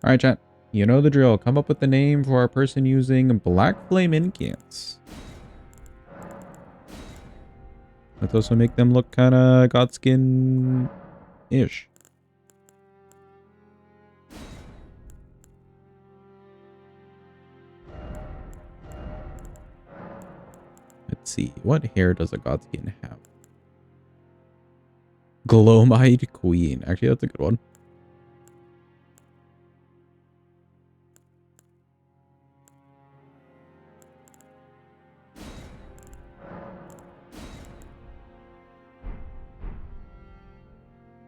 Alright, chat. You know the drill. Come up with the name for our person using Black Flame Incants. Let's also make them look kind of Godskin-ish. Let's see. What hair does a Godskin have? Glowmide Queen. Actually, that's a good one.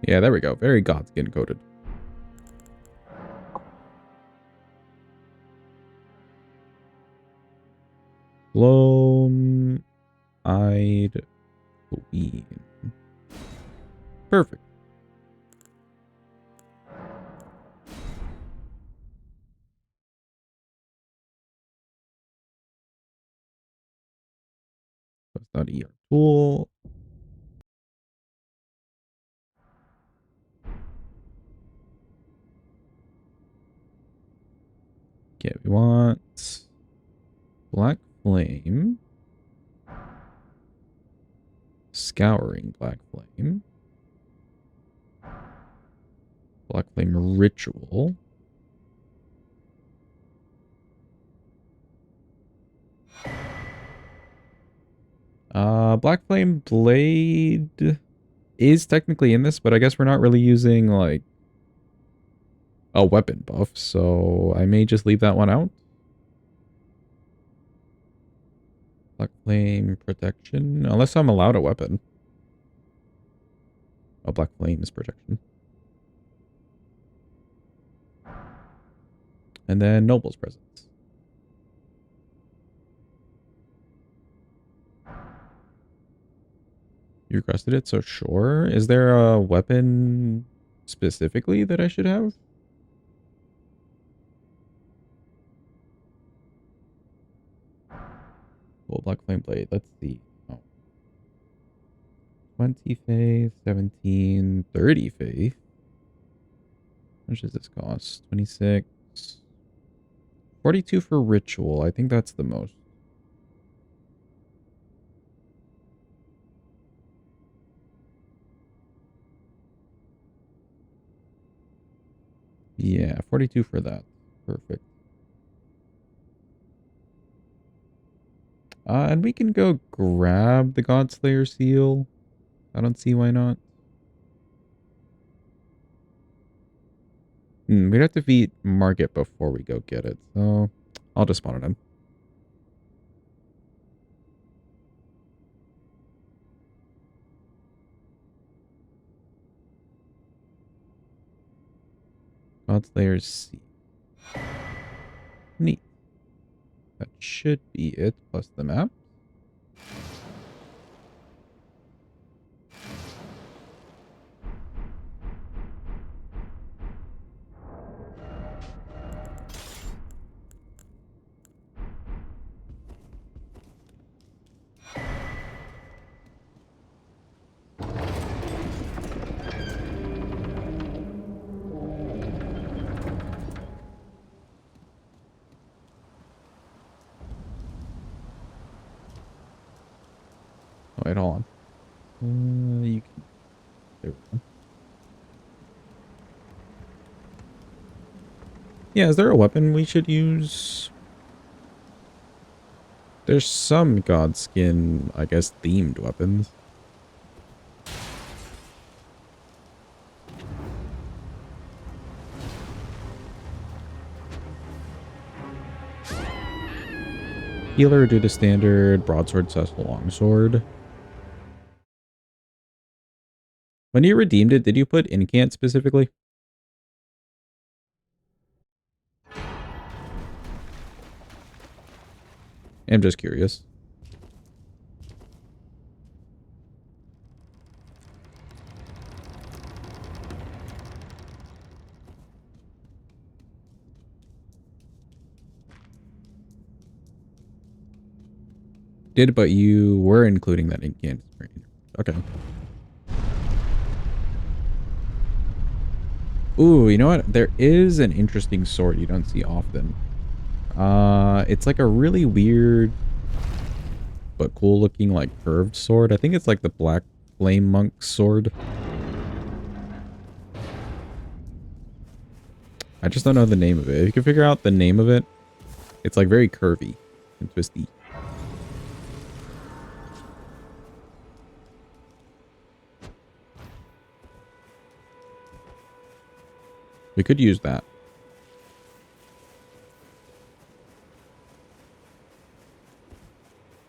Yeah, there we go. Very Godskin coated. Gloam-eyed Queen. Perfect. That's not ER tool. Okay, we want Black Flame. Scouring Black Flame. Black Flame Ritual. Black Flame Blade is technically in this, but I guess we're not really using, like, a weapon buff, so I may just leave that one out. Black Flame Protection, unless I'm allowed a weapon. Oh, Black Flame's Protection. And then Noble's Presence. You requested it, so sure. Is there a weapon specifically that I should have? Well, Black Flame Blade, let's see. Oh. 20 faith, 17, 30 faith. How much does this cost? 26. 42 for ritual. I think that's the most. Yeah, 42 for that. Perfect. And we can go grab the Godslayer seal. I don't see why not. We'd have to beat Market before we go get it, so I'll just spawn it in. Godslayer's seal. Neat. That should be it, plus the map. Oh, wait, hold on. You can... There we go. Yeah, is there a weapon we should use? There's some Godskin, I guess, themed weapons. Healer, do the standard broadsword, cesspool, longsword. When you redeemed it, did you put incant specifically? I'm just curious. Did, but you were including that incant. Okay. Ooh, you know what? There is an interesting sword you don't see often. It's like a really weird but cool looking like curved sword. I think it's like the Black Flame Monk sword. I just don't know the name of it. If you can figure out the name of it, it's like very curvy and twisty. We could use that.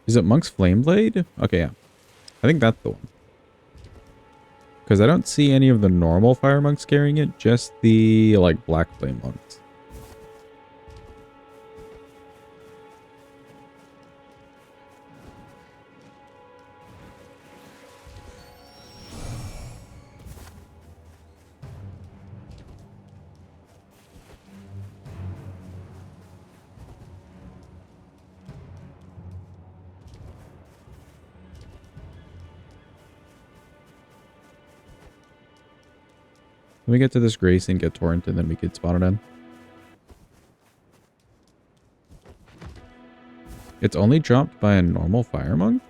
Is it Monk's Flame Blade? Okay, yeah. I think that's the one. Because I don't see any of the normal fire monks carrying it, just the, like, Black Flame monks. Let me get to this Grace and get Torrent, and then we could spawn it in. It's only dropped by a normal fire monk?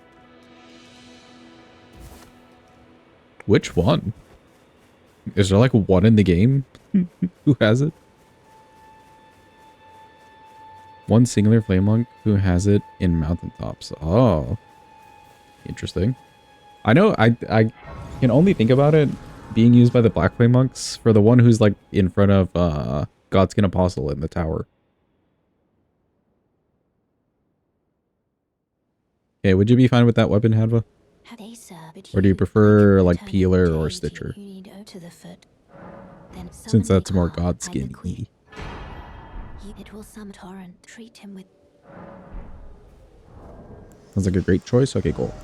Which one? Is there like one in the game who has it? One singular flame monk who has it in mountaintops. Oh, interesting. I know I can only think about it being used by the Black Flame monks for the one who's like in front of Godskin Apostle in the tower. Okay, would you be fine with that weapon, Hadva? Or do you prefer like Peeler or Stitcher? Since that's more Godskin-y. It will summon Torrent. Treat him with. Sounds like a great choice. Okay, cool.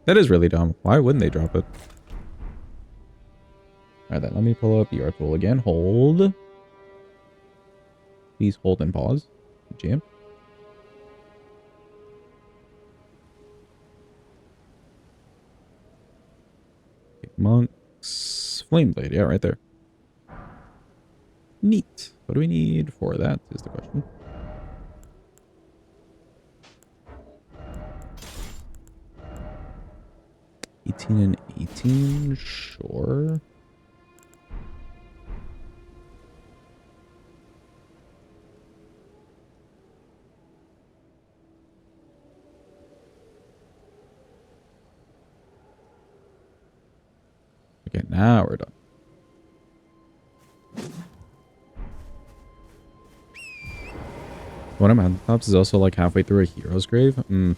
That is really dumb. Why wouldn't they drop it? Alright then, let me pull up your tool again. Hold. Please hold and pause. Jam. Okay, Monk's Flame Blade. Yeah, right there. Neat. What do we need for that is the question. $18 and $18, sure. Okay, now we're done. One of my tops is also like halfway through a hero's grave. Hmm.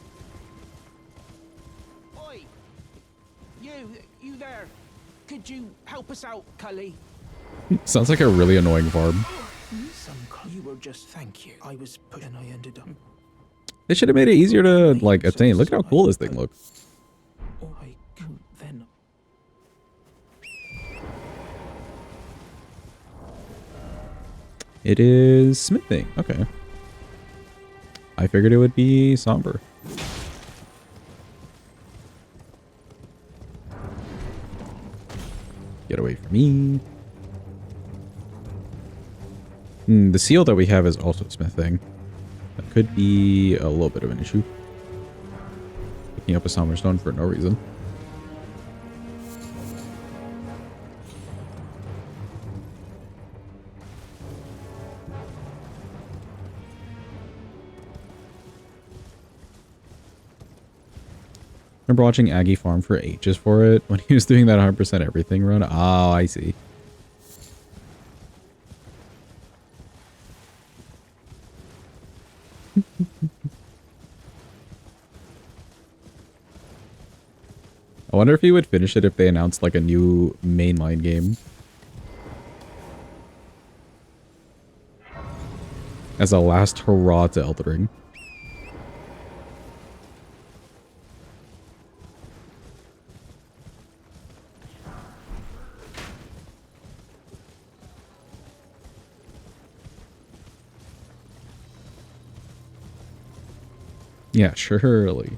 Oi! You there? Could you help us out, Cully? Sounds like a really annoying farm. You were just thank you. I was put and I ended up. They should have made it easier to like attain. Look at how cool this thing looks. I can then. It is smithing. Okay. I figured it would be somber. Get away from me. The seal that we have is also smithing. That could be a little bit of an issue. Picking up a somber stone for no reason. Remember watching Aggie farm for ages for it when he was doing that 100% everything run? Oh, I see. I wonder if he would finish it if they announced like a new mainline game. As a last hurrah to Elden Ring. Yeah, surely.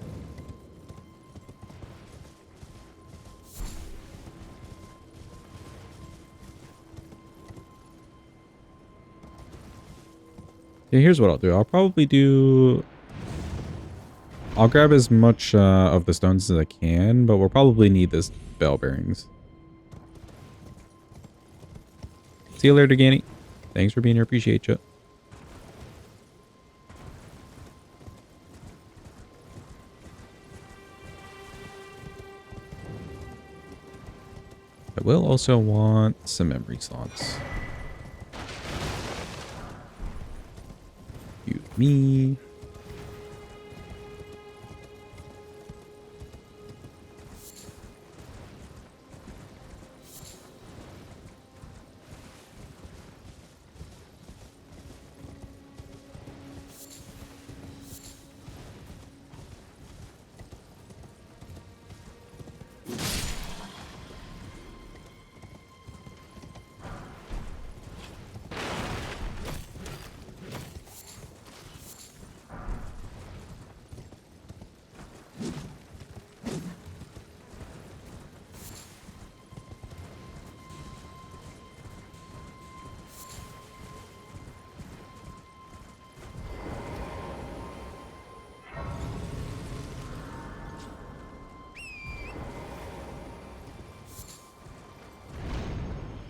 Yeah, here's what I'll do. I'll probably do... I'll grab as much of the stones as I can, but we'll probably need this bell bearings. See you later, Ganny. Thanks for being here. Appreciate you. I will also want some memory slots. Excuse me.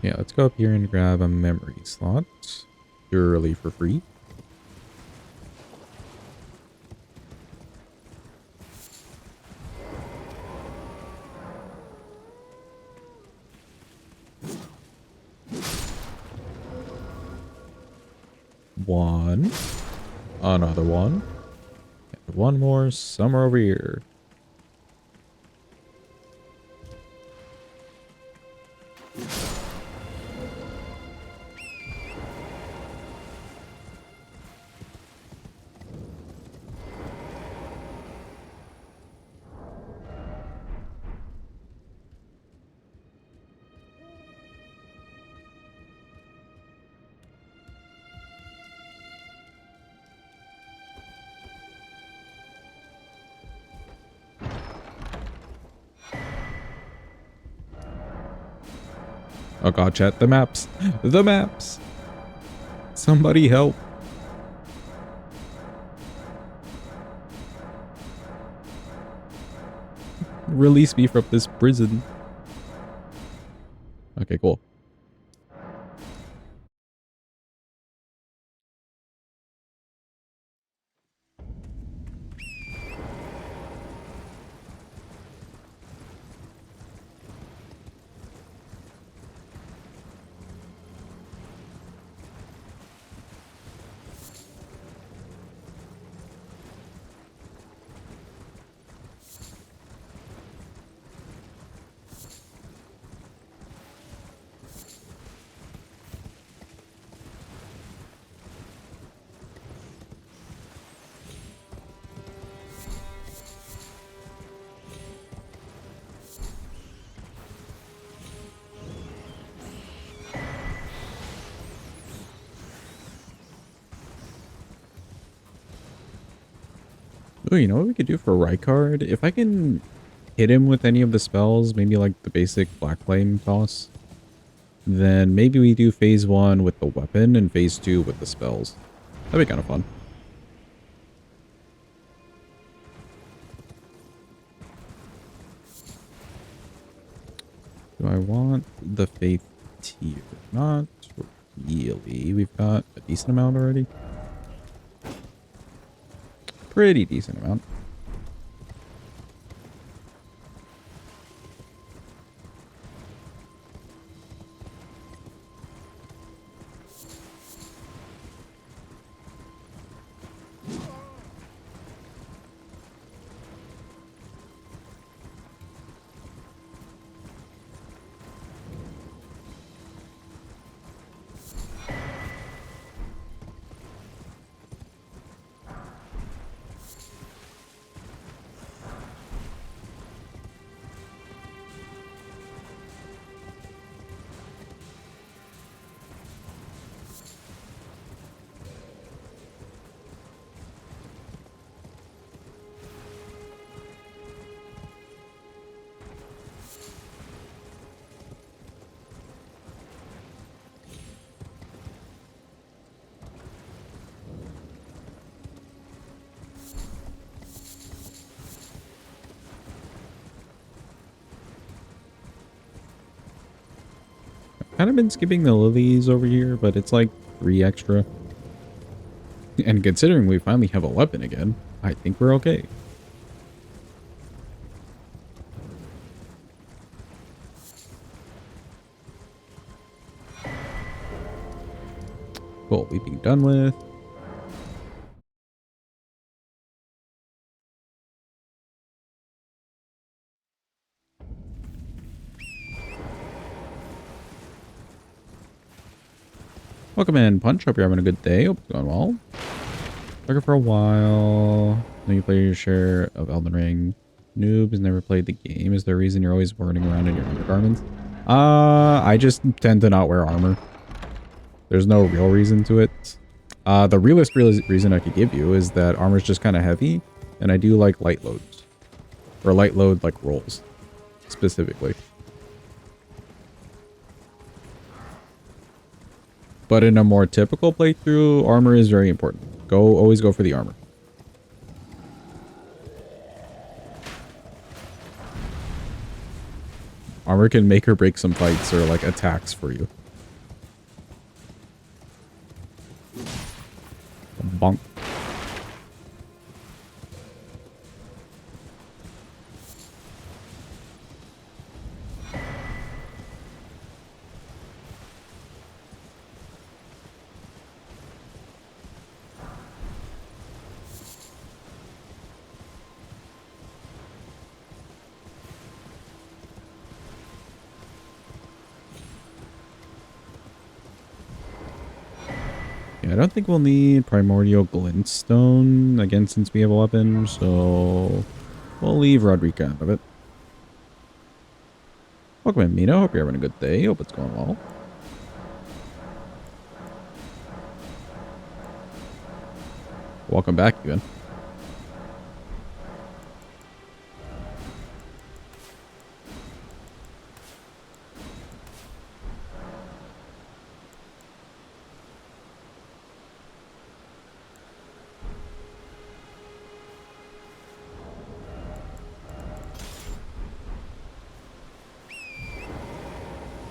Yeah, let's go up here and grab a memory slot. Purely for free. One. Another one. And one more somewhere over here. Oh god, chat. The maps. The maps. Somebody help. Release me from this prison. Okay, cool. Oh, you know what we could do for Rykard? If I can hit him with any of the spells, maybe like the basic Black Flame toss, then maybe we do phase 1 with the weapon and phase 2 with the spells. That'd be kind of fun. Do I want the Faith tier? Not really. We've got a decent amount already. Pretty decent amount. Kind of been skipping the lilies over here, but it's like 3 extra. And considering we finally have a weapon again, I think we're okay. Cool, weeping done with. Welcome in, Punch. Hope you're having a good day. Hope it's going well. Looking for a while. Then you play your share of Elden Ring. Noob has never played the game. Is there a reason you're always running around in your undergarments? I just tend to not wear armor. There's no real reason to it. The realest reason I could give you is that armor's just kind of heavy, and I do like light loads. Or light load, like, rolls, specifically. But in a more typical playthrough, armor is very important. Always go for the armor. Armor can make or break some fights or, like, attacks for you. Bonk. Yeah, I don't think we'll need Primordial Glintstone again since we have a weapon, so we'll leave Rodrika out of it. Welcome in, Mino. Hope you're having a good day. Hope it's going well. Welcome back, Ewan.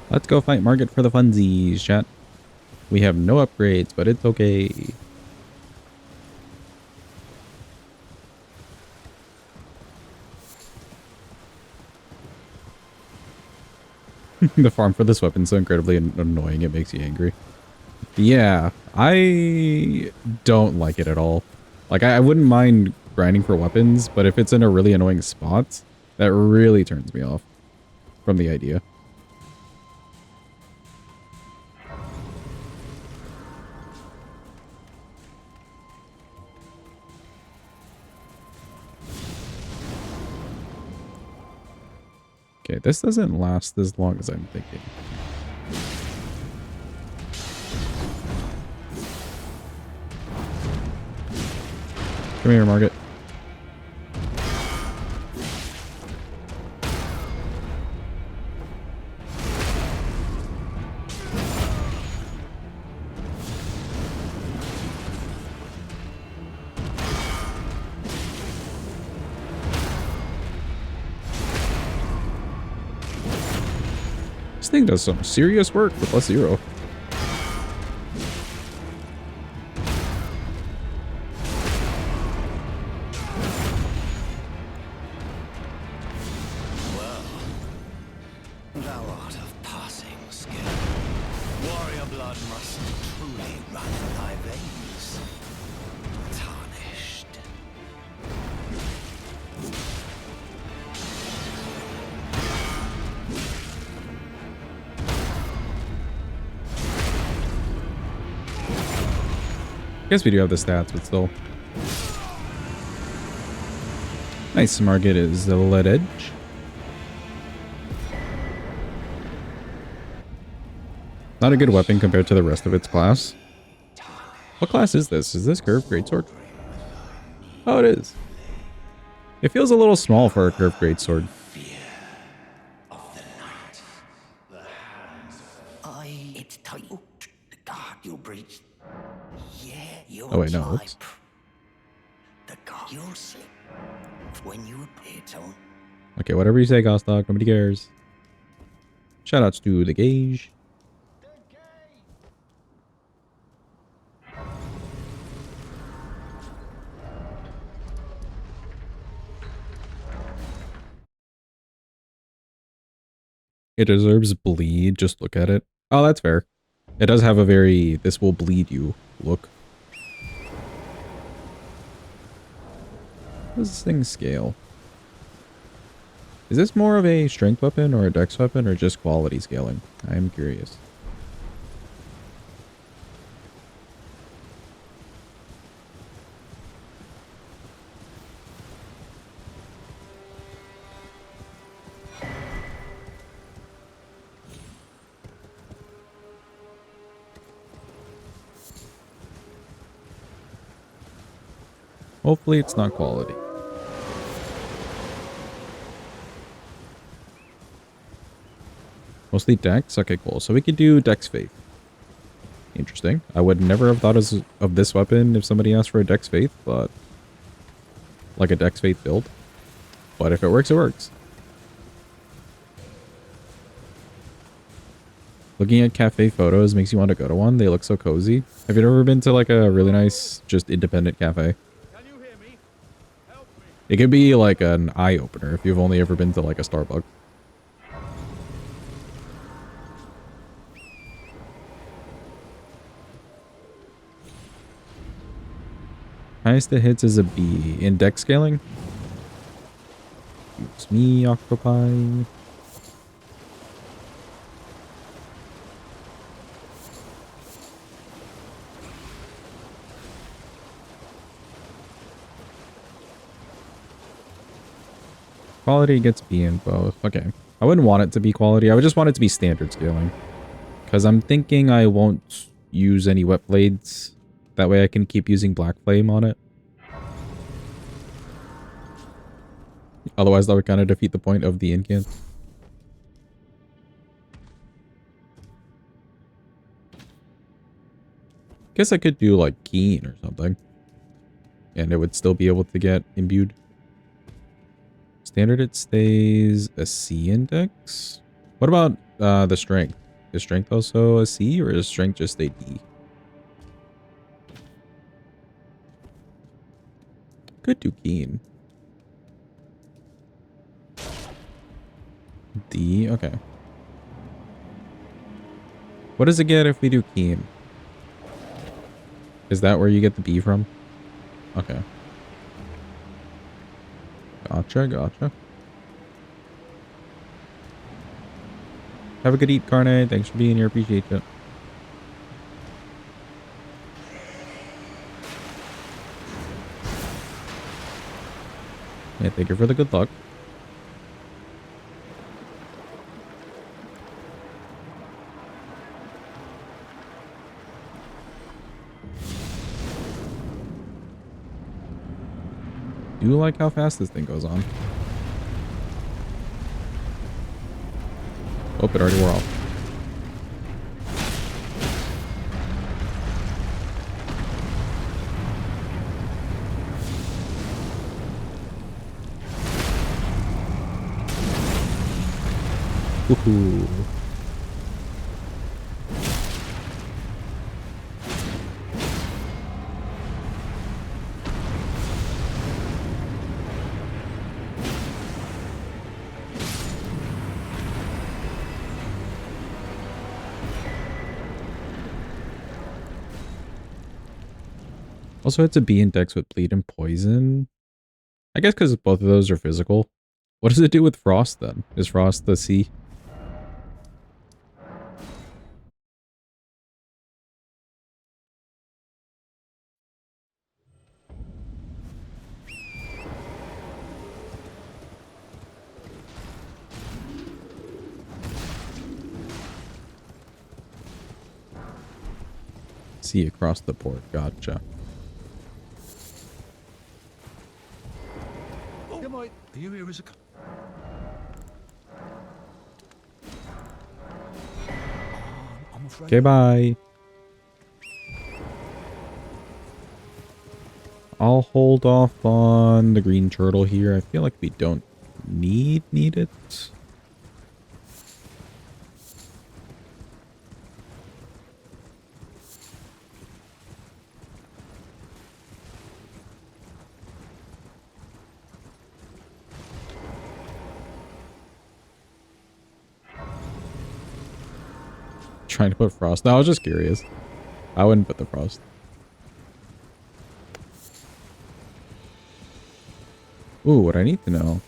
Let's go fight Market for the funsies, chat. We have no upgrades, but it's okay. The farm for this weapon's so incredibly annoying, it makes you angry. Yeah, I don't like it at all. Like, I wouldn't mind grinding for weapons, but if it's in a really annoying spot, that really turns me off from the idea. Okay, this doesn't last as long as I'm thinking. Come here, Margaret. This thing does some serious work with less zero. I guess we do have the stats, but still. Nice, Margit is the lead edge. Not a good weapon compared to the rest of its class. What class is this? Is this curved greatsword? Oh, it is. It feels a little small for a curved greatsword. It's tight. The guard you breached. Yeah, you'll Oh wait, no. Oops. The guard you'll slip when you appear to. Okay, whatever you say, Gostok. Nobody cares. Shoutouts to the Gage. It deserves bleed. Just look at it. Oh, that's fair. It does have a very, this will bleed you look. How does this thing scale? Is this more of a strength weapon or a dex weapon or just quality scaling? I am curious. Hopefully it's not quality. Mostly dex? Okay, cool. So we could do dex faith. Interesting. I would never have thought of this weapon if somebody asked for a dex faith, but like a dex faith build. But if it works, it works. Looking at cafe photos makes you want to go to one. They look so cozy. Have you ever been to like a really nice, just independent cafe? Can you hear me? Help me. It could be like an eye opener if you've only ever been to like a Starbucks. Highest it hits is a B. In dex scaling? Excuse me, octopi. Quality gets B in both. Okay. I wouldn't want it to be quality. I would just want it to be standard scaling. Because I'm thinking I won't use any wet blades. That way I can keep using Black Flame on it. Otherwise that would kind of defeat the point of the incant. Guess I could do like Keen or something. And it would still be able to get imbued. Standard it stays a C index. What about the strength? Is strength also a C or is strength just a D? Could do Keen. D, okay. What does it get if we do Keen? Is that where you get the B from? Okay. Gotcha, gotcha. Have a good eat, Carne. Thanks for being here. Appreciate it. Yeah, thank you for the good luck. Do like how fast this thing goes on. Oh, it already wore off. Woohoo. Also, it's a B index with bleed and poison. I guess because both of those are physical. What does it do with frost then? Is frost the C? C across the board. Gotcha. Are you here as a... I'm afraid... Okay, bye. I'll hold off on the green turtle here. I feel like we don't need it. Trying to put frost. No, I was just curious. I wouldn't put the frost. Ooh, what I need to know,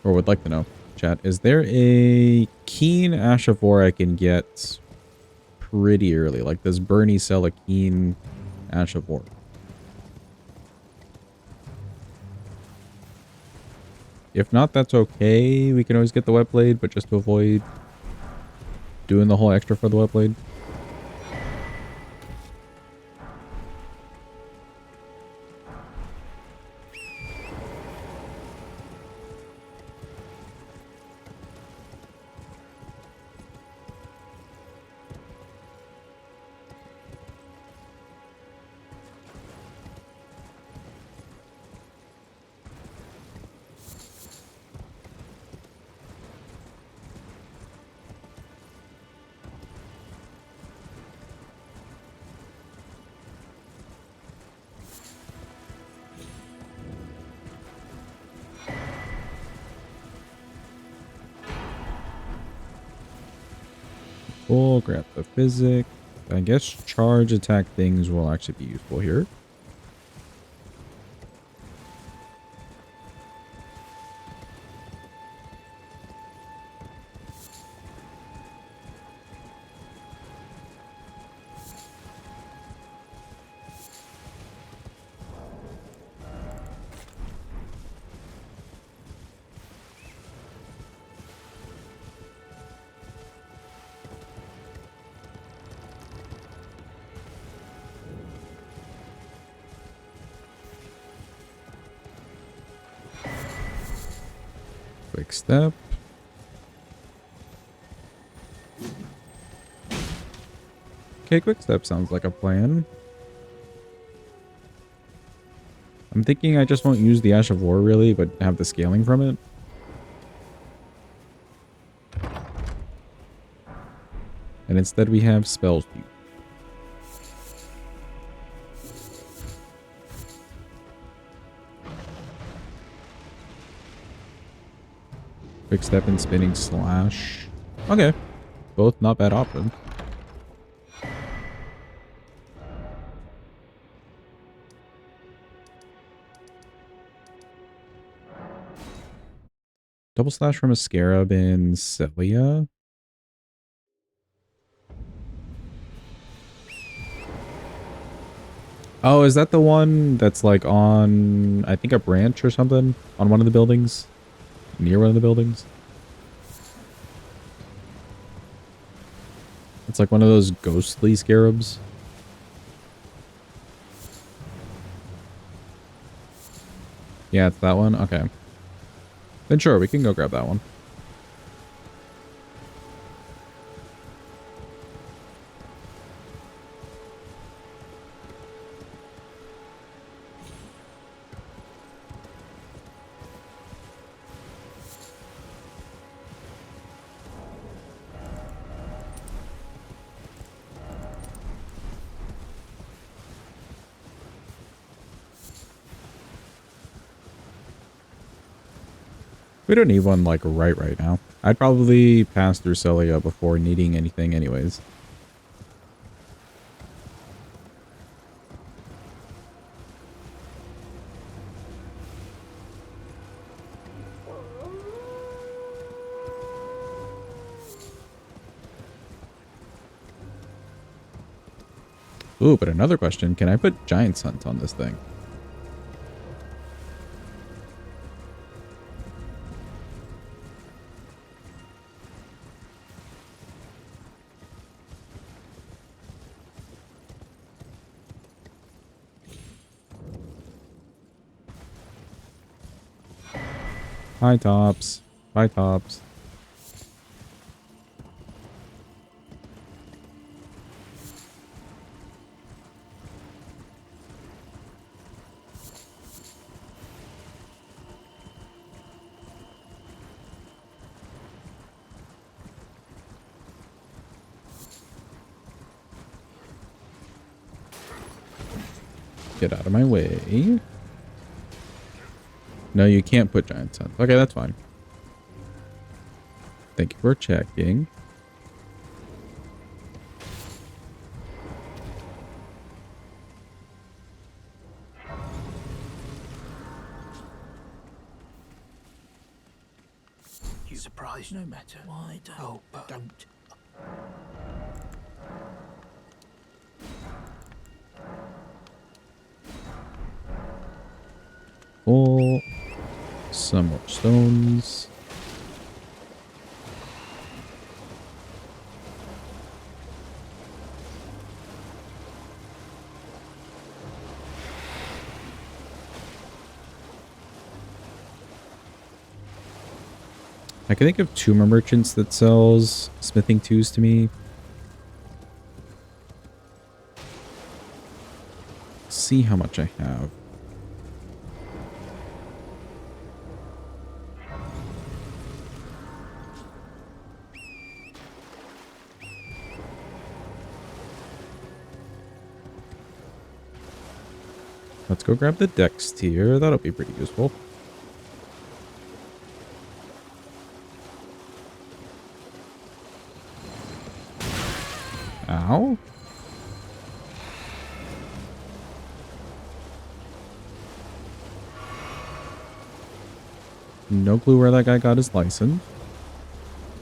or would like to know, chat, is there a keen Ash of War I can get pretty early? Like, does Bernie sell a keen Ash of War? If not, that's okay. We can always get the wet blade, but just to avoid doing the whole extra for the wet blade. We'll grab the physic. I guess charge attack things will actually be useful here. Quick step. Okay, quick step sounds like a plan. I'm thinking I just won't use the Ash of War really, but have the scaling from it. And instead we have spells to use. Quick step and spinning slash. Okay. Both not bad options. Double slash from a scarab in Celia. Oh, is that the one that's like on, I think, a branch or something? On one of the buildings? Near one of the buildings? It's like one of those ghostly scarabs. Yeah, it's that one? Okay. Then sure, we can go grab that one. We don't need one, like, right now. I'd probably pass through Celia before needing anything anyways. Ooh, but another question. Can I put Giant Hunt on this thing? Hi, Tops. Bye, Tops. Get out of my way. No, you can't put Giant Hunt. Okay, that's fine. Thank you for checking. you surprised no matter. Why don't... Oh, don't. Cool. Some more stones. I can think of two more merchants that sells smithing twos to me. See how much I have. Let's go grab the dex tier. That'll be pretty useful. Ow. No clue where that guy got his license.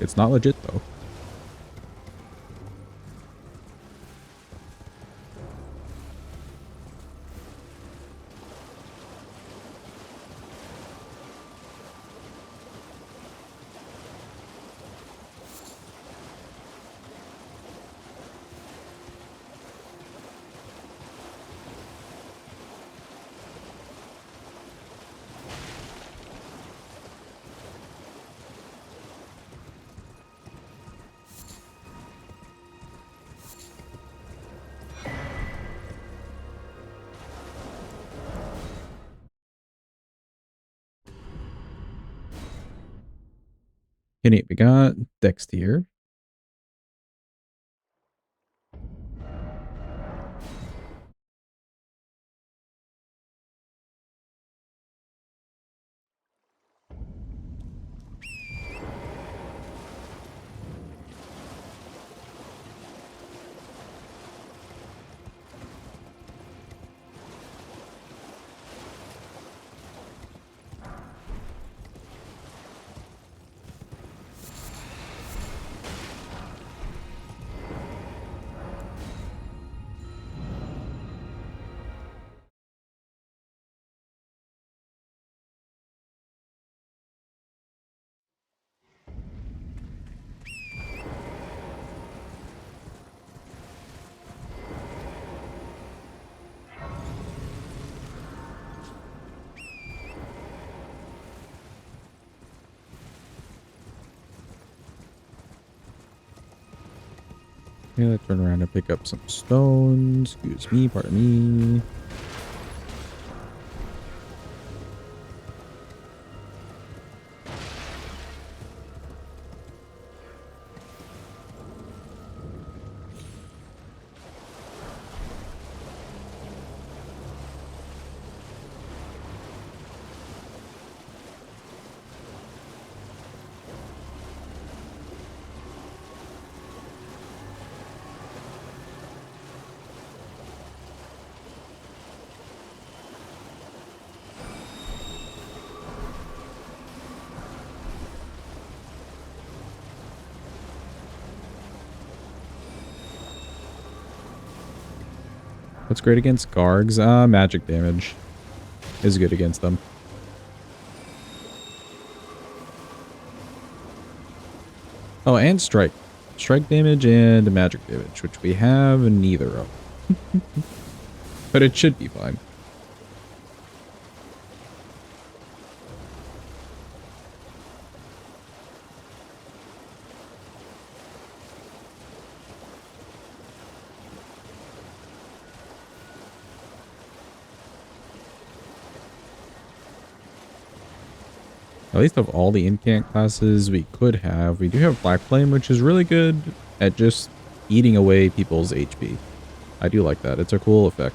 It's not legit though. Okay, we got dex tier. Okay, let's turn around and pick up some stones. Excuse me, pardon me. What's great against Gargs? Magic damage is good against them. Oh, and strike. Strike damage and magic damage, which we have neither of. But it should be fine. At least of all the incant classes we could have, we do have Black Flame, which is really good at just eating away people's HP. I do like that. It's a cool effect.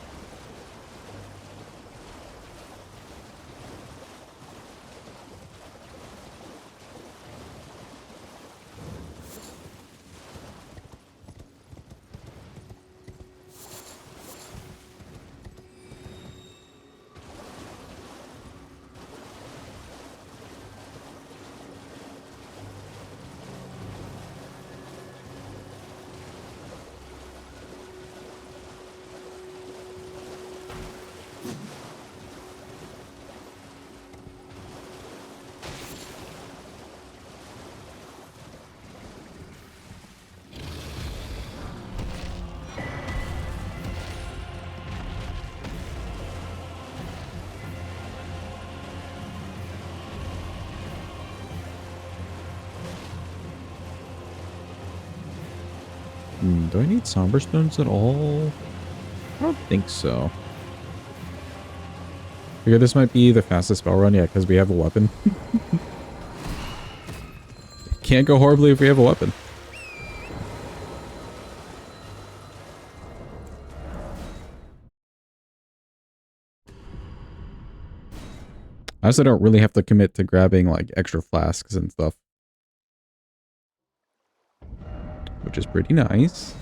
Do I need somber stones at all? I don't think so. Figure this might be the fastest spell run, yeah, because we have a weapon. Can't go horribly if we have a weapon. I also don't really have to commit to grabbing like extra flasks and stuff, which is pretty nice.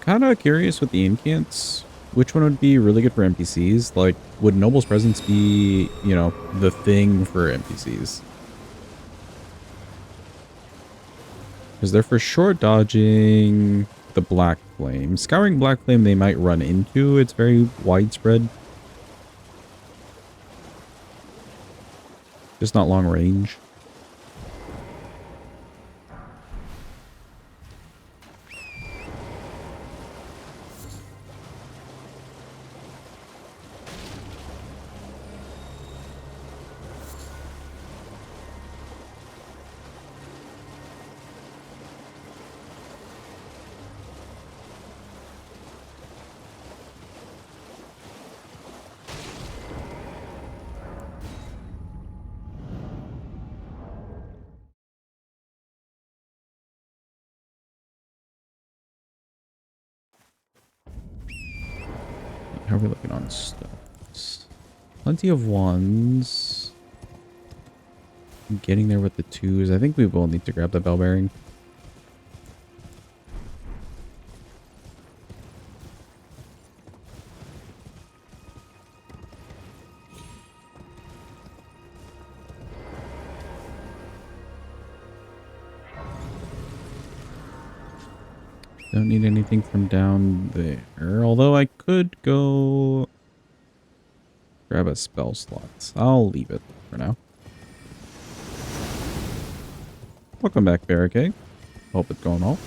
Kind of curious with the incants, which one would be really good for NPCs? Like, would Noble's Presence be, you know, the thing for NPCs? Because they're for sure dodging the Black Flame. Scouring Black Flame they might run into. It's very widespread. Just not long range. How are we looking on stuff? Plenty of ones. Getting there with the twos. I think we will need to grab the bell bearing. Don't need anything from down there. Although I could go grab a spell slot. I'll leave it for now. Welcome back, Barricade. Hope it's going well.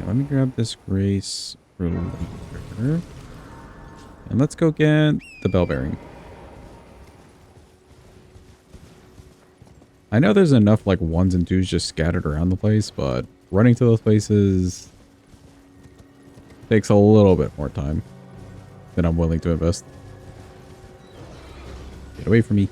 Let me grab this grace for later. And let's go get the bell bearing. I know there's enough like ones and twos just scattered around the place, but running to those places takes a little bit more time than I'm willing to invest. Get away from me.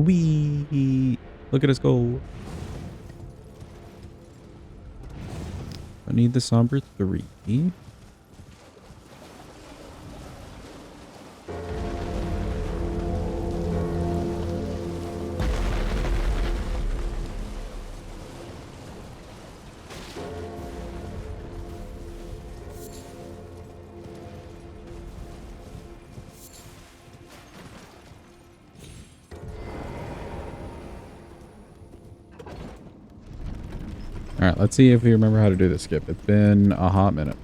Wee! Look at us go. I need the somber 3. Alright, let's see if we remember how to do this skip. It's been a hot minute.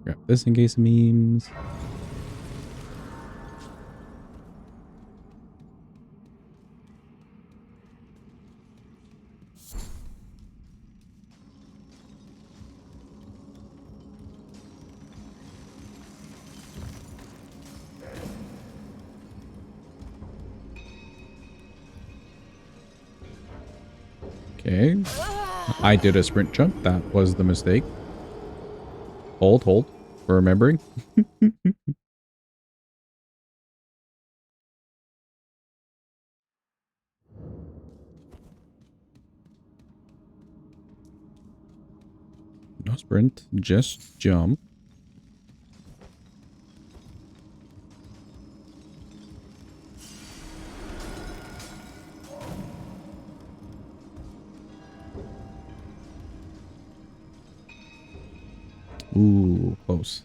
Grab this in case of memes. Okay. I did a sprint jump. That was the mistake. Hold, hold. For remembering. No sprint. Just jump. Ooh, close.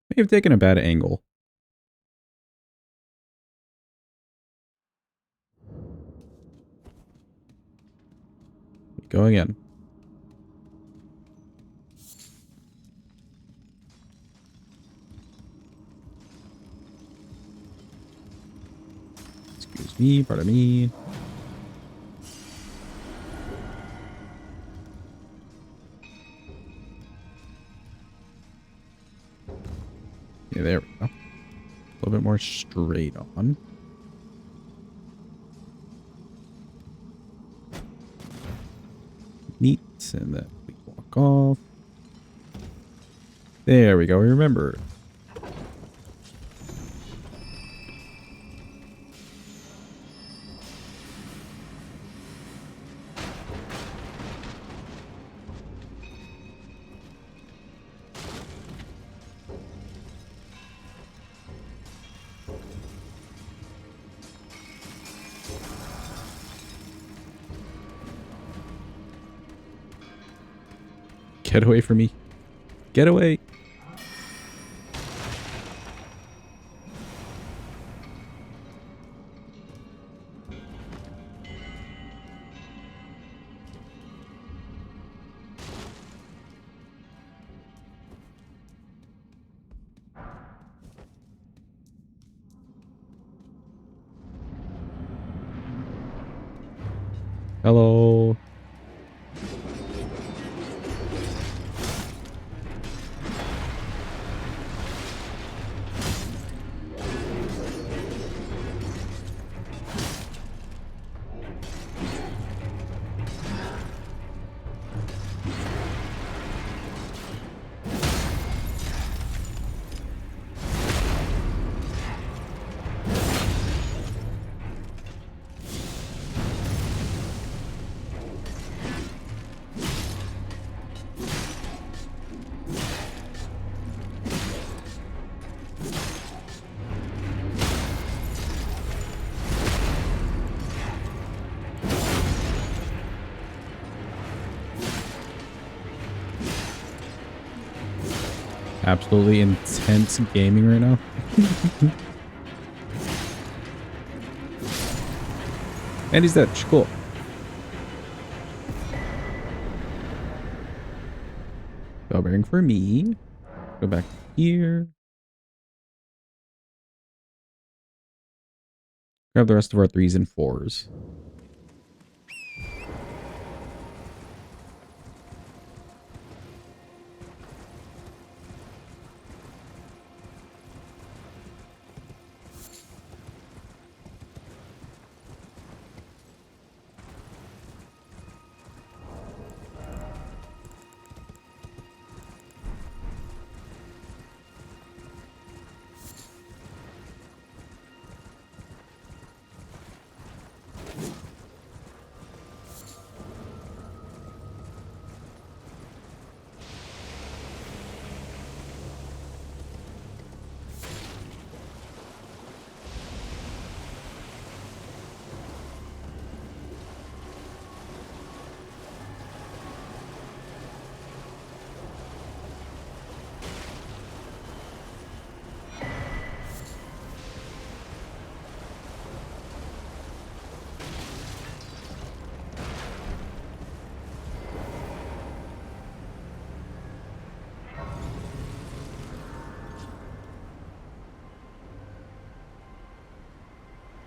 May have taken a bad angle. Go again. Excuse me, pardon me. Yeah, there we go. A little bit more straight on. Neat. And then we walk off. There we go. Remember. Get away from me. Get away. Hello. Absolutely intense gaming right now. And he's dead. Cool. Bell bearing for me. Go back here. Grab the rest of our 3s and 4s.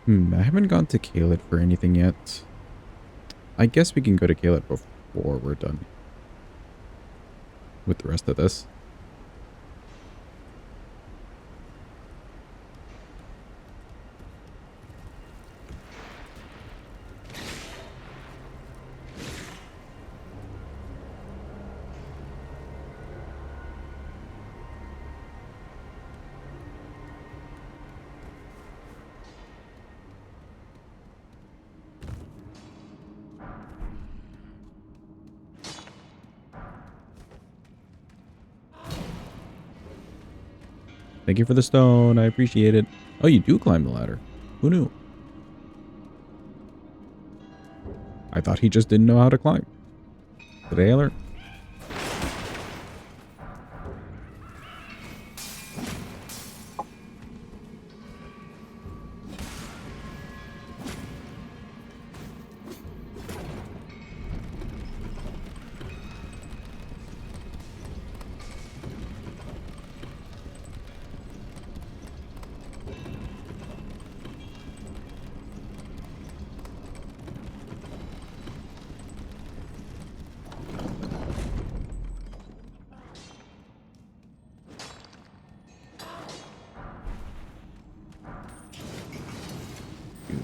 I haven't gone to Caelid for anything yet. I guess we can go to Caelid before we're done with the rest of this. Thank you for the stone. I appreciate it. Oh, you do climb the ladder. Who knew? I thought he just didn't know how to climb. Today I learned.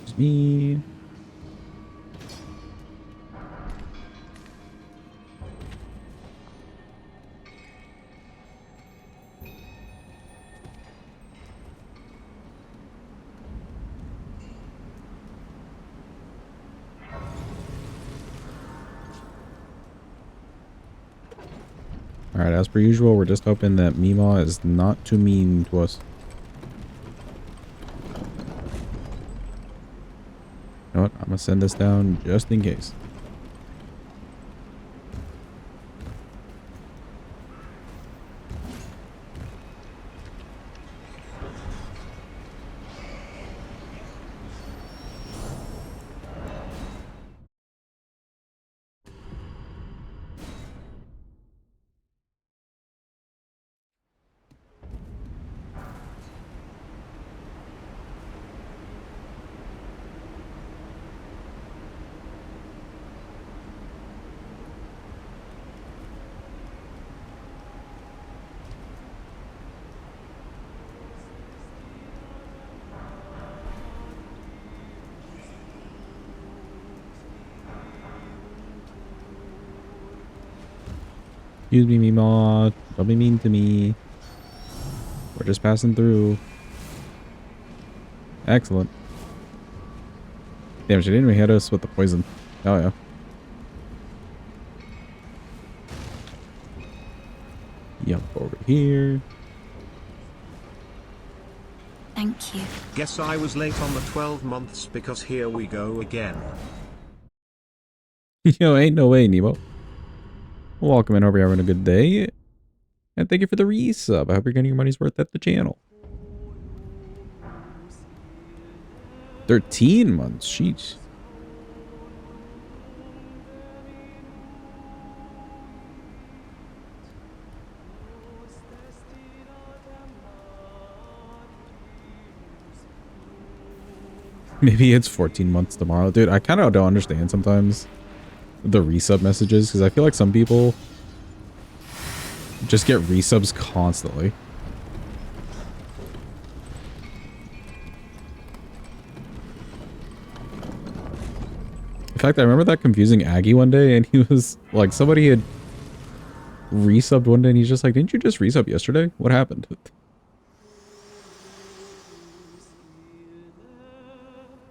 Excuse me. Alright, as per usual, we're just hoping that Mima is not too mean to us. You know what? I'm gonna send this down just in case. Excuse me, Mima. Don't be mean to me. We're just passing through. Excellent. Damn, she didn't even hit us with the poison. Oh, yeah. Yep, over here. Thank you. Guess I was late on the 12 months because here we go again. Yo, ain't no way, Nemo. Welcome in. Hope you're having a good day. And thank you for the resub. I hope you're getting your money's worth at the channel. 13 months. Sheesh. Maybe it's 14 months tomorrow. Dude, I kind of don't understand sometimes the resub messages because I feel like some people just get resubs constantly. In fact, I remember that confusing Aggie one day and he was like, somebody had resubbed one day and he's just like, didn't you just resub yesterday? What happened?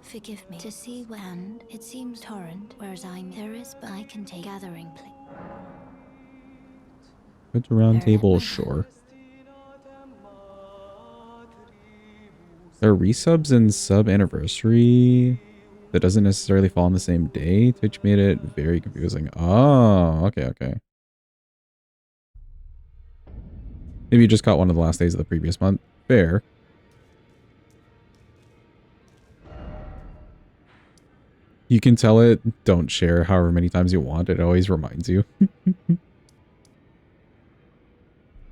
Forgive me. To see when it seems torrent, whereas there is, but I can take gathering place. Go to round Where let table, my sure. There are resubs and sub anniversary that doesn't necessarily fall on the same day. Twitch made it very confusing. Oh, okay, okay. Maybe you just caught one of the last days of the previous month. Fair. You can tell it, don't share however many times you want. It always reminds you.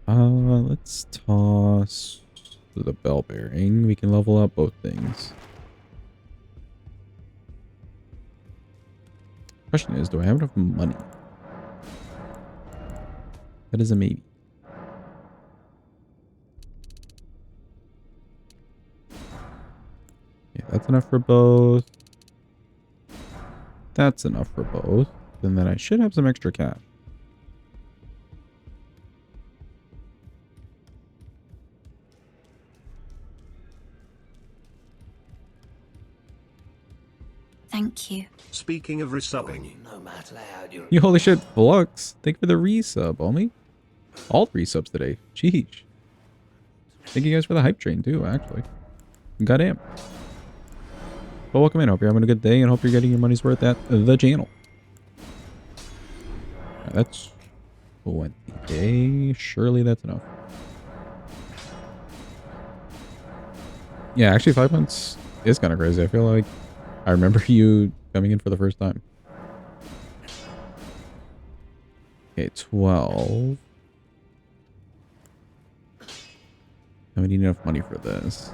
Let's toss the bell bearing. We can level up both things. Question is, do I have enough money? That is a maybe. Okay, that's enough for both. That's enough for both. And then I should have some extra cash. Thank you. Speaking of resubbing, No matter how you You holy shit, Flux. Thank you for the resub, homie. All 3 subs today. Jeez. Thank you guys for the hype train too, actually. Goddamn. Well, welcome in. Hope you're having a good day and hope you're getting your money's worth at the channel. Right, that's 20K. Surely that's enough. Yeah, actually 5 months is kind of crazy. I feel like I remember you coming in for the first time. Okay, 12. And we need enough money for this.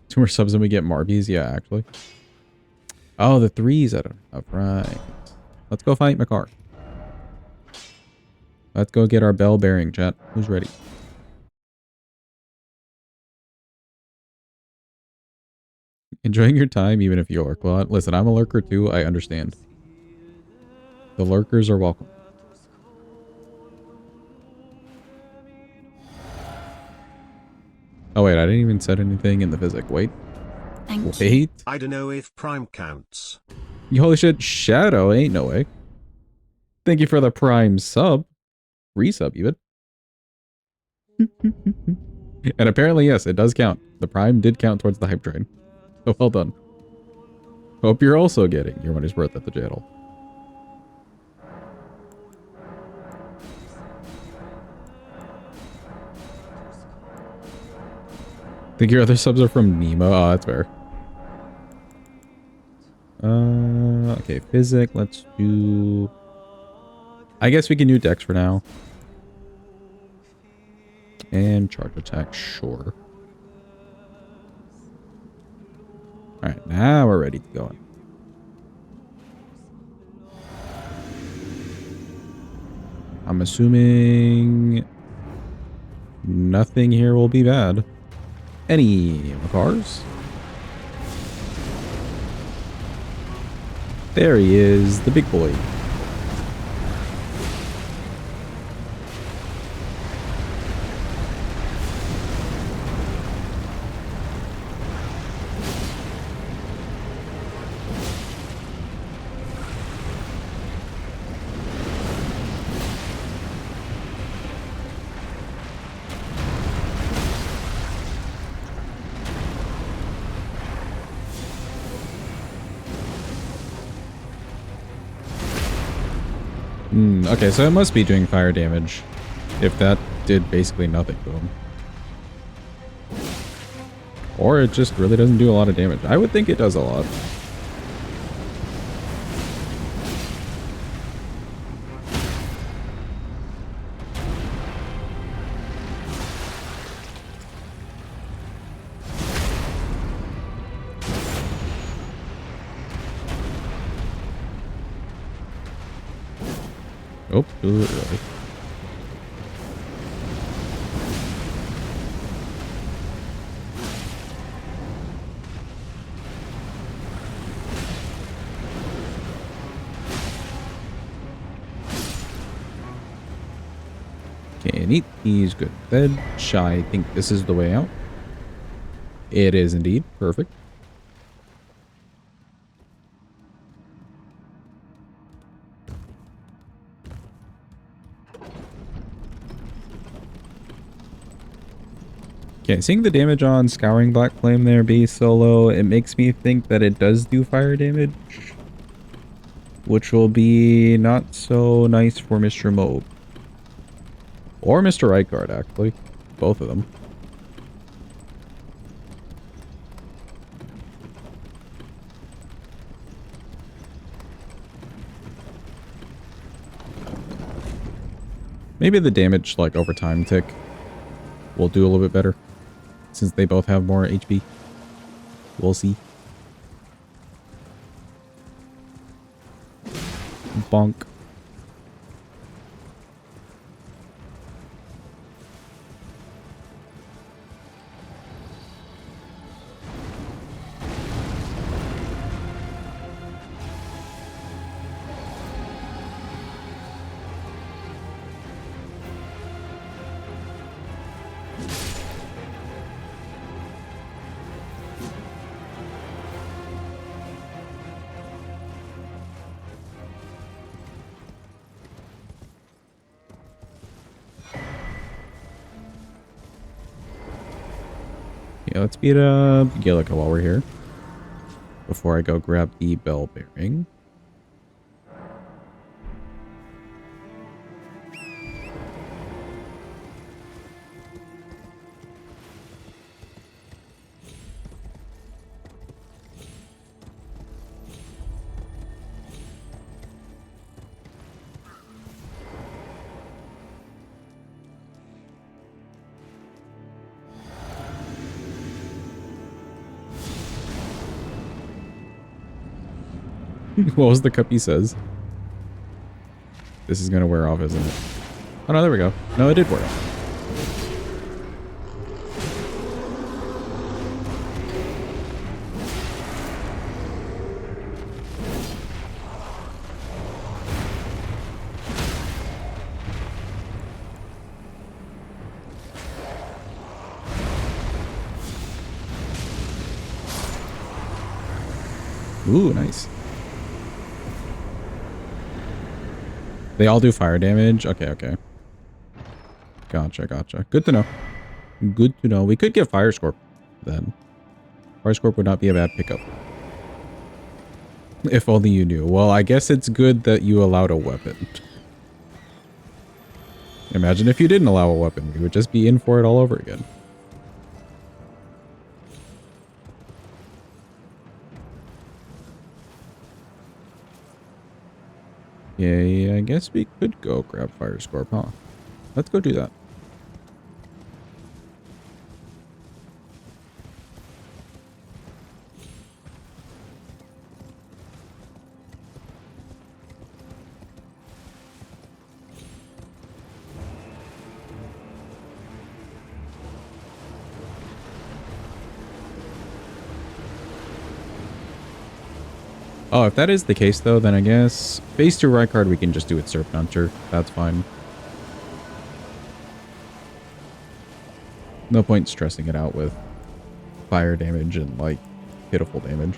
Two more subs and we get Marbies? Yeah, actually. Oh, the 3s I don't have. Right. Let's go fight Makar. Let's go get our bell bearing, chat. Who's ready? Enjoying your time even if you lurk a lot. Listen, I'm a lurker too. I understand. The lurkers are welcome. Oh wait, I didn't even set anything in the physic. Wait. Thank you. Wait. I don't know if Prime counts. You holy shit, Shadow ain't no way. Thank you for the prime sub. Resub even. And apparently, yes, it does count. The prime did count towards the hype train. So well done. Hope you're also getting your money's worth at the channel. Think your other subs are from Nemo? Oh, that's fair. Okay, physic, let's do... I guess we can do Dex for now. And charge attack, sure. Alright, now we're ready to go in. I'm assuming nothing here will be bad. Any Makars? There he is, the big boy. Okay, so it must be doing fire damage. If that did basically nothing to him. Or it just really doesn't do a lot of damage. I would think it does a lot. Oh, do it early. Okay, neat. He's good. Then I think this is the way out. It is indeed. Perfect. Okay, seeing the damage on Scouring Black Flame there be so low, it makes me think that it does do fire damage. Which will be not so nice for Mr. Mobe. Or Mr. Rightguard, actually. Both of them. Maybe the damage, like, over time tick will do a little bit better. since they both have more HP. We'll see. Bonk. Yeah, let's beat up Gillica while we're here. Before I go grab the bell bearing. What was the cup he says? This is gonna wear off, isn't it? Oh no, there we go. No, it did wear off. Ooh, nice. They all do fire damage? Okay, okay. Gotcha, gotcha. Good to know. Good to know. We could get Fire Scorp then. Fire Scorp would not be a bad pickup. If only you knew. Well, I guess it's good that you allowed a weapon. Imagine if you didn't allow a weapon. We would just be in for it all over again. Yeah, I guess we could go grab Fire Scorp, huh? Let's go do that. Oh, if that is the case, though, then I guess phase 2 right card we can just do with Serpent Hunter. That's fine. No point stressing it out with fire damage and, like, pitiful damage.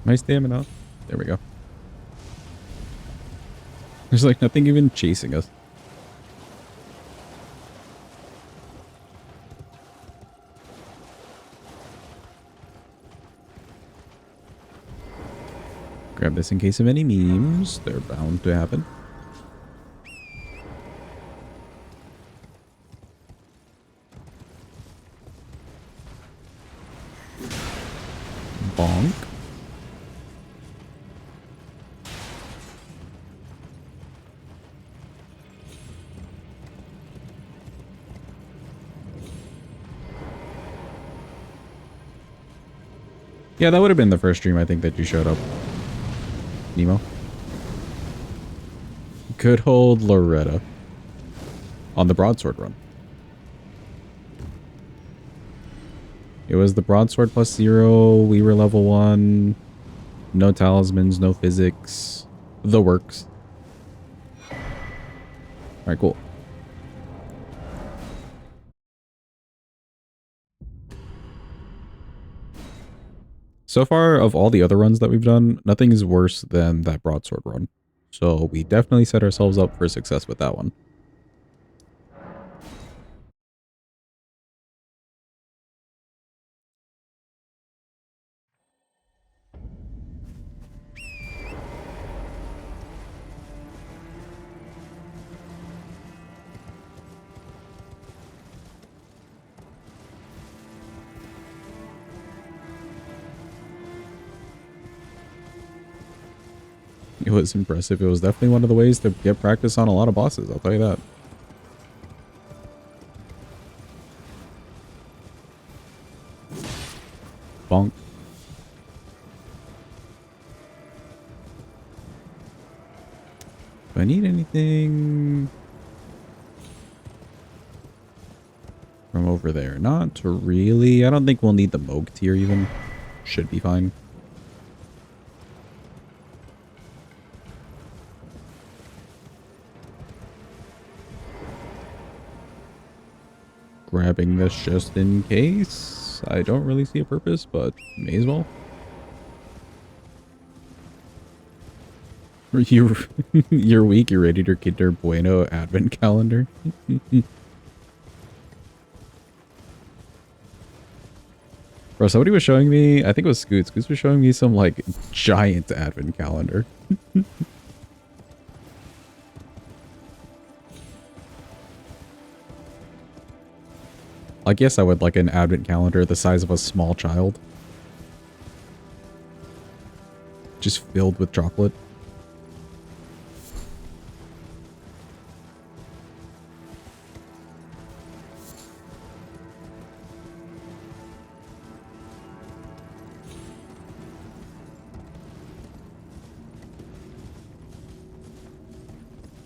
My stamina. There we go. There's like nothing even chasing us. Grab this in case of any memes. They're bound to happen. Bonk. Yeah, that would have been the first stream I think that you showed up. Nemo. Good old Loretta. On the broadsword run. It was the broadsword plus 0. We were level 1. No talismans, no physics. The works. Alright, cool. So far, of all the other runs that we've done, nothing is worse than that broadsword run. So we definitely set ourselves up for success with that one. It was impressive. It was definitely one of the ways to get practice on a lot of bosses, I'll tell you that. Bonk. Do I need anything from over there? Not really. I don't think we'll need the Moog tier even. Should be fine. Grabbing this just in case. I don't really see a purpose, but may as well. You're weak, you're ready to Kinder Bueno advent calendar. Bro, somebody was showing me, I think it was Scoots. Scoots was showing me some like giant advent calendar. I guess I would like an advent calendar the size of a small child. Just filled with chocolate.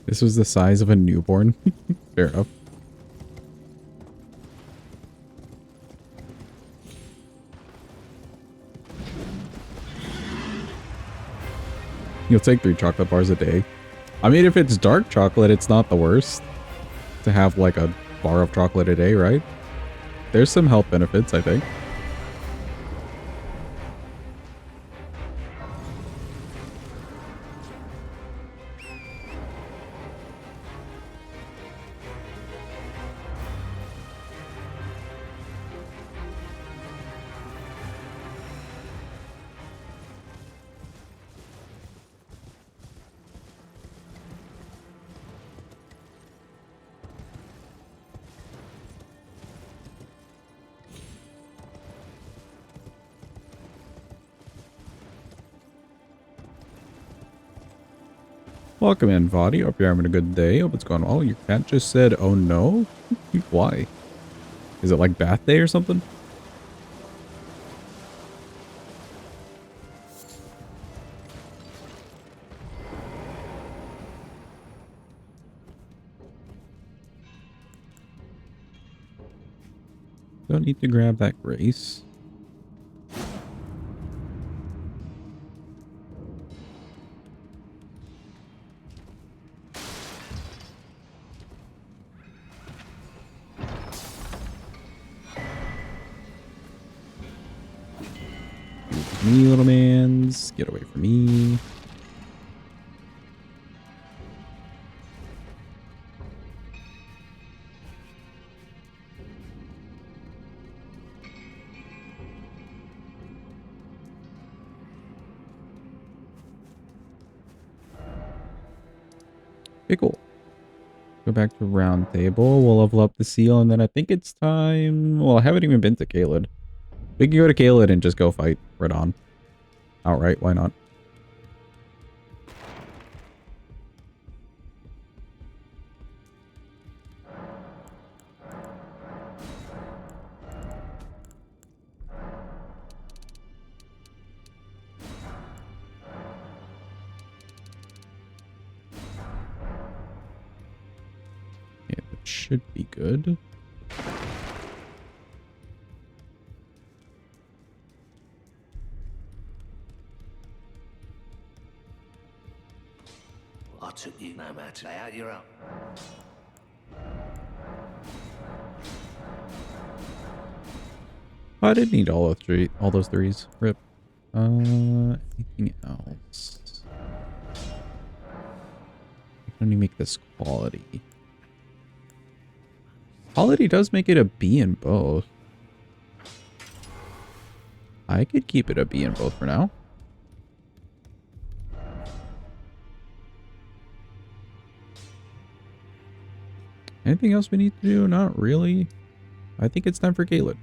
This was the size of a newborn. Fair enough. You'll take 3 chocolate bars a day. I mean, if it's dark chocolate, it's not the worst to have like a bar of chocolate a day, right? There's some health benefits, I think. Welcome in, Vadi. Hope you're having a good day. Hope it's going well. Your cat just said, oh no? Why? Is it like bath day or something? Don't need to grab that grace. Me, little mans. Get away from me. Okay, cool. Go back to round table. We'll level up the seal, and then I think it's time... Well, I haven't even been to Caelid. We can go to Caelid and just go fight right on. Outright, why not? should be good. I took you no matter how you're up. Oh, I didn't need all those threes. Rip. Anything else? I can only make this quality. Quality does make it a B in both. I could keep it a B in both for now. Anything else we need to do? Not really. I think it's time for Galen.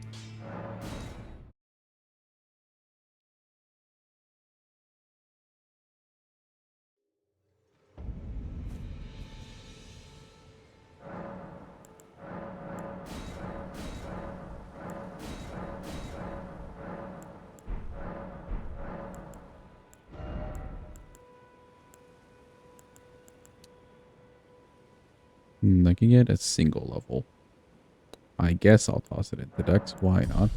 I can get a single level. I guess I'll toss it into Dex. Why not?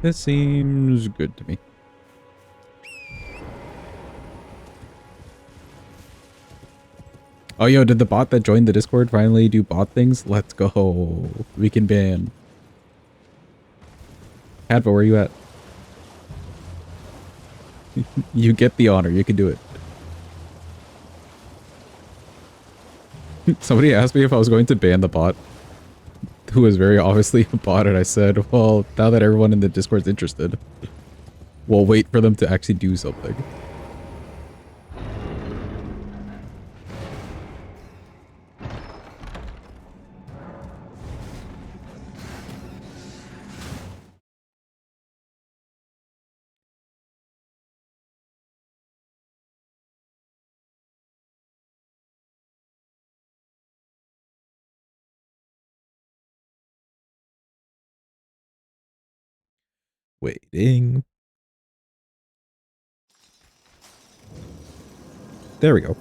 This seems good to me. Oh, yo, did the bot that joined the Discord finally do bot things? Let's go. We can ban. Hadva, where are you at? You get the honor. You can do it. Somebody asked me if I was going to ban the bot, who was very obviously a bot, and I said, well, now that everyone in the Discord's interested, we'll wait for them to actually do something. Waiting. There we go.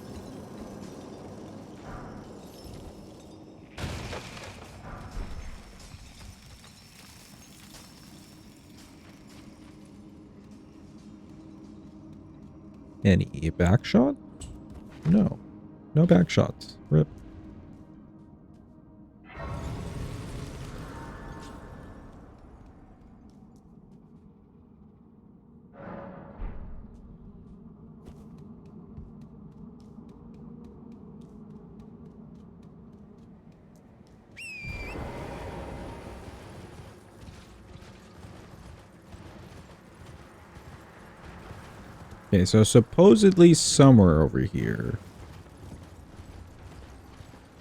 Any back shot? No. No back shots. Rip. Okay, so supposedly somewhere over here,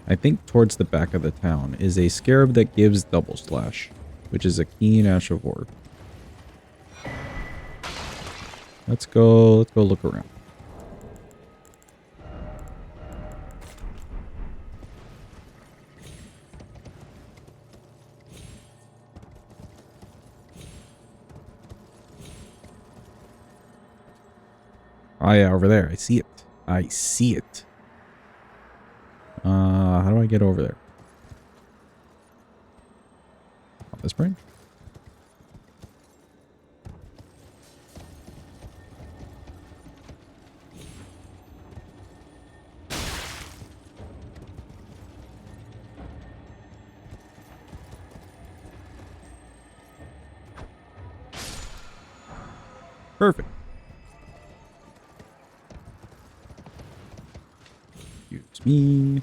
I think towards the back of the town, is a scarab that gives double slash, which is a keen ash of war. Let's go look around. Oh yeah, over there. I see it. I see it. How do I get over there? On this branch? Perfect. Excuse me.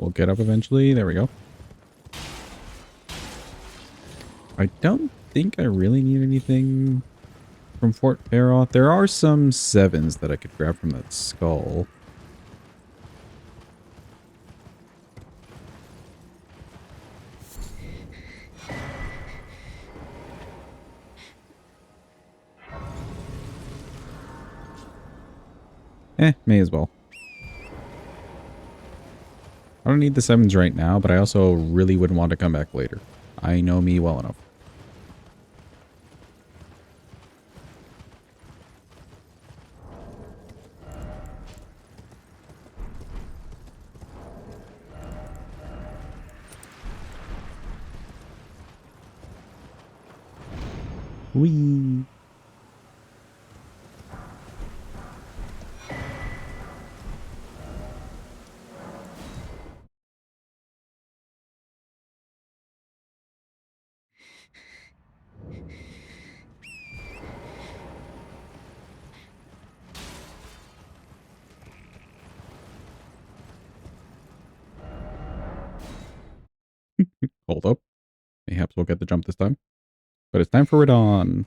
We'll get up eventually. There we go. I don't think I really need anything from Fort Faroth. There are some 7s that I could grab from that skull. May as well. I don't need the 7s right now, but I also really wouldn't want to come back later. I know me well enough. Whee! Hold up. Mayhaps we'll get the jump this time. But it's time for Radon.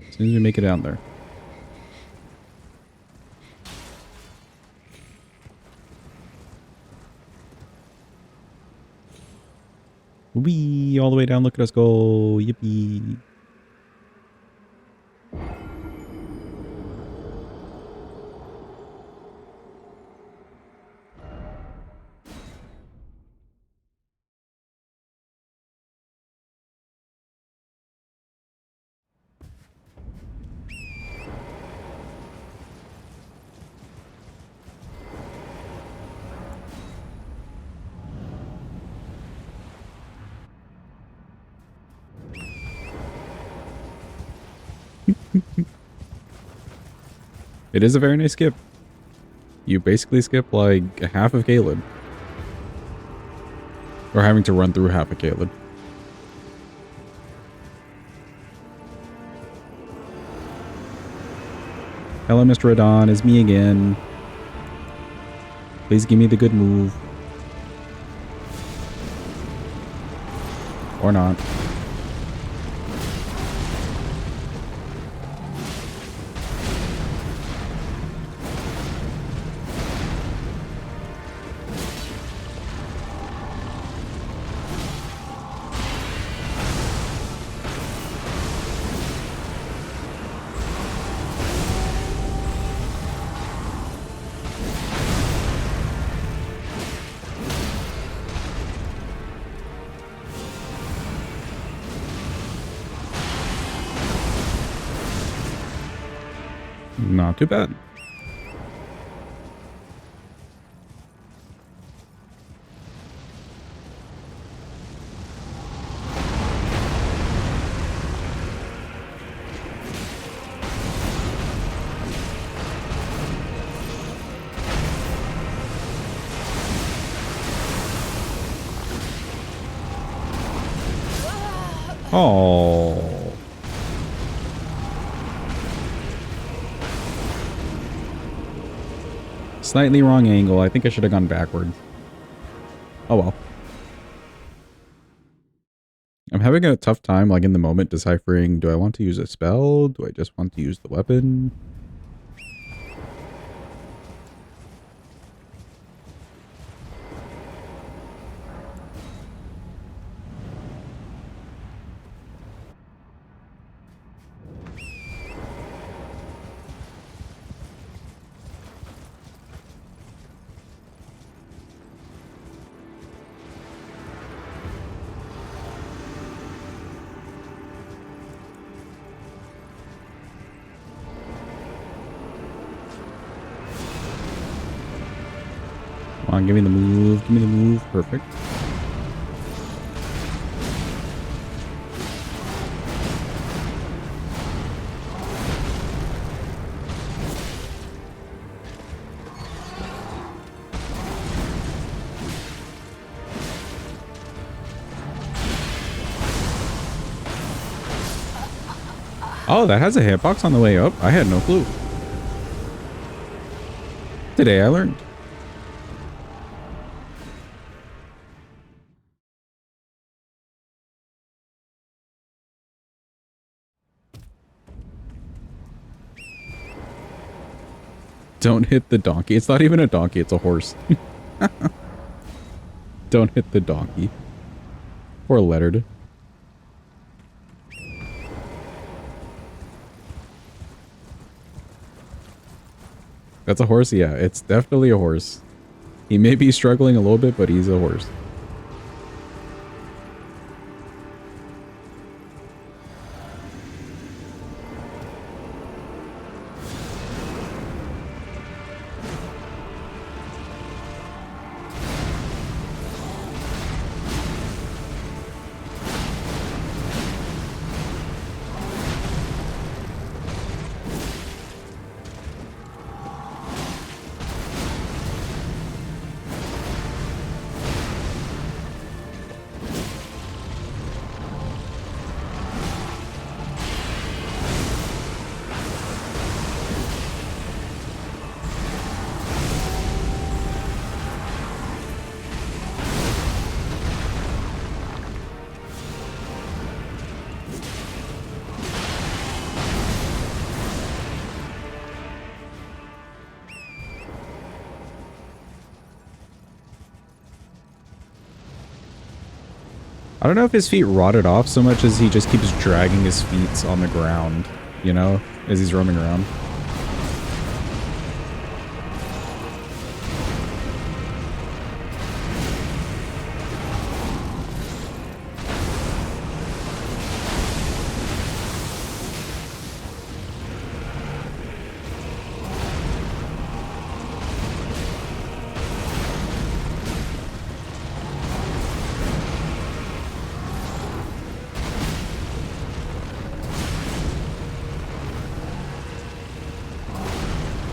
As soon as we make it down there. Whee! All the way down. Look at us go. Yippee. It is a very nice skip. You basically skip like half of Caelid. Or having to run through half of Caelid. Hello, Mr. Radon. It's me again. Please give me the good move. Or not. Not too bad. Oh. Slightly wrong angle. I think I should have gone backwards. Oh well. I'm having a tough time, like in the moment, deciphering, do I want to use a spell? Do I just want to use the weapon? Come on, give me the move. Give me the move. Perfect. Oh, that has a hitbox on the way up. I had no clue. Today I learned. Don't hit the donkey. It's not even a donkey, it's a horse. Don't hit the donkey. Poor Leonard. That's a horse? Yeah, it's definitely a horse. He may be struggling a little bit, but he's a horse. I don't know if his feet rotted off so much as he just keeps dragging his feet on the ground, you know, as he's roaming around.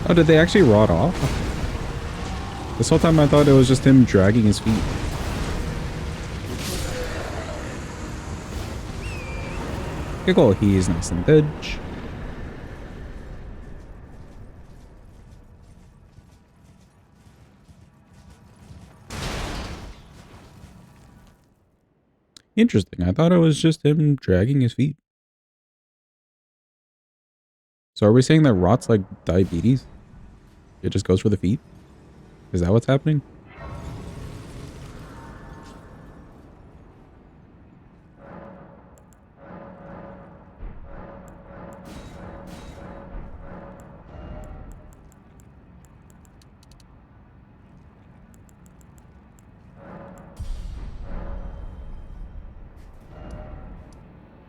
Oh, did they actually rot off? This whole time I thought it was just him dragging his feet. Okay, cool. He's nice and dead. Interesting. I thought it was just him dragging his feet. So are we saying that rot's like diabetes? It just goes for the feet? Is that what's happening?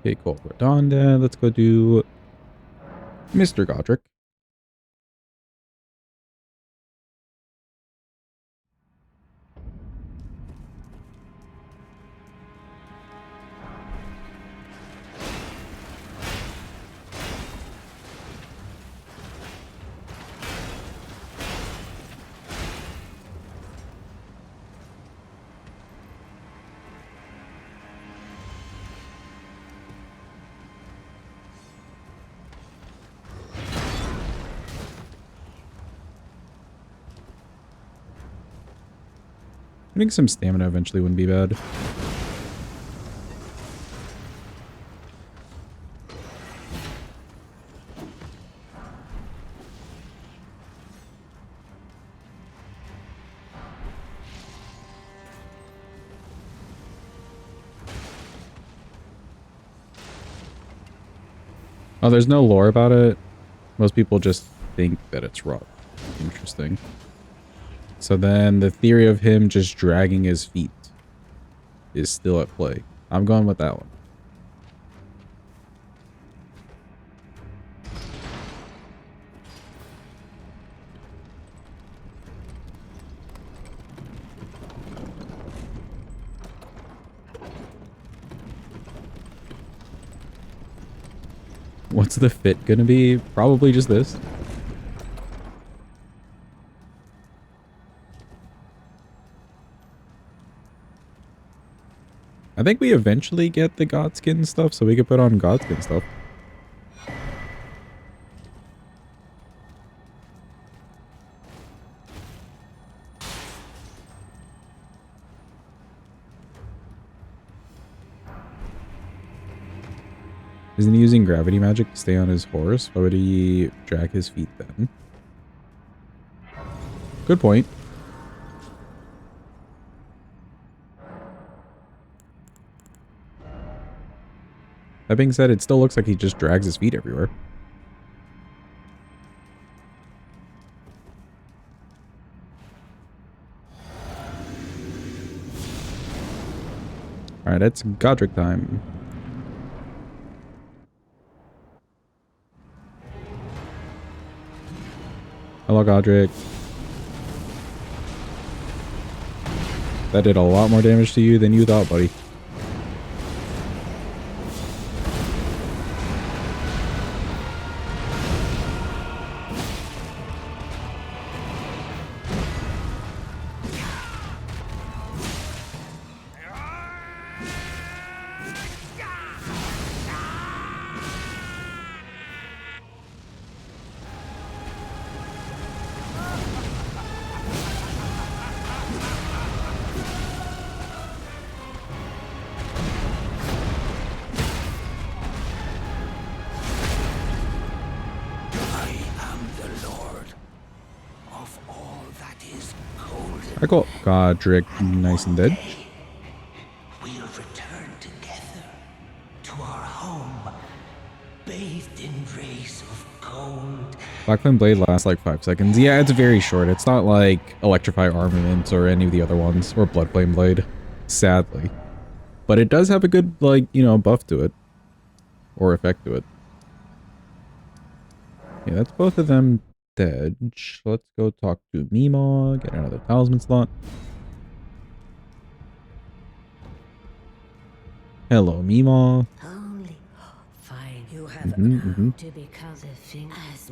Okay, cool. We're done. Let's go do Mr. Godric. I think some stamina eventually wouldn't be bad. Oh, there's no lore about it. Most people just think that it's rot. Interesting. So then the theory of him just dragging his feet is still at play. I'm going with that one. What's the fit gonna be? Probably just this. I think we eventually get the Godskin stuff, so we could put on Godskin stuff. Isn't he using gravity magic to stay on his horse? Why would he drag his feet then? Good point. That being said, it still looks like he just drags his feet everywhere. Alright, it's Godric time. Hello, Godric. That did a lot more damage to you than you thought, buddy. I call Godric nice and dead. We'll return together to our home, bathed in rays of gold. Black Flame Blade lasts like 5 seconds. Yeah, it's very short. It's not like Electrify Armament or any of the other ones, or Blood Flame Blade, sadly. But it does have a good, like, you know, buff to it. Or effect to it. Yeah, that's both of them dead. Let's go talk to Mima, get another talisman slot. Hello, Mima. Only fine. You have to become the thing as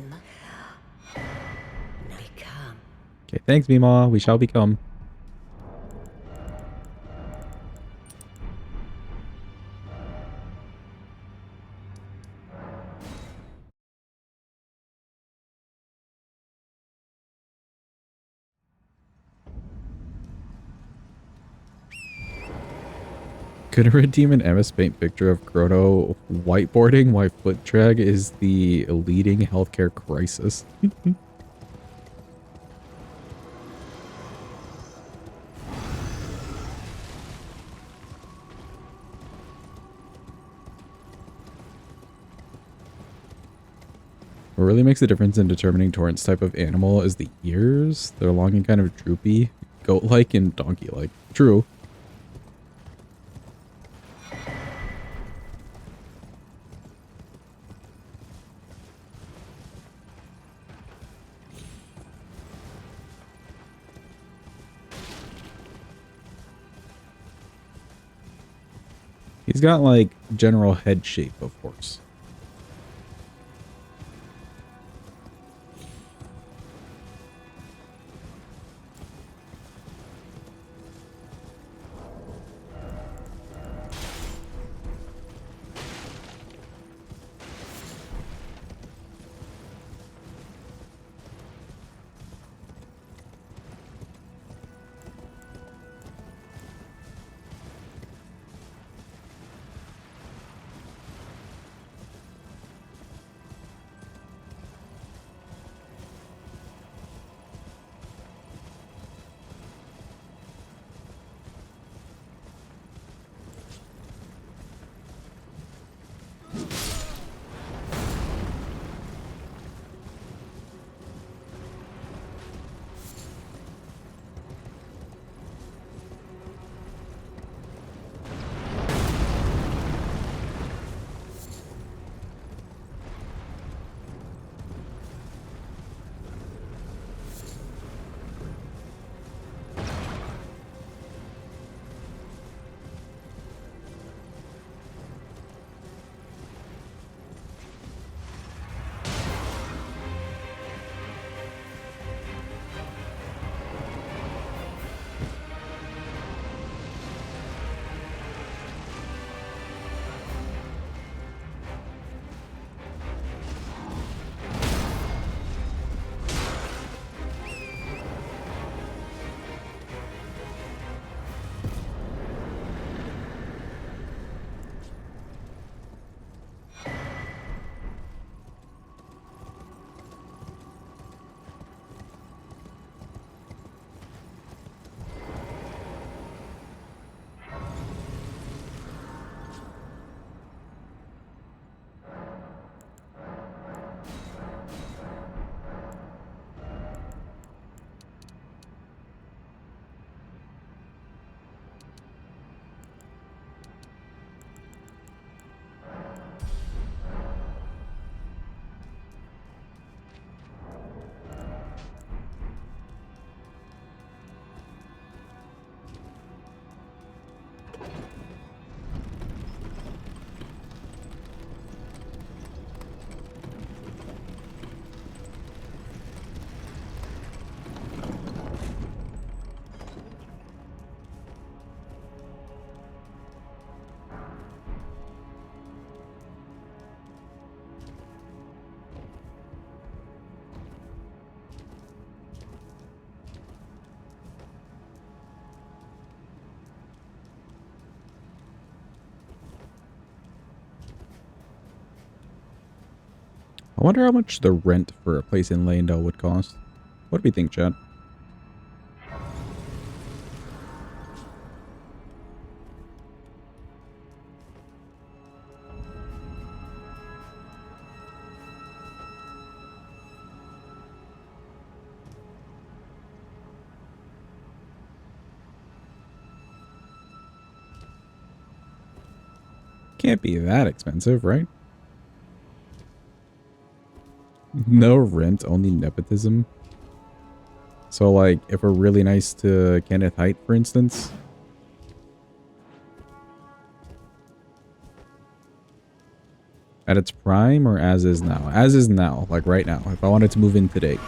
become. Okay, thanks, Mima. We shall become. Could redeem an MS Paint picture of Chrono whiteboarding why foot drag is the leading healthcare crisis. What really makes a difference in determining Torrent's type of animal is the ears. They're long and kind of droopy, goat-like and donkey-like. True. He's got, like, general head shape, of course. I wonder how much the rent for a place in Leyendell would cost. What do we think, chat? Can't be that expensive, right? No rent, only nepotism. So, like, if we're really nice to Kenneth Haidt, for instance. At its prime or as is now? As is now, like right now, if I wanted to move in today.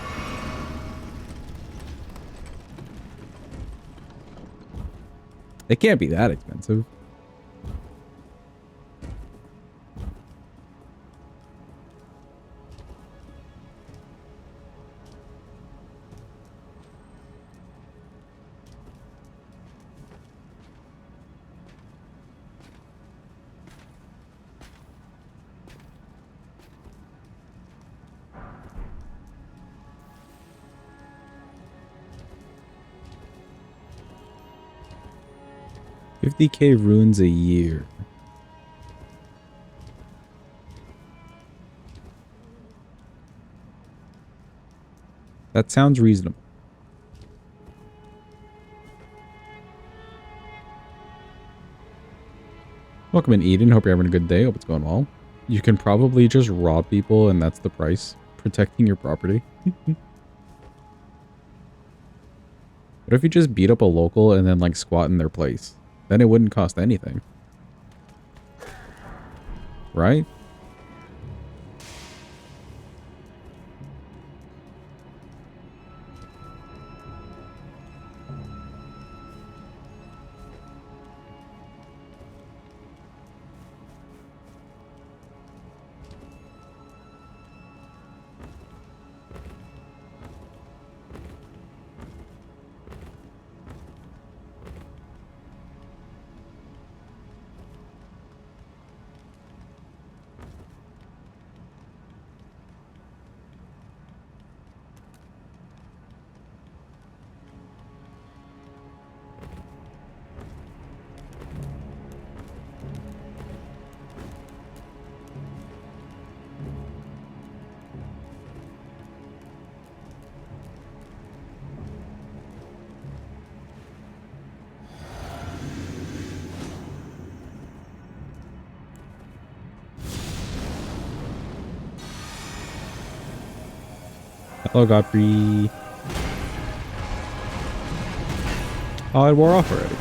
It can't be that expensive. $50K runes a year. That sounds reasonable. Welcome in, Eden. Hope you're having a good day. Hope it's going well. You can probably just rob people and that's the price. Protecting your property. What if you just beat up a local and then like squat in their place? Then it wouldn't cost anything. Right? Hello, Godfrey. Oh, it wore off already.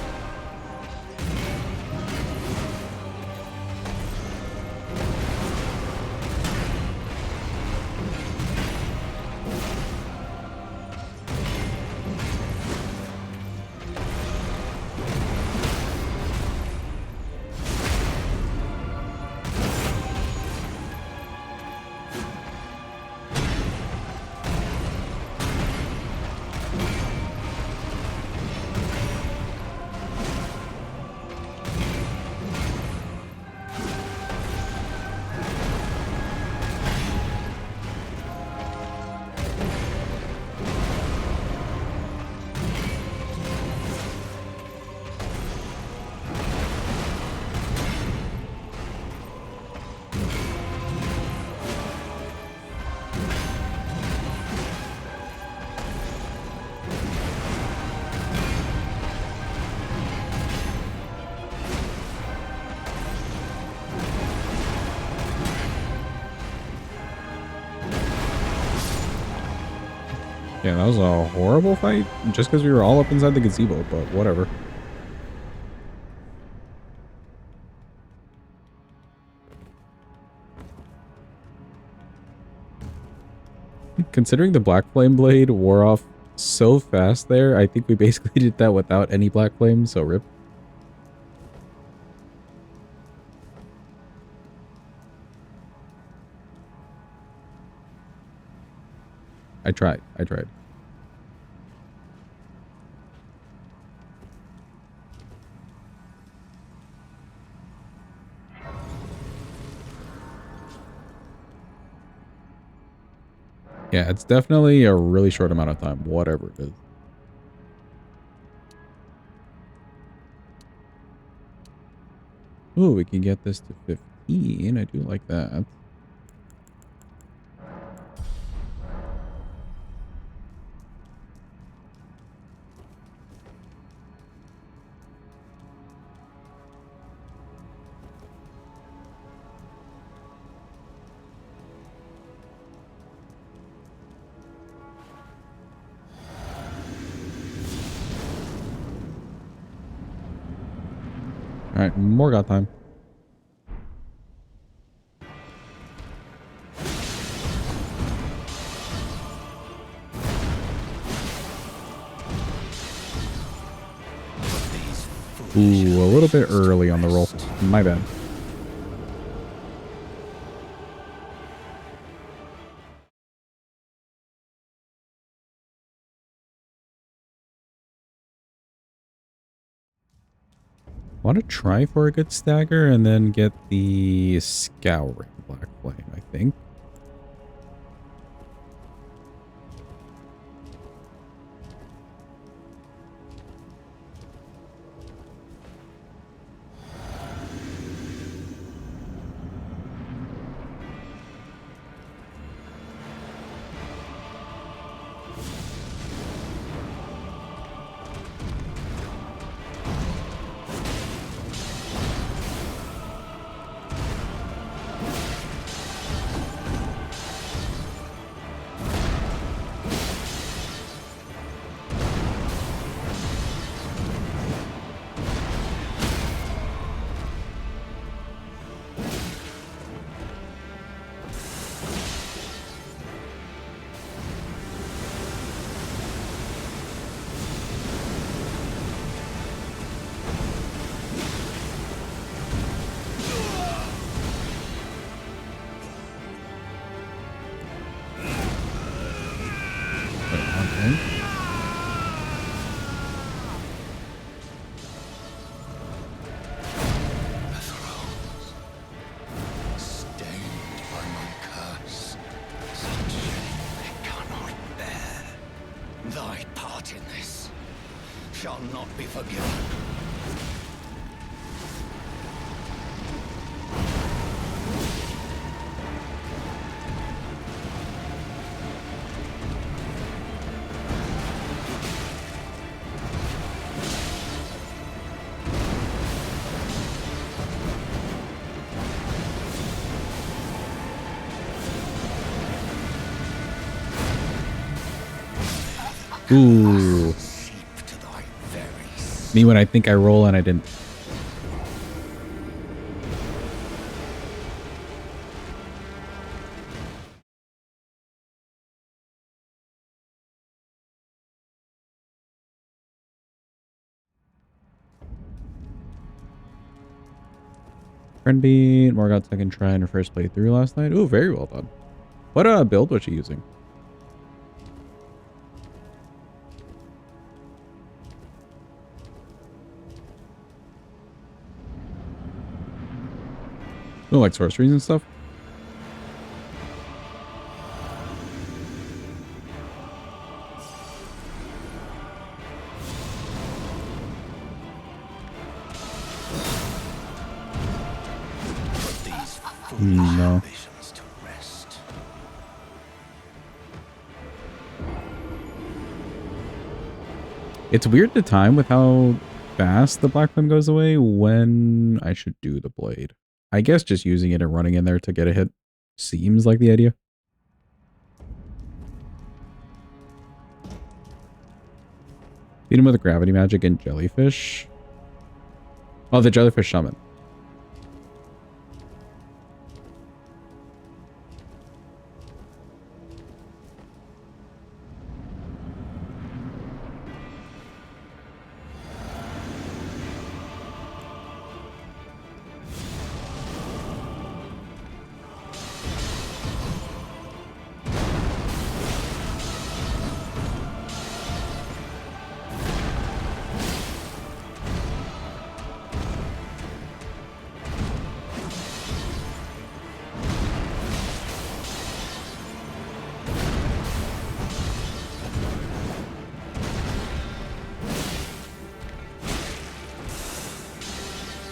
Yeah, that was a horrible fight. Just because we were all up inside the gazebo, but whatever. Considering the Black Flame Blade wore off so fast there, I think we basically did that without any Black Flame, so rip. I tried. I tried. Yeah, it's definitely a really short amount of time, whatever it is. Ooh, we can get this to 15. I do like that. All right, more got time. Ooh, a little bit early on the roll. My bad. Want to try for a good stagger and then get the Scouring Black Flame, I think. Thy part in this shall not be forgiven. Ooh. Me when I think I roll and I didn't. Friend beat. Morgoth's second try in her first playthrough last night. Ooh, very well done. What build was she using? Oh, like sorceries and stuff? No. It's weird to time with how fast the Black Flame goes away when I should do the blade. I guess just using it and running in there to get a hit seems like the idea. Beat him with a gravity magic and jellyfish. Oh, the jellyfish shaman.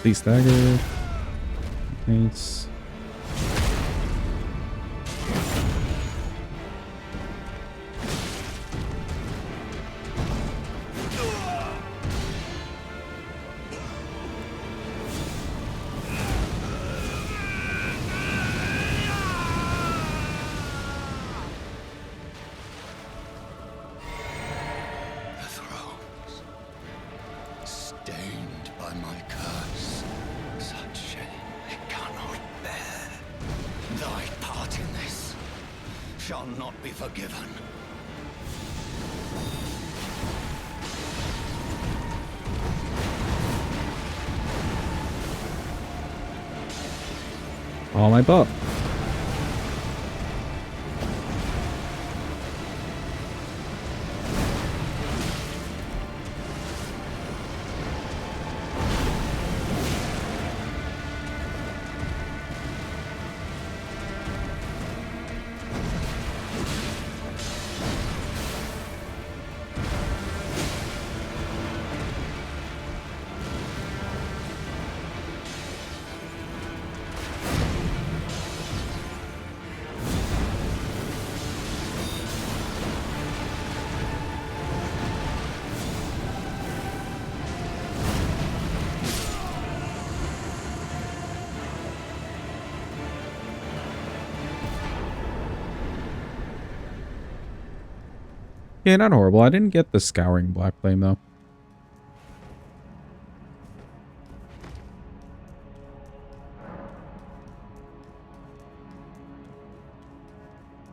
Please stagger. Nice. The thrones, stained by my curse, such shame they cannot bear. Thy part in this shall not be forgiven. Oh, my butt. Yeah, not horrible. I didn't get the Scouring Black Flame, though.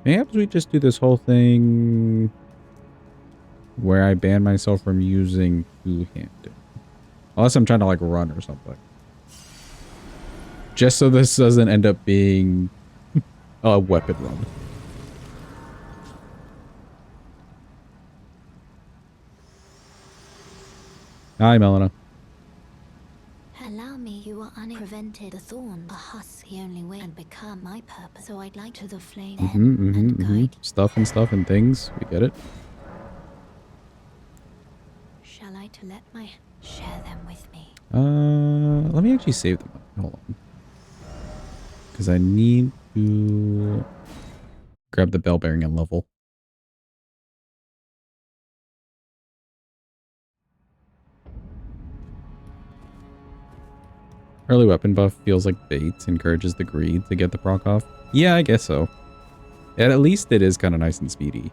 Perhaps we just do this whole thing where I ban myself from using two-handed. Unless I'm trying to, like, run or something. Just so this doesn't end up being a weapon run. Hi, Melina. Allow me, you are unprevented. The thorns are husk the only way and become my purpose. So I'd like to the flame and guide. Stuff and things. We get it. Shall I to let my share them with me? Let me actually save them. Hold on. Because I need to grab the bell bearing and level. Early weapon buff feels like bait, encourages the greed to get the proc off. Yeah, I guess so. And at least it is kind of nice and speedy.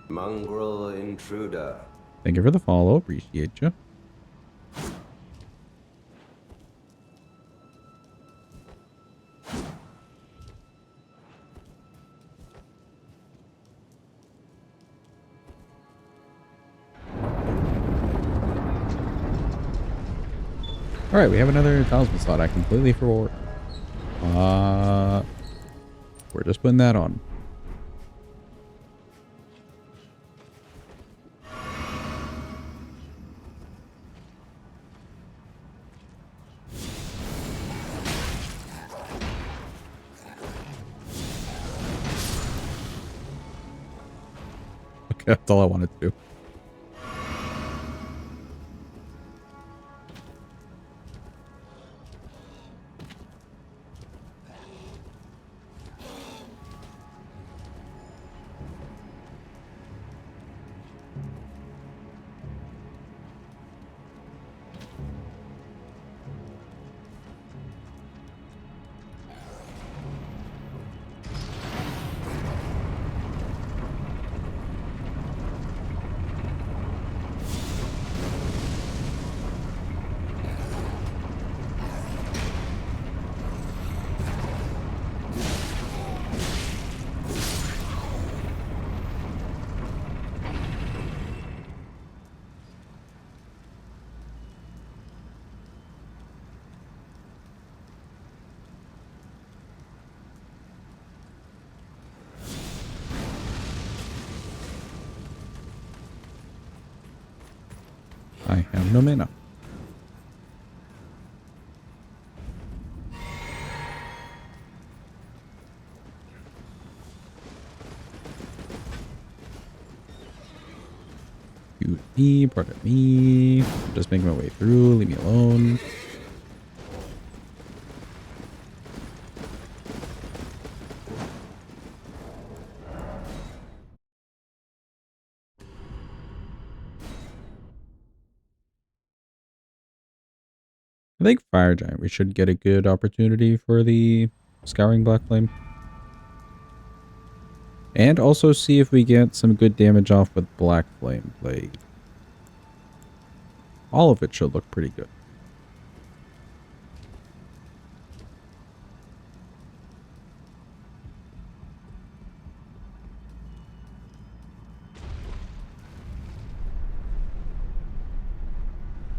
Mongrel intruder. Thank you for the follow. Appreciate you. Alright, we have another talisman slot. I completely forgot. We're just putting that on. Okay, that's all I wanted to do. I have no mana. me, pardon me. I'm just making my way through. Leave me alone. I think Fire Giant, we should get a good opportunity for the Scouring Black Flame. And also see if we get some good damage off with Black Flame Blade. All of it should look pretty good.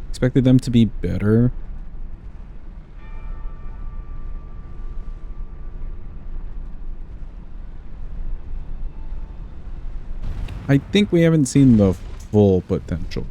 Expected them to be better. I think we haven't seen the full potential.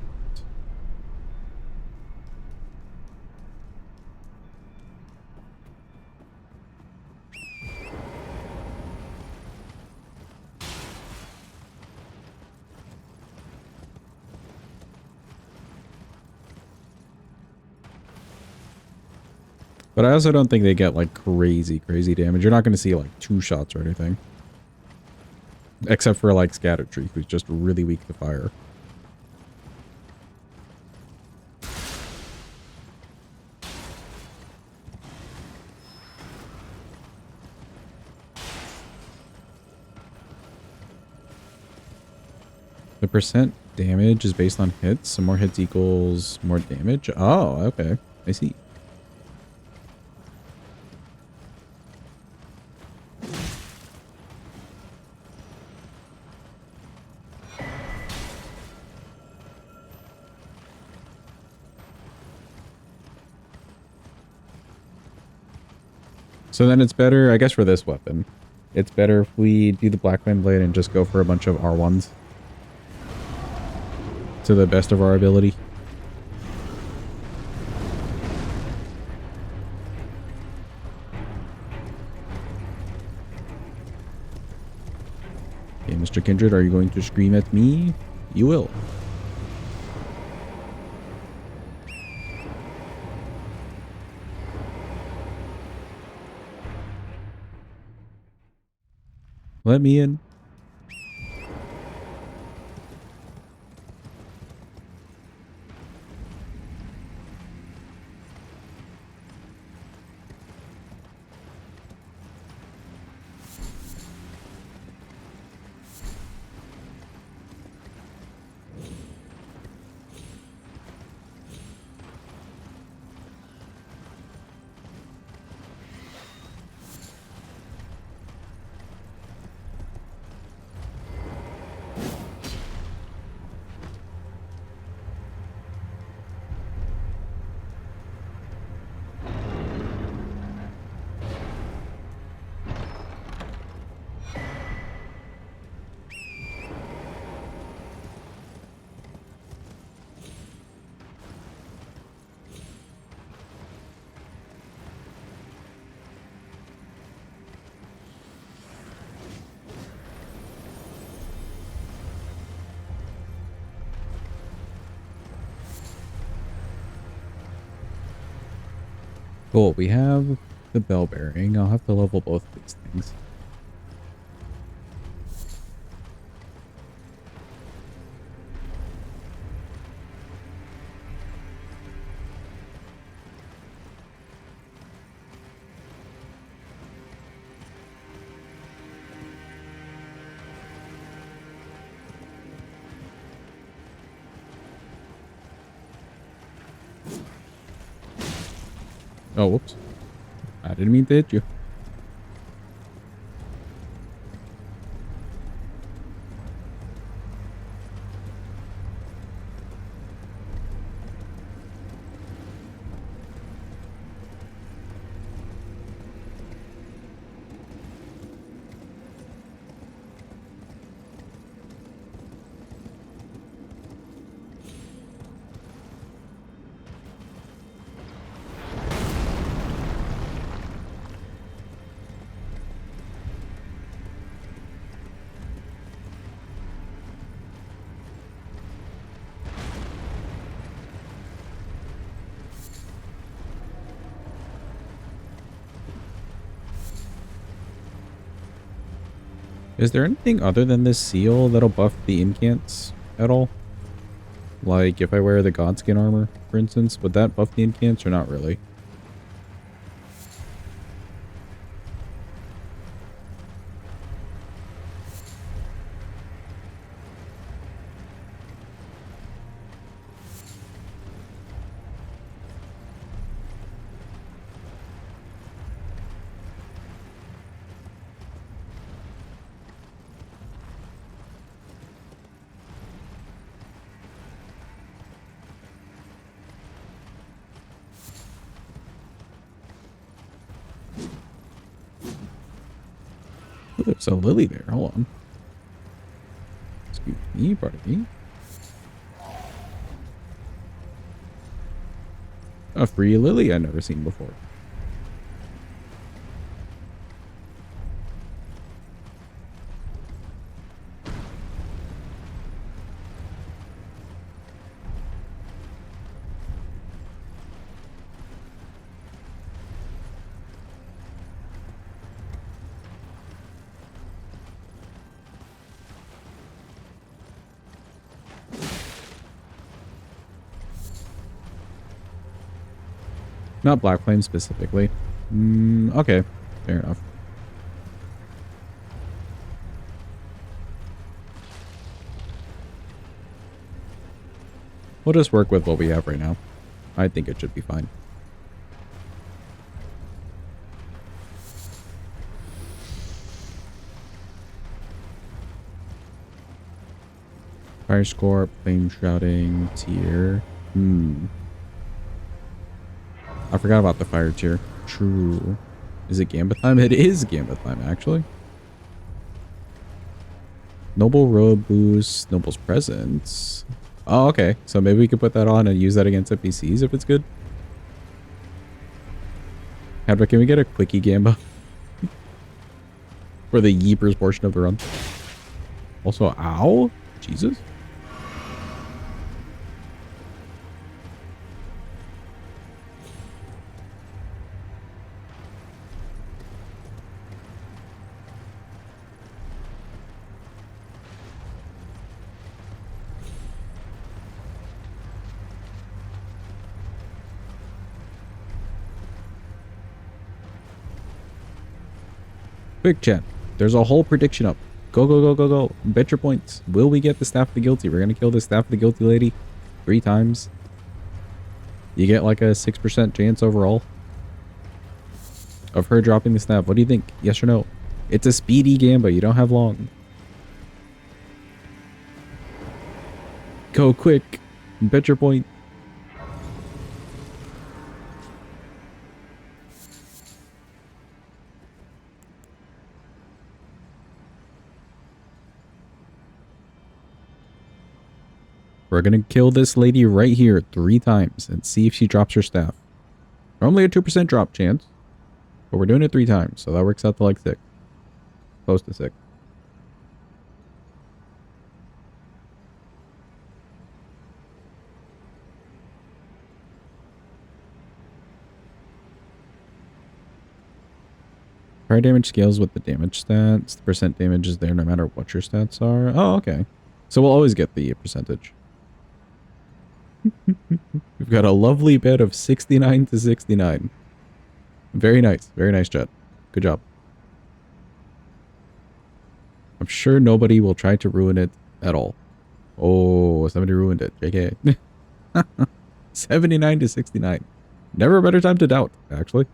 But I also don't think they get like crazy damage. You're not going to see like 2 shots or anything. Except for like Scatter Tree, who's just really weak to fire. The percent damage is based on hits, so more hits equals more damage. Oh, okay. I see. So then it's better, I guess for this weapon, it's better if we do the Black Flame Blade and just go for a bunch of R1s. To the best of our ability. Okay, Mr. Kindred, are you going to scream at me? You will. Let me in. Cool, we have the bell bearing. I'll have to level both of these things. Oh, whoops. I didn't mean to hit you. Is there anything other than this seal that'll buff the incants at all? Like if I wear the Godskin armor, for instance, would that buff the incants or not really? Ooh, there's a lily there. Hold on. Excuse me, pardon me. A free lily I've never seen before. Not Black Flame specifically. Okay, fair enough. We'll just work with what we have right now. I think it should be fine. Fire Scorp, Flame Shrouding, Tier. I forgot about the fire tier. True. Is it Gambit time? It is Gambit time, actually. Noble Robe boost, Noble's Presence. Oh, okay. So maybe we could put that on and use that against NPCs if it's good. Hadra, can we get a quickie Gamba? For the Yeepers portion of the run. Also, ow? Jesus. Quick chat. There's a whole prediction up. Go, go, go, go, go. Bet your points. Will we get the Staff of the Guilty? We're going to kill the Staff of the Guilty lady 3 times. You get like a 6% chance overall of her dropping the staff. What do you think? Yes or no? It's a speedy Gamba. You don't have long. Go quick. Bet your point. We're going to kill this lady right here 3 times and see if she drops her staff. Normally a 2% drop chance, but we're doing it 3 times, so that works out to like 6. Close to 6. Fire damage scales with the damage stats. The percent damage is there no matter what your stats are. Oh, okay. So we'll always get the percentage. We've got a lovely bet of 69 to 69. Very nice. Very nice, chat. Good job. I'm sure nobody will try to ruin it at all. Oh, somebody ruined it. JK. 79 to 69. Never a better time to doubt, actually.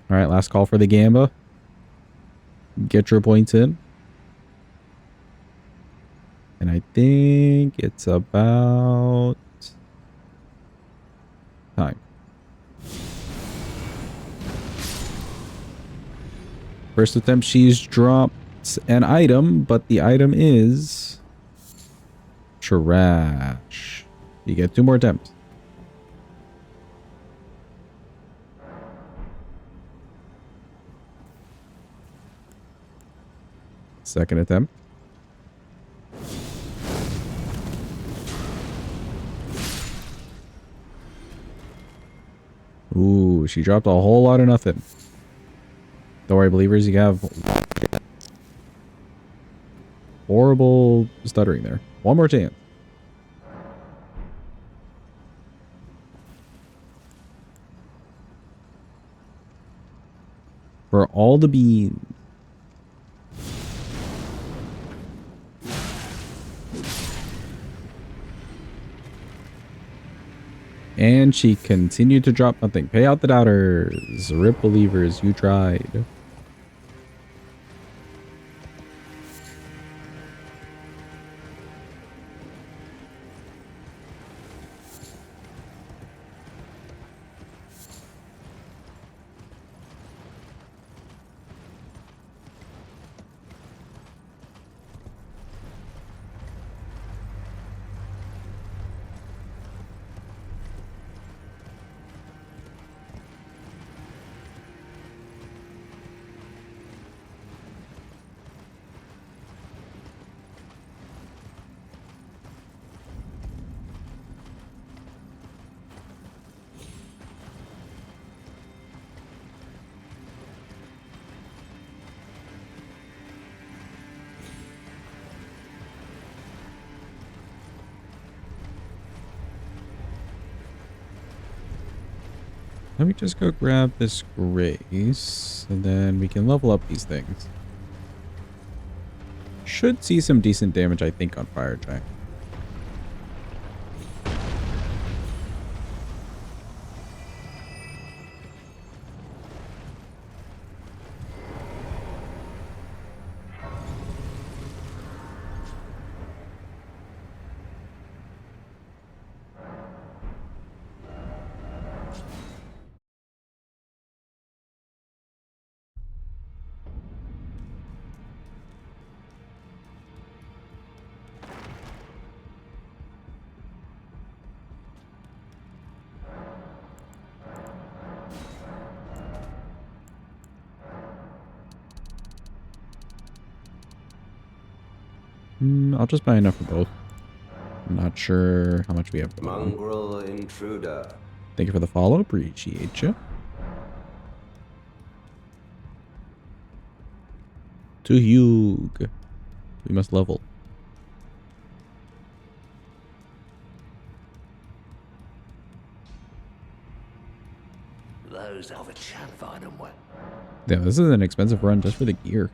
Alright, last call for the Gamba. Get your points in. And I think it's about time. First attempt, she's dropped an item, but the item is trash. You get 2 more attempts. Second attempt. Ooh, she dropped a whole lot of nothing. Don't worry, believers, you have horrible stuttering there. One more chance. For all the beans. And she continued to drop nothing. Pay out the doubters. Rip believers, you tried. Let me just go grab this grace, and then we can level up these things. Should see some decent damage, I think, on Fire Giant. I'll just buy enough for both. I'm not sure how much we have going on. Mongrel intruder. Thank you for the follow. Appreciate you. To Hugh. We must level. Those of a chap find them well. Yeah, this is an expensive run just for the gear.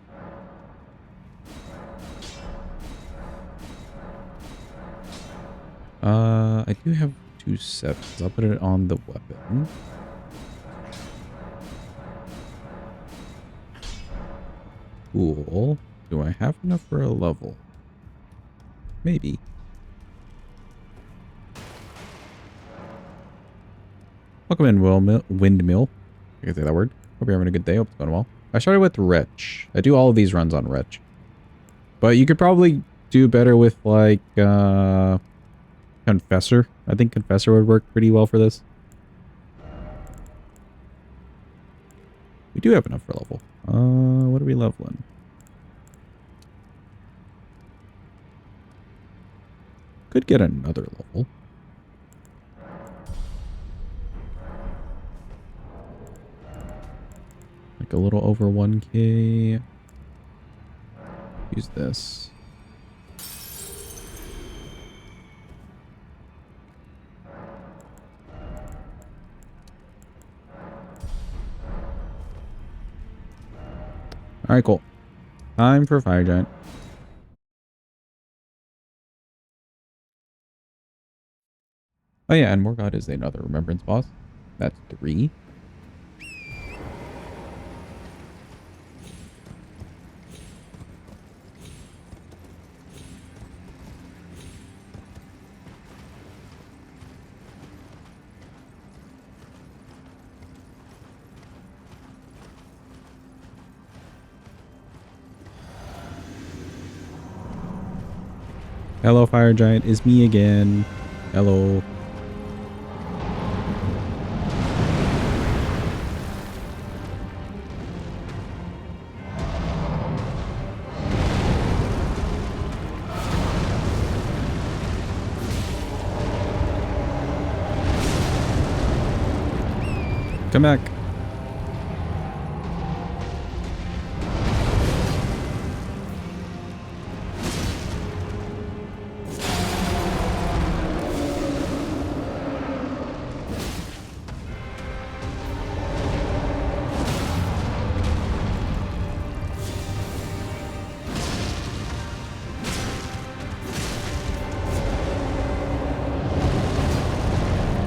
I do have 2 sevens. I'll put it on the weapon. Cool. Do I have enough for a level? Maybe. Welcome in, Windmill. I can say that word. Hope you're having a good day. Hope it's going well. I started with Wretch. I do all of these runs on Wretch. But you could probably do better with, like, Confessor. I think Confessor would work pretty well for this. We do have enough for level. What are we leveling? Could get another level. Like a little over 1k. Use this. Alright, cool. Time for Fire Giant. Oh yeah, and Morgott is another Remembrance boss. That's 3. Hello, Fire Giant. It's me again. Hello. Come back.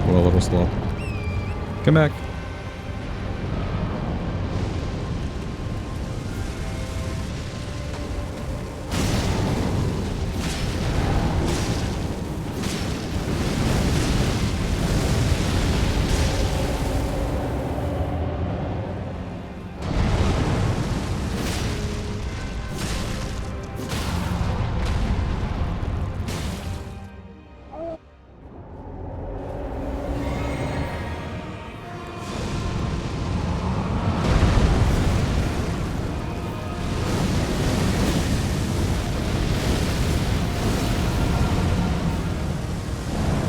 Well, a little slow. Come back.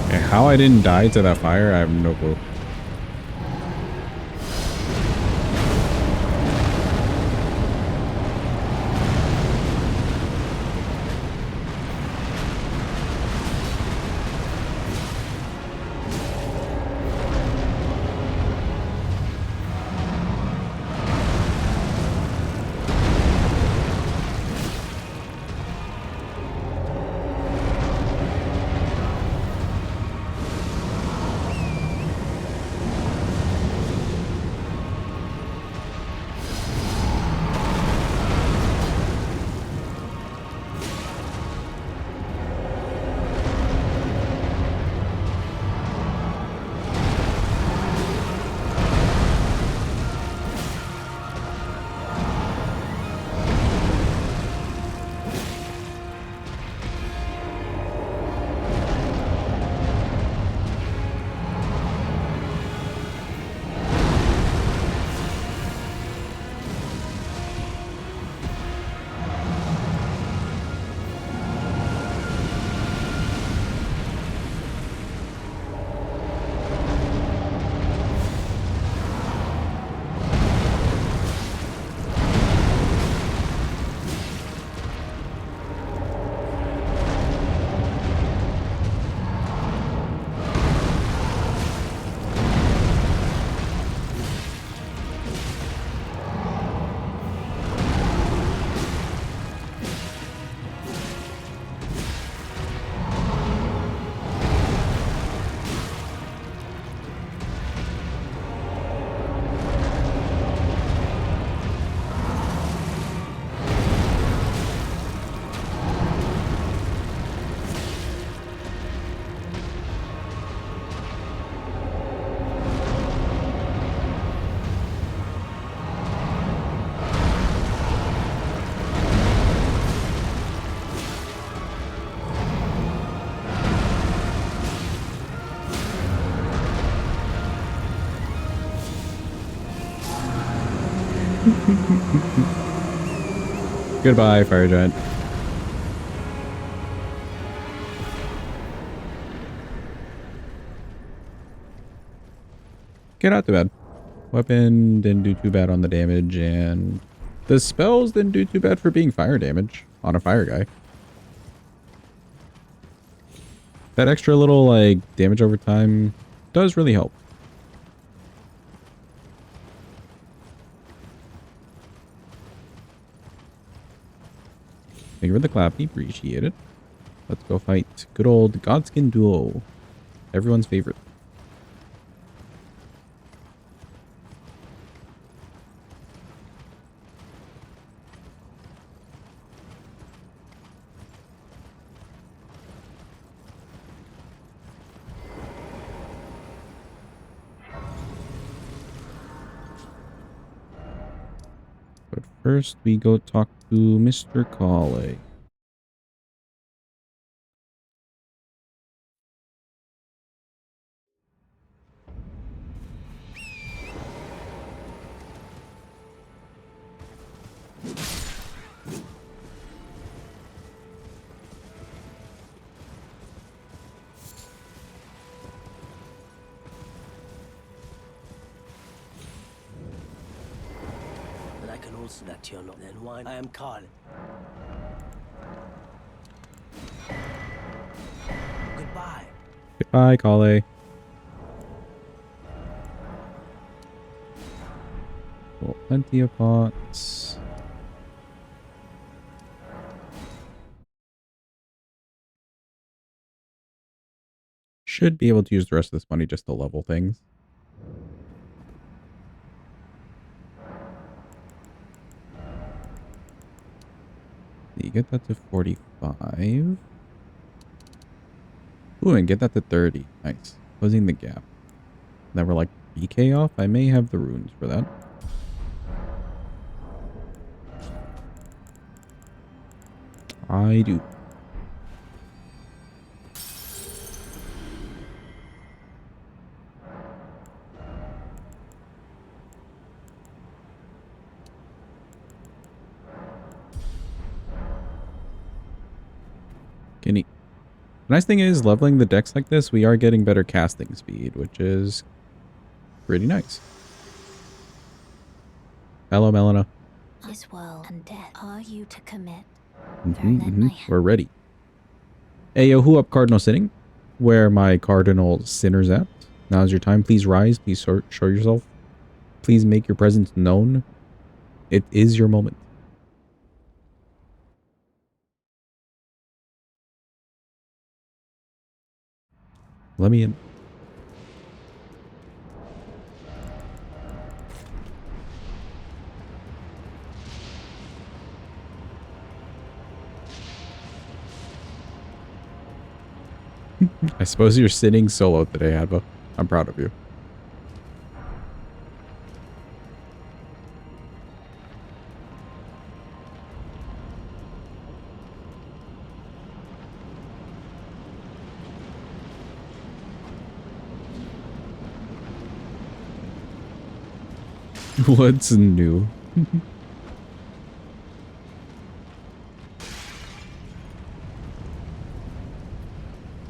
And how I didn't die to that fire, I have no clue. Goodbye, fire giant. Get out too bad. Weapon didn't do too bad on the damage, and the spells didn't do too bad for being fire damage on a fire guy. That extra little, like, damage over time does really help. Thank you for the clappy. Appreciate it. Let's go fight good old Godskin Duo. Everyone's favorite. But first, we go talk to Mr. Cawley. also that you're not. Then why I am calling. Goodbye. Goodbye, Kale. Well, plenty of pots. Should be able to use the rest of this money just to level things. You get that to 45. Ooh, and get that to 30. Nice. Closing the gap. Now we're like BK off. I may have the runes for that. I do. Can he? The nice thing is, leveling the decks like this, we are getting better casting speed, which is pretty nice. Hello, Melina. This world and death are you to commit? We're ready. Hey, yo, who up, Cardinal Sinning? Where my Cardinal Sinners at? Now's your time. Please rise. Please show yourself. Please make your presence known. It is your moment. Let me in. I suppose you're sitting solo today, Adva. I'm proud of you. What's new?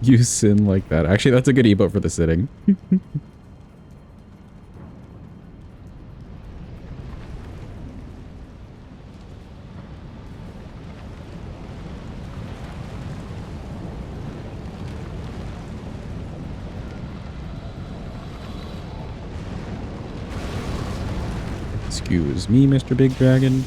You sin like that. Actually, that's a good emote for the sitting. Excuse me, Mr. Big Dragon.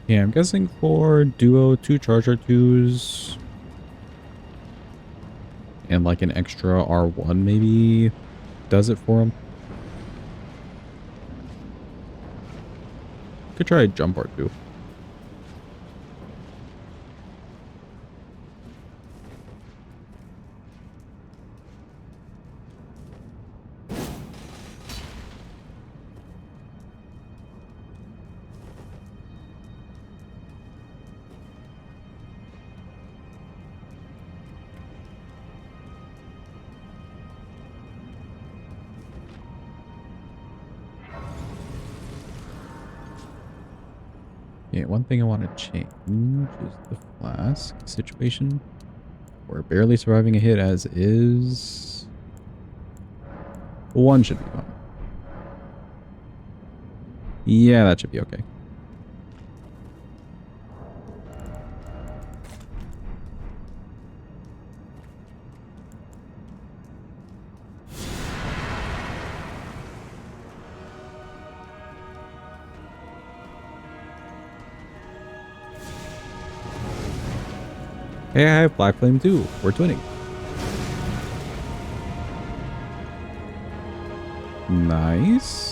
Yeah, I'm guessing for duo 2 charger 2s and like an extra R1 maybe does it for him. Could try a jump R2. Yeah, one thing I want to change is the flask situation. We're barely surviving a hit as is. One should be fine. Yeah, that should be okay. Hey, I have Black Flame too. We're twinning. Nice.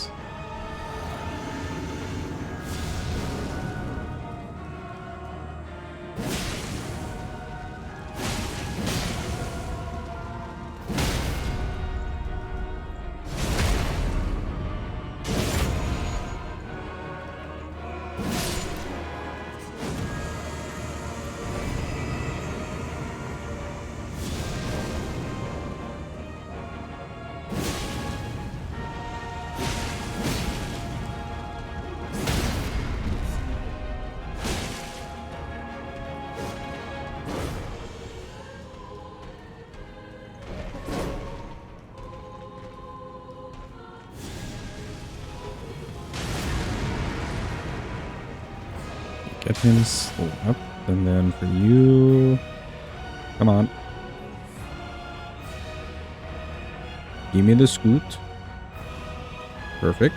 Get him slow up. And then for you... Come on. Give me the scoot. Perfect.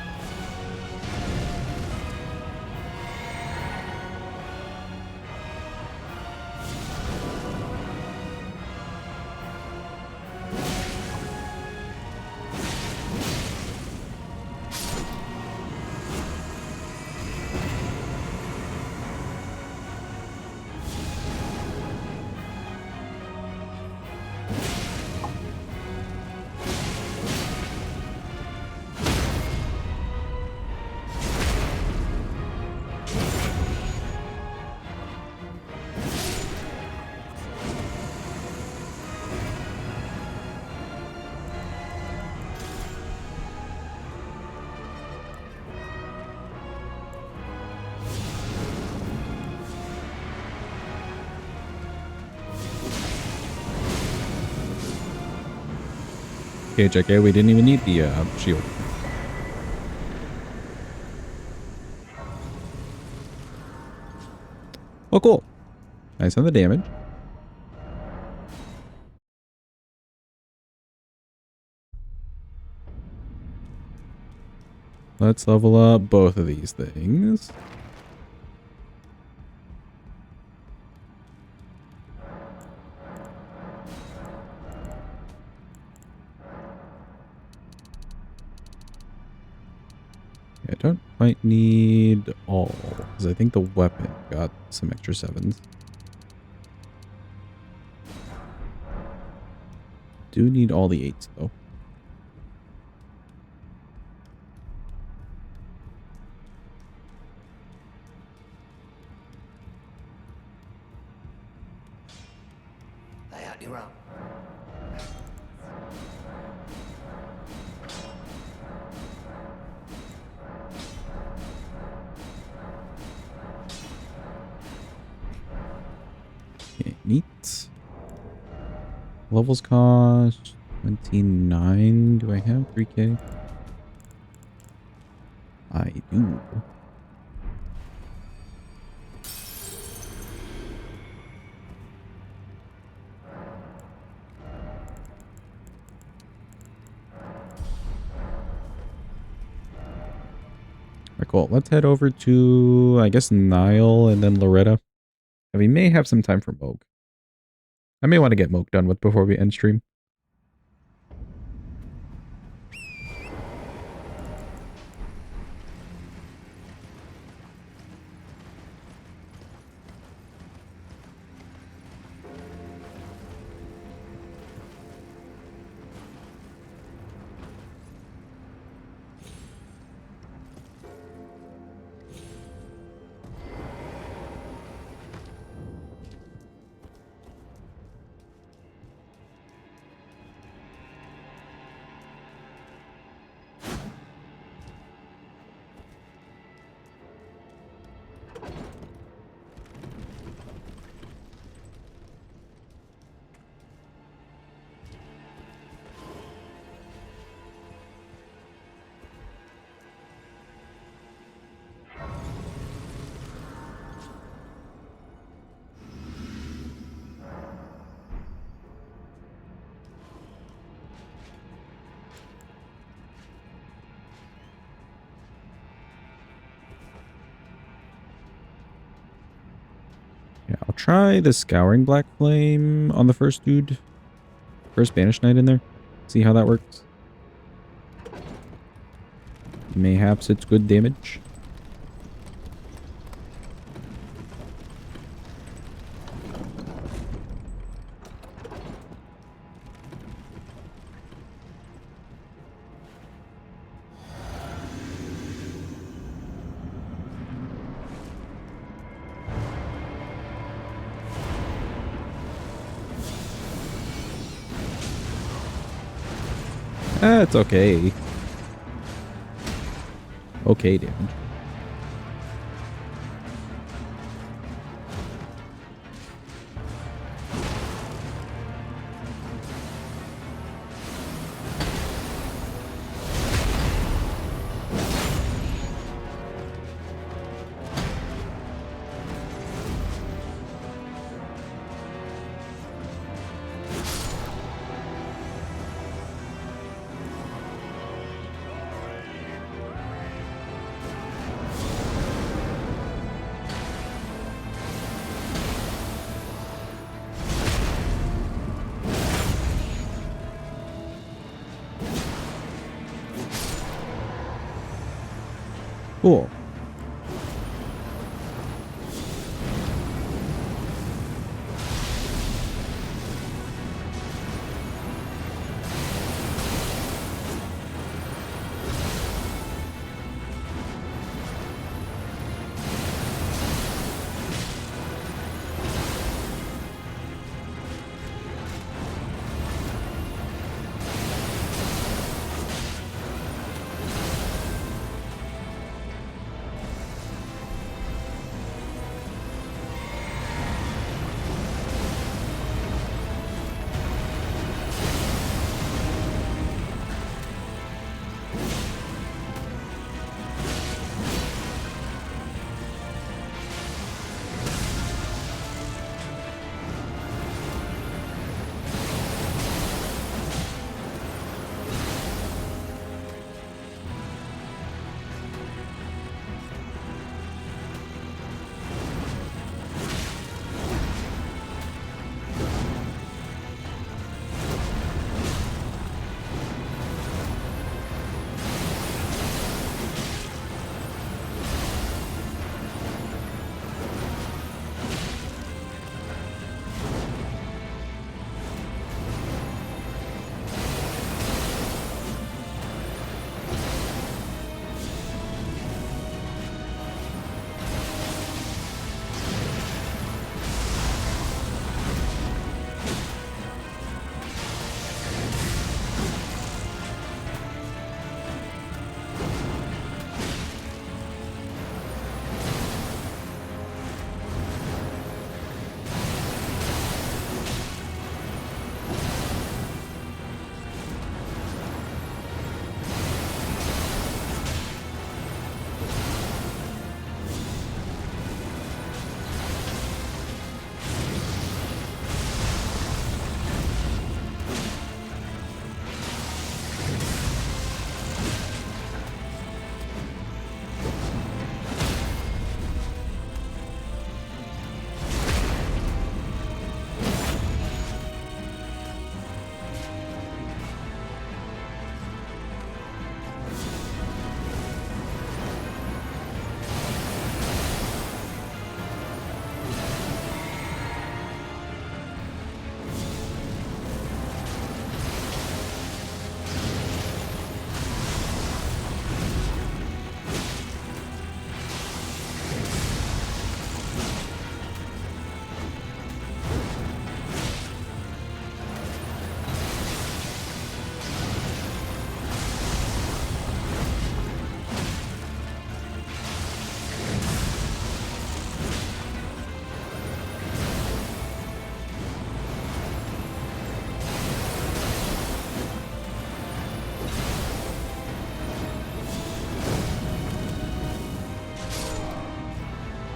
Okay, JK, we didn't even need the shield. Oh, cool. Nice on the damage. Let's level up both of these things. I don't quite need all, because I think the weapon got some extra 7s. Do need all the 8s, though. Lay out your own. Okay, neat. Levels cost 29. Do I have 3k? I do. Alright, cool. Let's head over to, I guess, Nile and then Loretta. And we may have some time for Moog. I may want to get Moog done with before we end stream. I'll try the Scouring Black Flame on the first dude. First Banished Knight in there. See how that works. Mayhaps it's good damage. It's okay. Okay damage. Cool.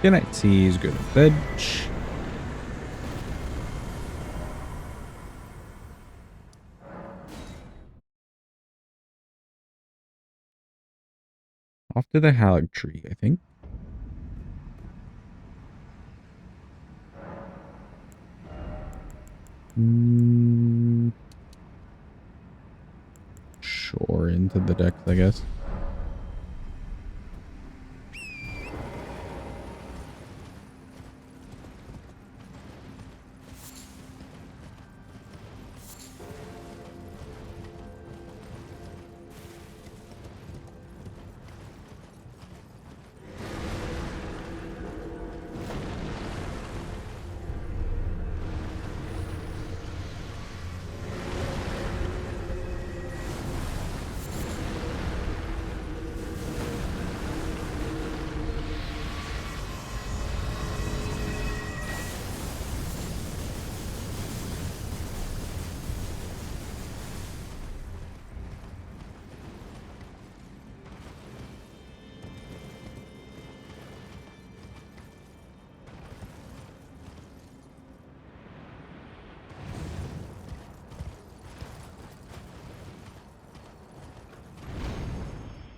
Good night. He's good at bed. Off to the Halleck tree, I think. Mm, sure, into the decks, I guess.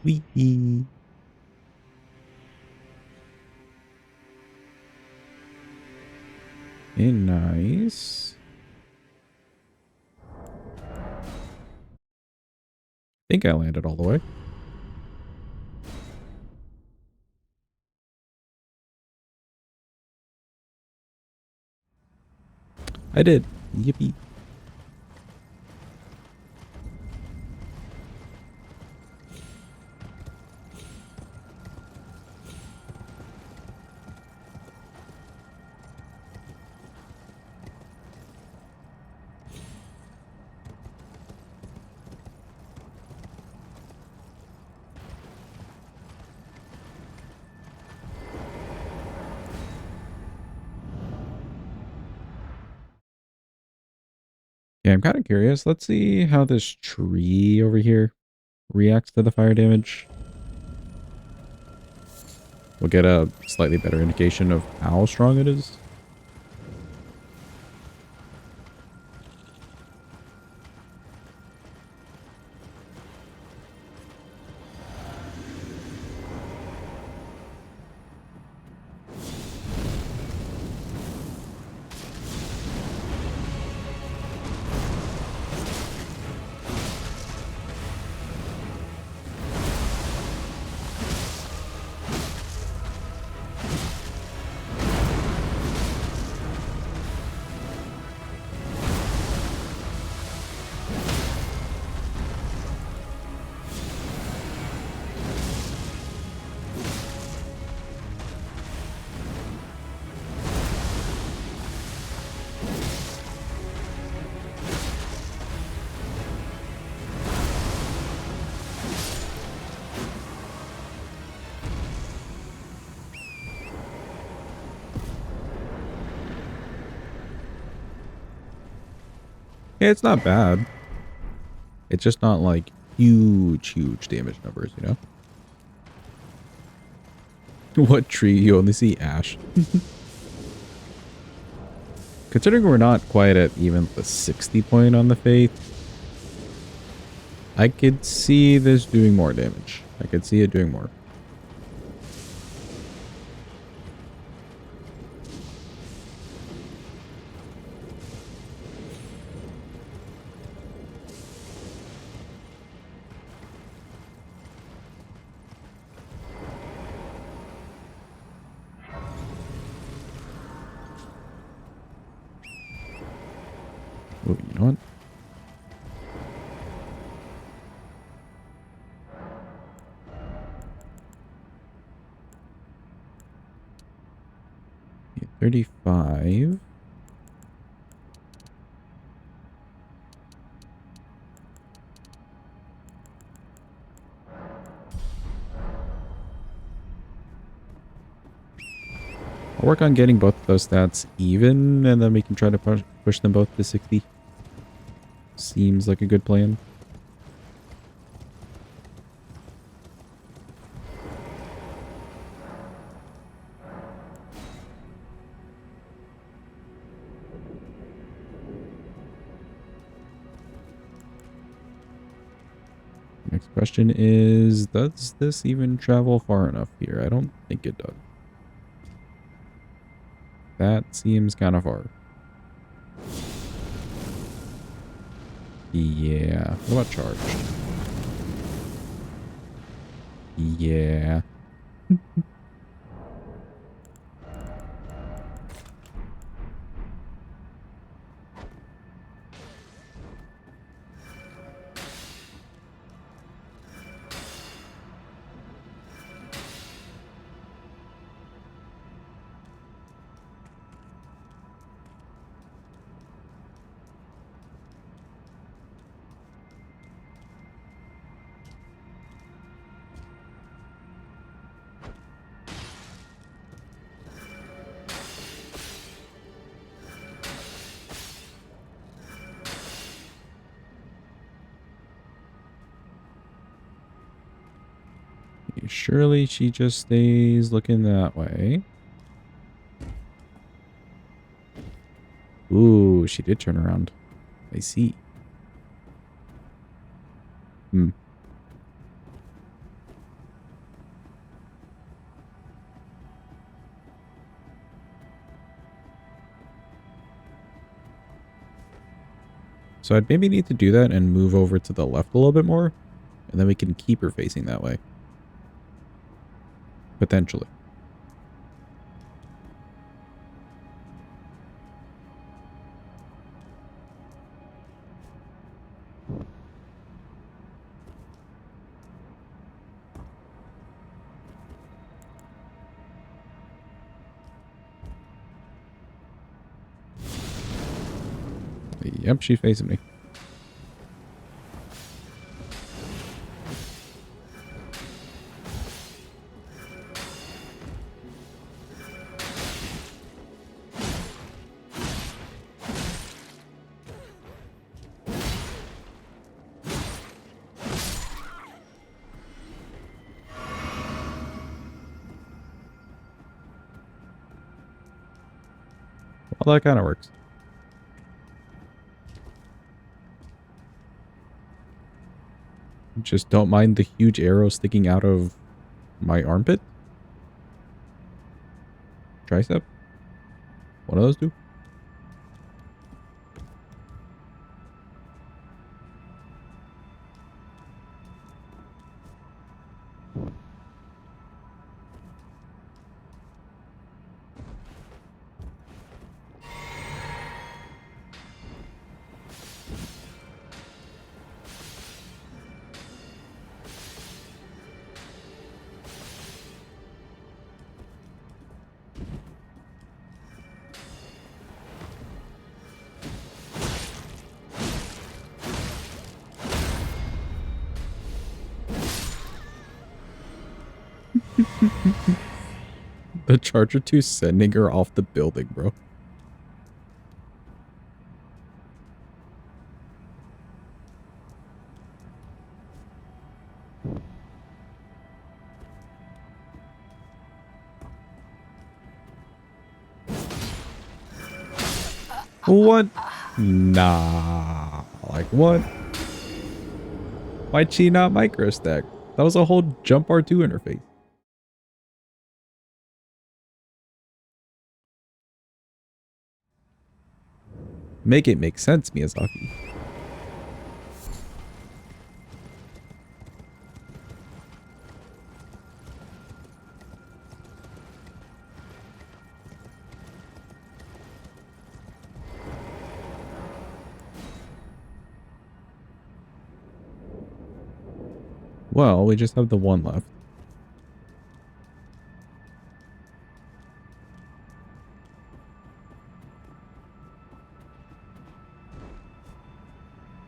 Wee. Okay, nice. I think I landed all the way. I did. Yippee. Yeah, I'm kind of curious. Let's see how this tree over here reacts to the fire damage. We'll get a slightly better indication of how strong it is. Yeah, it's not bad. It's just not like huge damage numbers, you know? What tree? You only see ash. Considering we're not quite at even the 60 point on the faith, I could see this doing more damage. I could see it doing more. Oh, you know what? Yeah, 35. I'll work on getting both of those stats even, and then we can try to push them both to 60. Seems like a good plan. Next question is, does this even travel far enough here? I don't think it does. That seems kind of far. Yeah. What about charge? Yeah. Surely she just stays looking that way. Ooh, she did turn around. I see. Hmm. So I'd maybe need to do that and move over to the left a little bit more, and then we can keep her facing that way. Potentially. Yep, she's facing me. Well, that kind of works. Just don't mind the huge arrow sticking out of my armpit? Tricep? One of those two? The Charger 2 sending her off the building, bro. What? Nah. Like, what? Why'd she not micro stack? That was a whole jump R2 interface. Make it make sense, Miyazaki. Well, we just have the one left.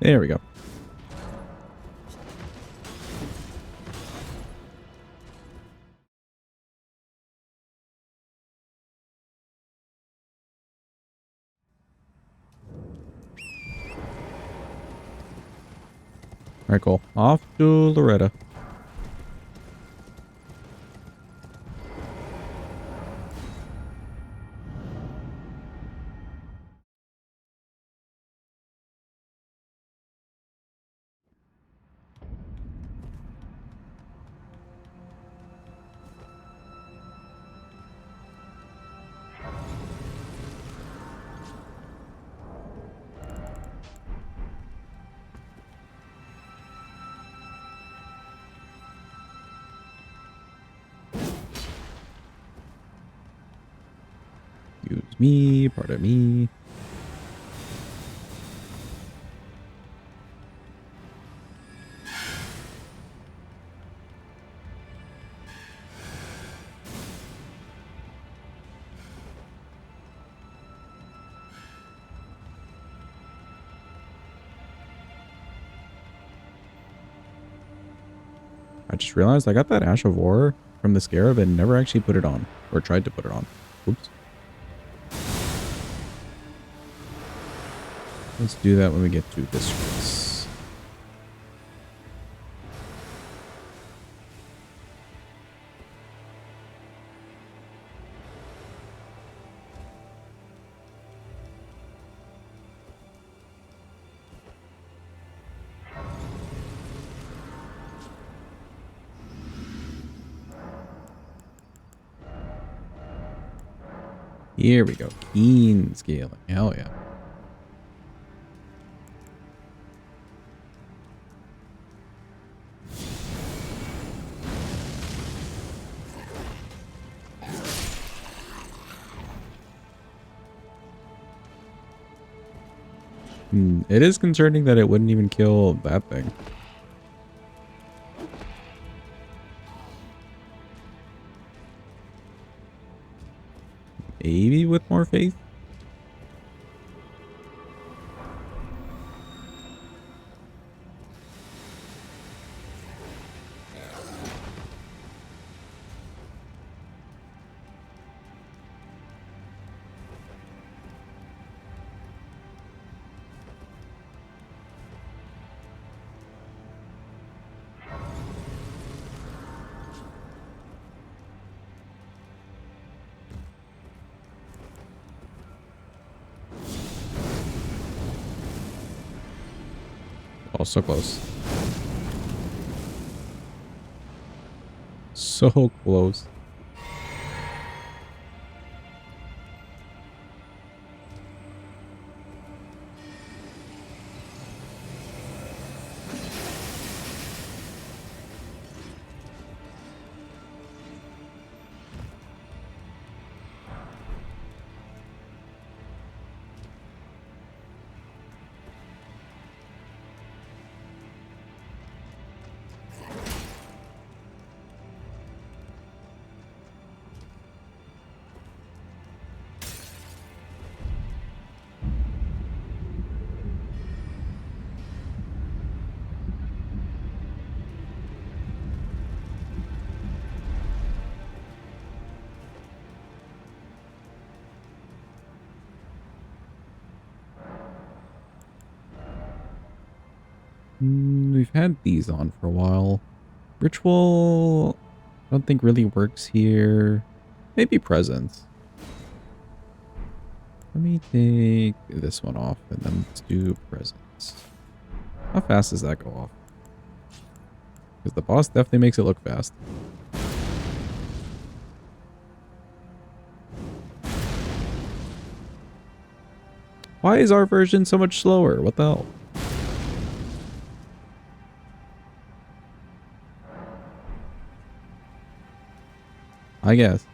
There we go. Alright, cool. Off to Loretta. me, pardon me. I just realized I got that Ash of War from the Scarab and never actually put it on. Or tried to put it on. Oops. Let's do that when we get to this race. Here we go. Keen scaling. Hell yeah. It is concerning that it wouldn't even kill that thing. Maybe with more faith? Oh, so close. So close. We've had these on for a while. Ritual, I don't think really works here. Maybe presence. Let me take this one off and then let's do presence. How fast does that go off? Because the boss definitely makes it look fast. Why is our version so much slower? What the hell? I guess.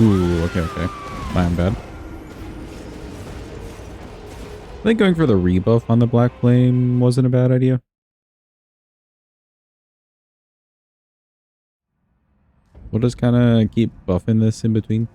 Ooh, okay. My bad. I think going for the rebuff on the Black Flame wasn't a bad idea. We'll just kind of keep buffing this in between.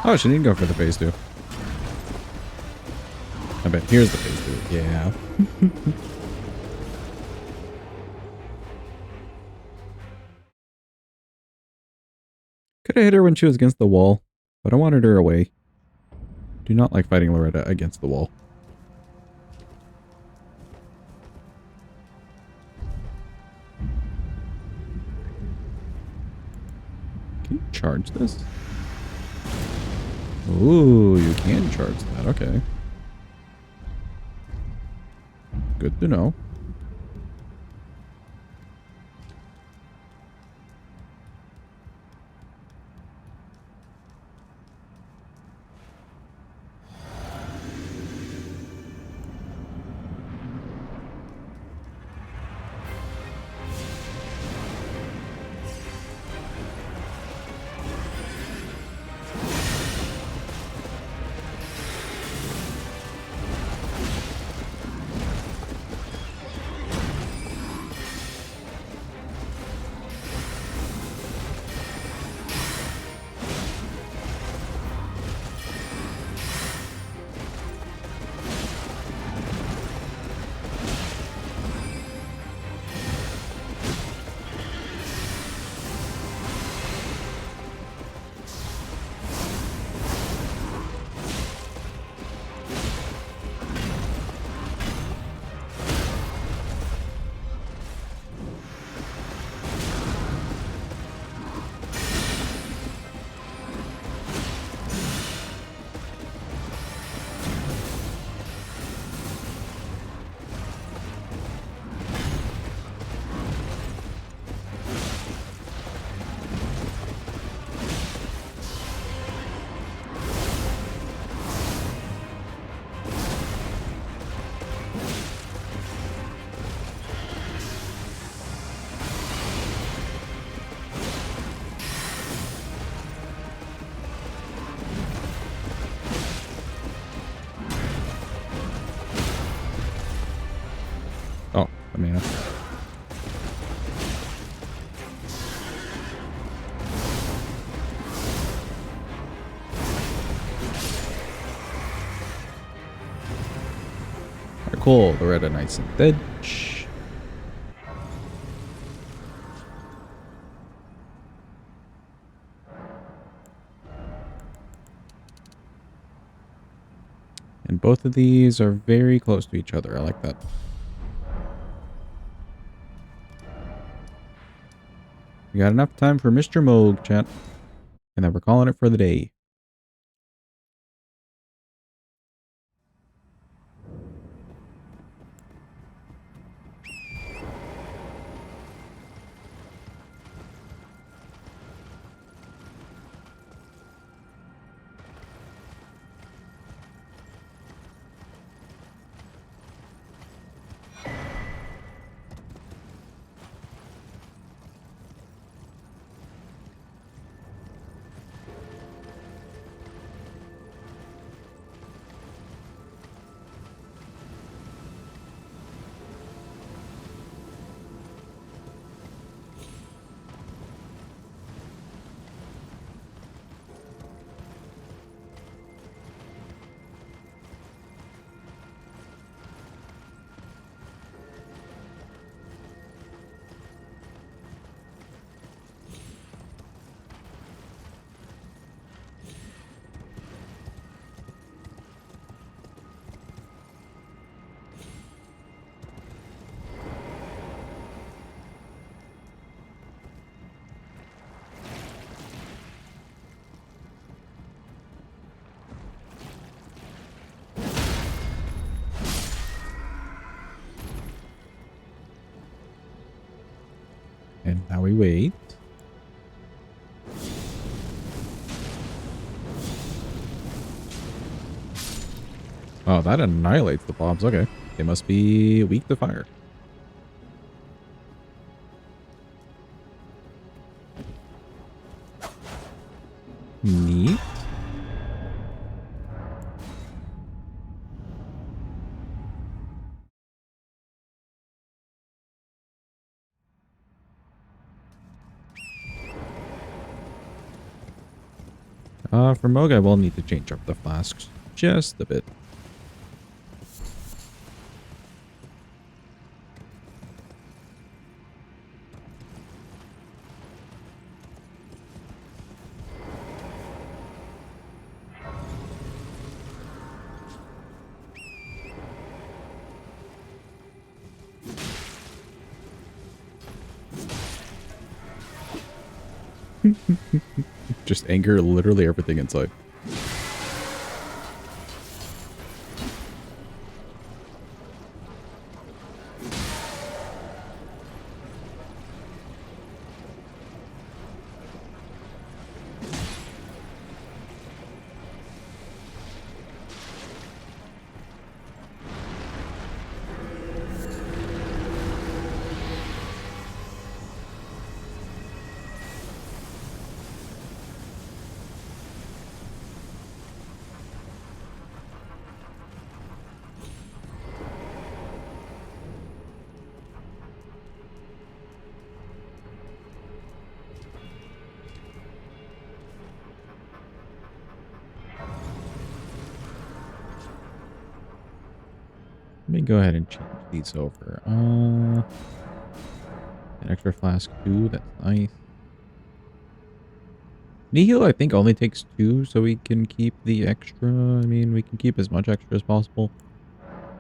Oh, she didn't go for the phase 2. I bet here's the phase 2. Yeah. Could have hit her when she was against the wall, but I wanted her away. Do not like fighting Loretta against the wall. Can you charge this? Ooh, you can charge that. Okay. Good to know. Oh, I mean, cool. Loretta nice and dead. And both of these are very close to each other. I like that. We got enough time for Mr. Moog, chat. And then we're calling it for the day. we wait. Oh, that annihilates the bombs. Okay. They must be weak to fire. Neat. For Moog, I will need to change up the flasks just a bit. Just anger literally everything inside. Let me go ahead and change these over. An extra flask too. That's nice. Nihil, I think, only takes 2, so we can keep the extra. I mean, we can keep as much extra as possible.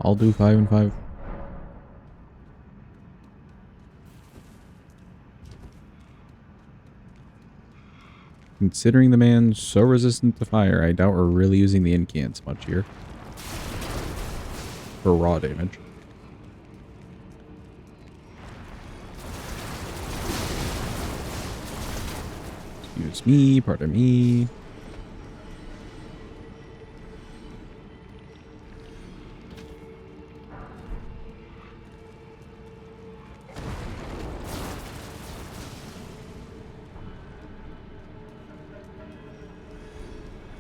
I'll do 5 and 5. Considering the man's so resistant to fire, I doubt we're really using the incants much here. For raw damage. Excuse me, pardon me.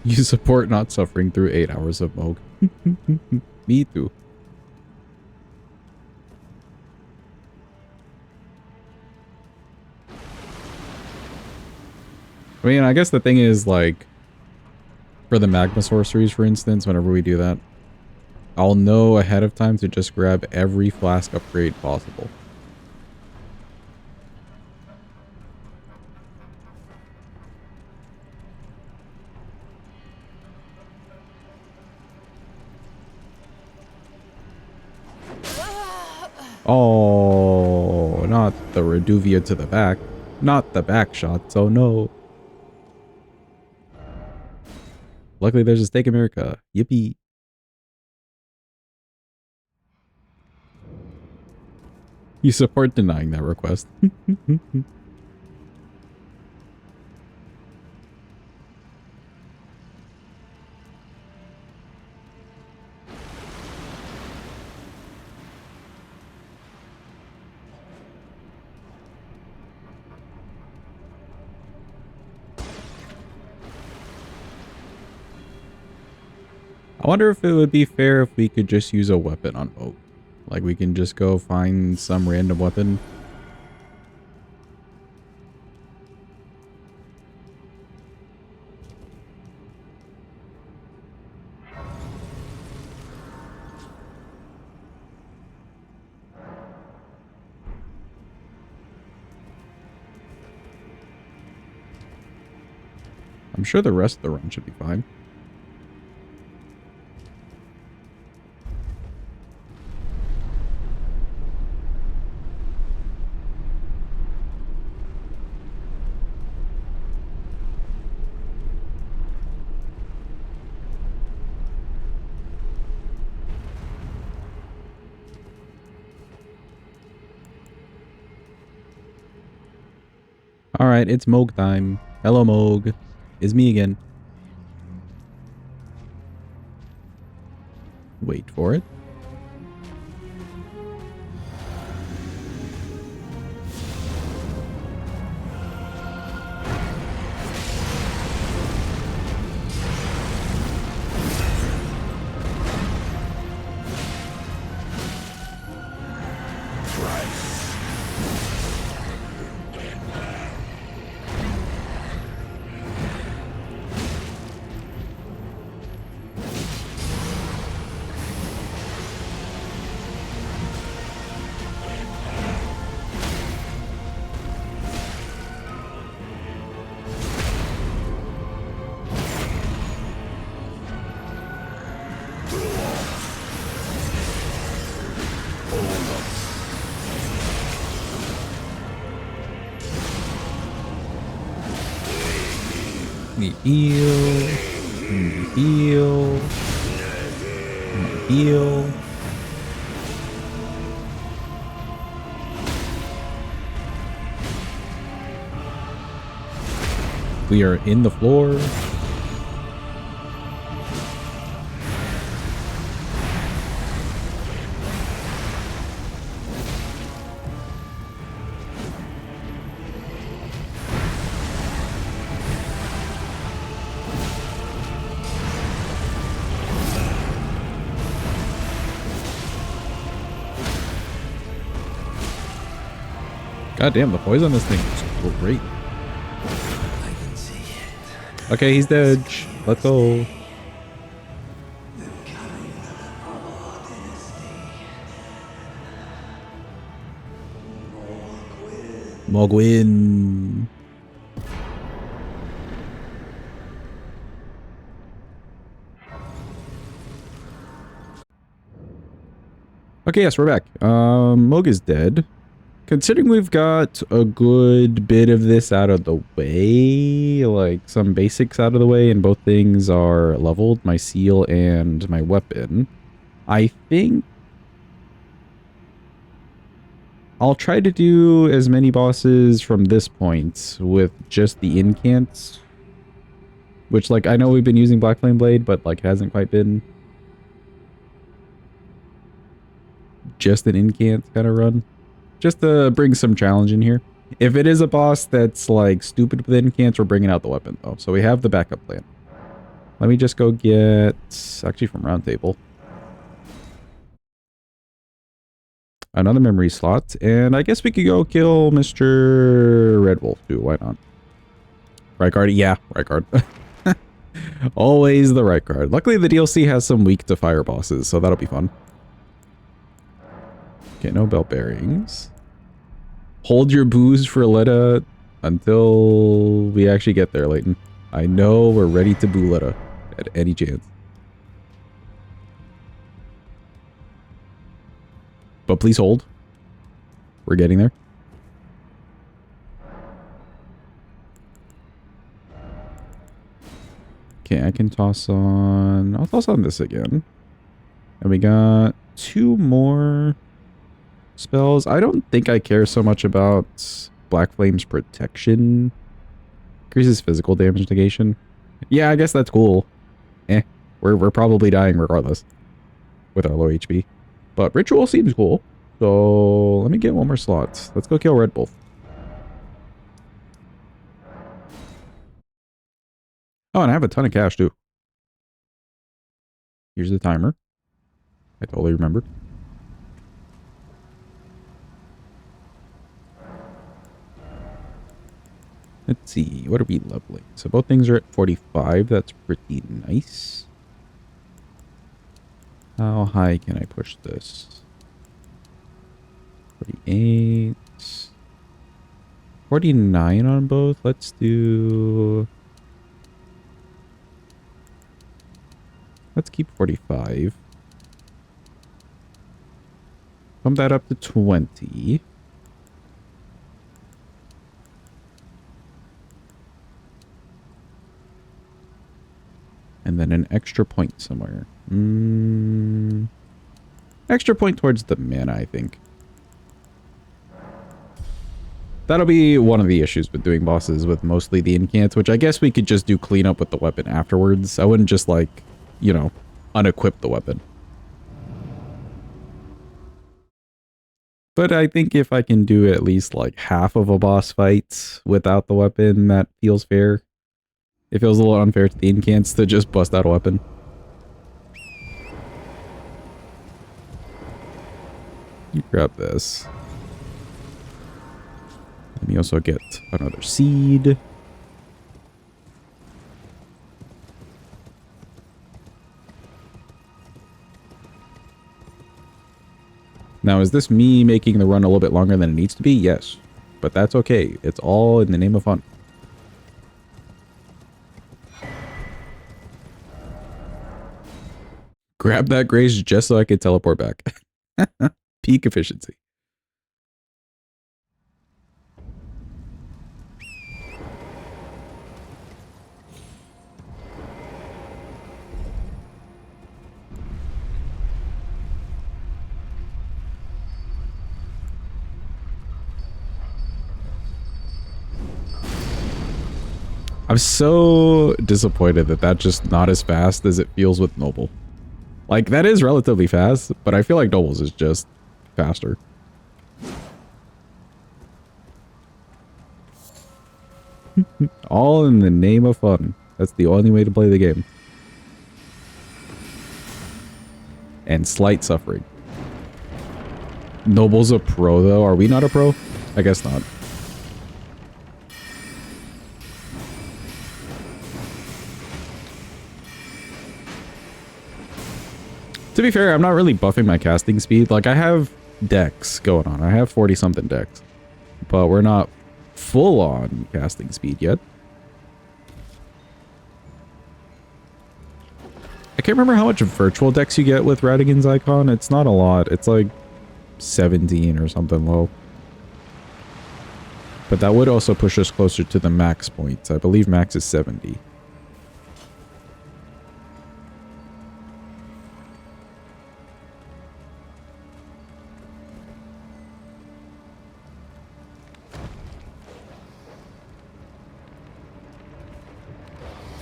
You support not suffering through 8 hours of Moog. Me too. I mean, I guess the thing is, like, for the magma sorceries, for instance, whenever we do that, I'll know ahead of time to just grab every flask upgrade possible. Oh, not the Reduvia to the back. Not the back shot, so no. Luckily, there's a Stake America. Yippee. You support denying that request. I wonder if it would be fair if we could just use a weapon on Oak. Like, we can just go find some random weapon. I'm sure the rest of the run should be fine. Alright, it's Moog time. Hello, Moog. It's me again. Wait for it. The heal. The heal. Heal. We are in the floor. God damn, the poison on this thing is great. I can see it. Okay, he's dead. Let's go. Mogwin. Okay, yes, we're back. Mog is dead. Considering we've got a good bit of this out of the way, like some basics out of the way, and both things are leveled, my seal and my weapon, I think I'll try to do as many bosses from this point with just the incants. Which, like, I know we've been using Black Flame Blade, but, like, it hasn't quite been just an incant kind of run. Just to bring some challenge in here. If it is a boss that's, like, stupid with incants, we're bringing out the weapon, though. So we have the backup plan. Let me just go get... Actually, from Round Table. Another memory slot. And I guess we could go kill Mr. Red Wolf, too. Why not? Right card? Yeah, right card. Always the right card. Luckily, the DLC has some weak to fire bosses, so that'll be fun. Okay, no belt bearings. Hold your booze for Letta until we actually get there, Layton. I know we're ready to boo Letta at any chance. But please hold. We're getting there. Okay, I can toss on... I'll toss on this again. And we got 2 more... spells. I don't think I care so much about Black Flame's protection. Increases physical damage negation. Yeah, I guess that's cool. We're probably dying regardless with our low HP. But Ritual seems cool. So let me get 1 more slot. Let's go kill Red Wolf. Oh, and I have a ton of cash too. Here's the timer. I totally remembered. Let's see, what are we leveling? So both things are at 45. That's pretty nice. How high can I push this? 48. 49 on both. Let's do... Let's keep 45. Pump that up to 20. And then an extra point somewhere. Extra point towards the mana, I think. That'll be one of the issues with doing bosses with mostly the incants, which I guess we could just do cleanup with the weapon afterwards. I wouldn't just like, you know, unequip the weapon. But I think if I can do at least like half of a boss fight without the weapon, that feels fair. It feels a little unfair to the incants to just bust out a weapon. You grab this. Let me also get another seed. Now, is this me making the run a little bit longer than it needs to be? Yes. But that's okay. It's all in the name of fun. Grab that grace just so I could teleport back. Peak efficiency. I'm so disappointed that that's just not as fast as it feels with Noble. Like, that is relatively fast, but I feel like Noble's is just faster. All in the name of fun. That's the only way to play the game. And slight suffering. Noble's a pro, though. Are we not a pro? I guess not. To be fair, I'm not really buffing my casting speed. Like, I have dex going on. I have 40-something dex. But we're not full-on casting speed yet. I can't remember how much virtual dex you get with Radigan's icon. It's not a lot. It's like 17 or something low. But that would also push us closer to the max points. I believe max is 70.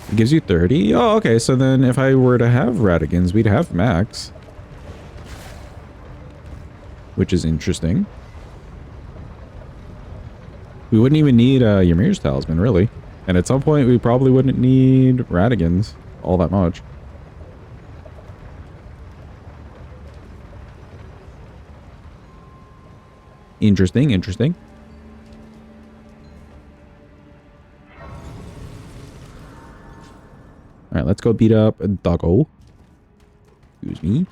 It gives you 30? Oh, okay. So then if I were to have Radigans, we'd have max. Which is interesting. We wouldn't even need Ymir's Talisman, really. And at some point, we probably wouldn't need Radigans all that much. Interesting, interesting. Alright, let's go beat up Doggo. Excuse me.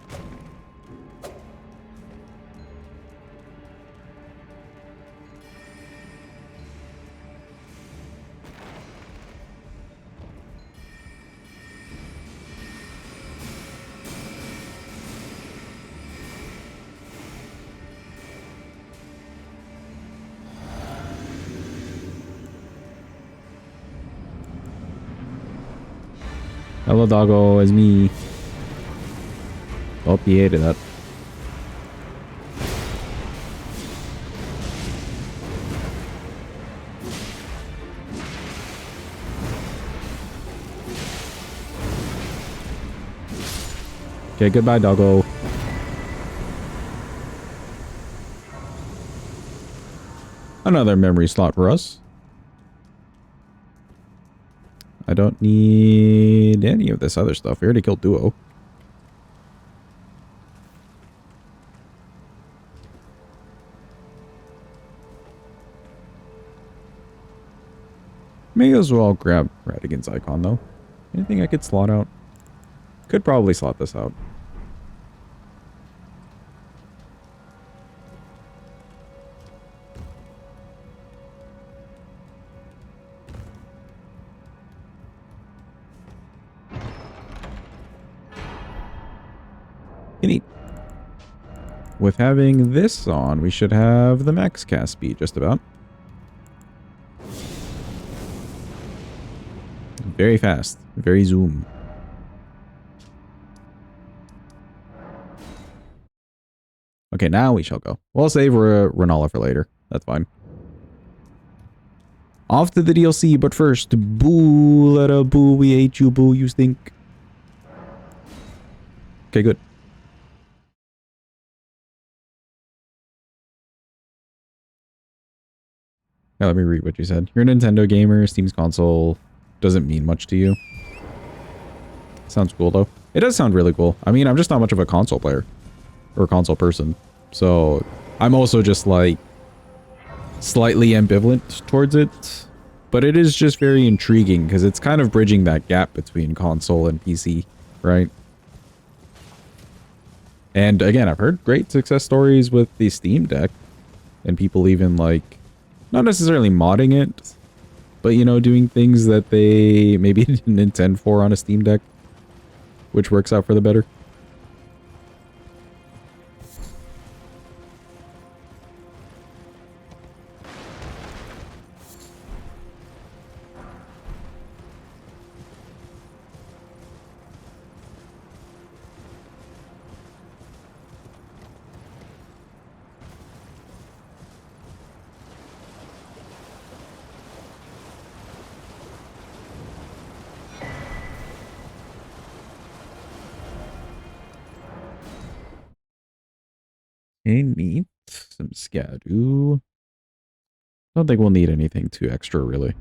Hello, Doggo, it's me. Oh, he hated that. Okay, goodbye, Doggo. Another memory slot for us. I don't need any of this other stuff. We already killed Duo. May as well grab Radigan's icon, though. Anything I could slot out? Could probably slot this out. Neat. With having this on, we should have the max cast speed, just about. Very fast. Very zoom. Okay, now we shall go. We'll save Renala for later. That's fine. Off to the DLC, but first, boo, let a boo, we hate you, boo, you stink. Okay, good. Now let me read what you said. You're a Nintendo gamer, Steam's console doesn't mean much to you. Sounds cool, though. It does sound really cool. I mean, I'm just not much of a console player. Or a console person. So, I'm also just, like, slightly ambivalent towards it. But it is just very intriguing, because it's kind of bridging that gap between console and PC, right? And again, I've heard great success stories with the Steam Deck. And people even, like, not necessarily modding it, but, you know, doing things that they maybe didn't intend for on a Steam Deck, which works out for the better. Okay, neat. Some Scadoo. Don't think we'll need anything too extra, really.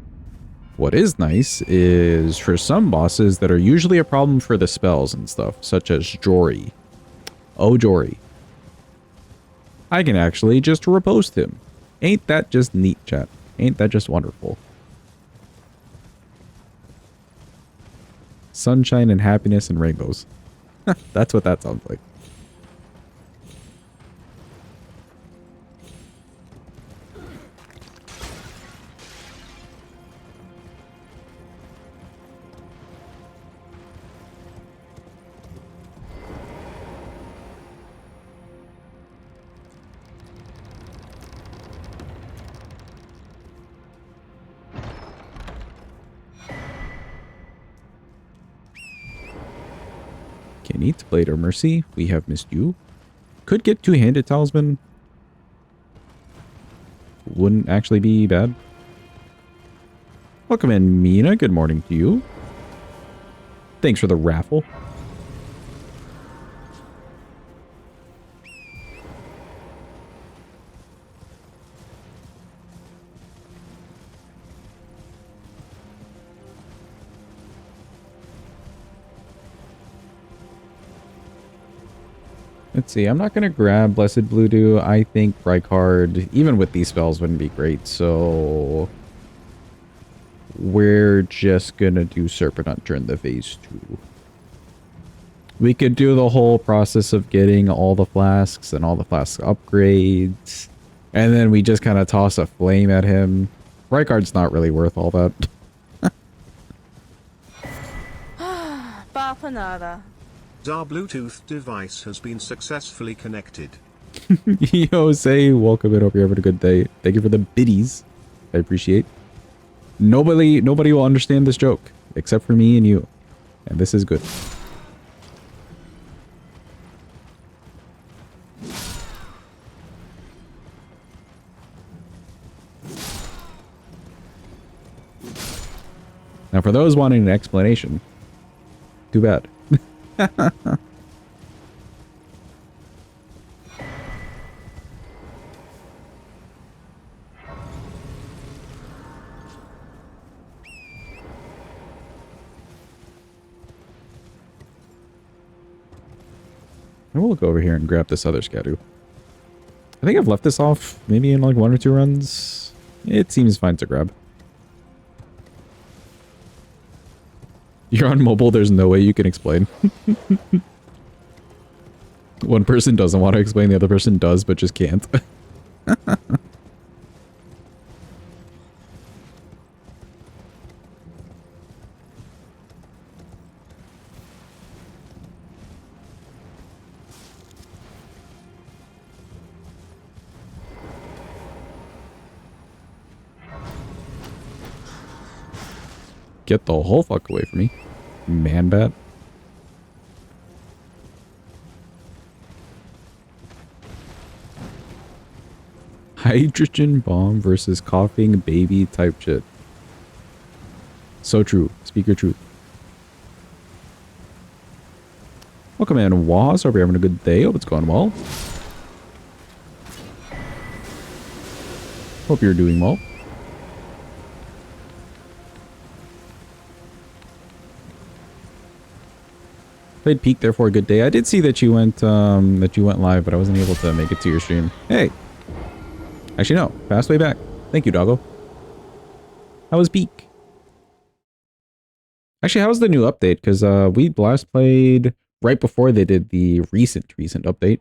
What is nice is for some bosses that are usually a problem for the spells and stuff, such as Jory. Oh, Jory. I can actually just repost him. Ain't that just neat, chat? Ain't that just wonderful? Sunshine and happiness and rainbows. That's what that sounds like. Okay, neat. Blade of Mercy. We have missed you. Could get two-handed talisman. Wouldn't actually be bad. Welcome in, Mina. Good morning to you. Thanks for the raffle. Let's see, I'm not going to grab Blessed Blue Dew. I think Rykard, even with these spells, wouldn't be great, so we're just going to do Serpent Hunter in the phase 2. We could do the whole process of getting all the flasks and all the flask upgrades, and then we just kind of toss a flame at him. Rykard's not really worth all that. Bapanada. Our Bluetooth device has been successfully connected. Yo, say welcome in. Hope you're having a good day. Thank you for the biddies. I appreciate. Nobody will understand this joke except for me and you, and this is good. Now, for those wanting an explanation, too bad. And we'll go over here and grab this other Scadoo. I think I've left this off maybe in like 1 or 2 runs. It seems fine to grab. You're on mobile, there's no way you can explain. One person doesn't want to explain, the other person does, but just can't. Get the whole fuck away from me, man bat. Hydrogen bomb versus coughing baby type shit. So true. Speak your truth. Welcome in, Was. Hope you're having a good day. Hope it's going well. Hope you're doing well. Played Peak, therefore a good day. I did see that you went live, but I wasn't able to make it to your stream. Hey. Actually, no. Fast way back. Thank you, doggo. How was Peak? Actually, how was the new update? Because we last played right before they did the recent update.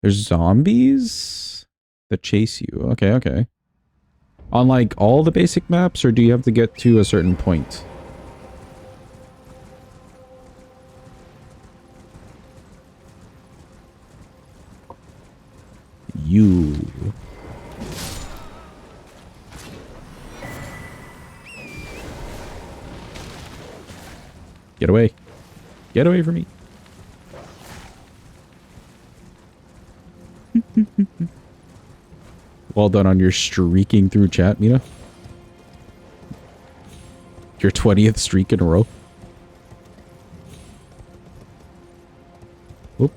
There's zombies that chase you. Okay, okay. On like all the basic maps, or do you have to get to a certain point? You. Get away. Get away from me. Well done on your streaking through chat, Mina. Your 20th streak in a row. Whoop.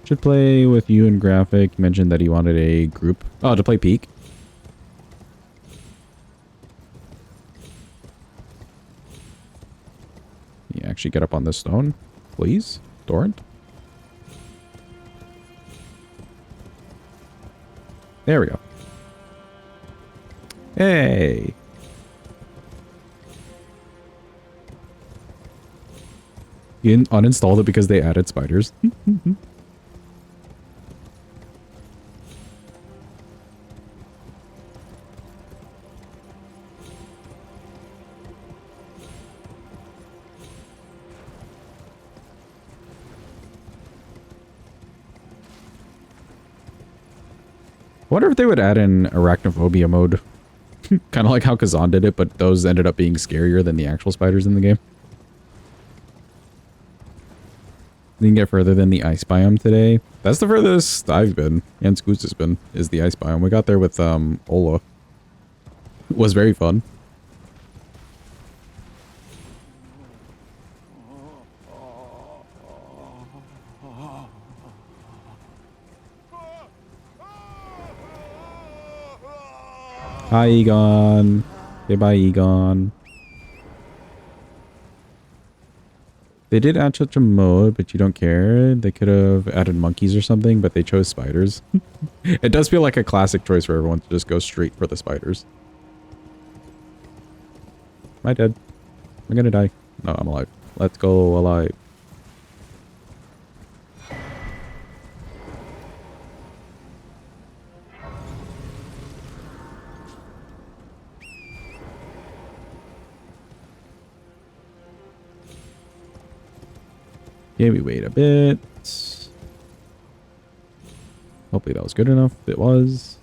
Should play with you and Graphic. You mentioned that he wanted a group. Oh, to play Peak. Yeah, actually get up on this stone, please. Torrent. There we go. Hey. You uninstalled it because they added spiders. I wonder if they would add in arachnophobia mode. Kind of like how Kazan did it, but those ended up being scarier than the actual spiders in the game. Didn't get further than the ice biome today. That's the furthest I've been, and Scoots has been, is the ice biome. We got there with Ola. It was very fun. Hi, Egon. Goodbye, Egon. They did add such a mode, but you don't care. They could have added monkeys or something, but they chose spiders. It does feel like a classic choice for everyone to just go straight for the spiders. Am I dead? I'm gonna die. No, I'm alive. Let's go alive. Okay, we wait a bit. Hopefully that was good enough. It was.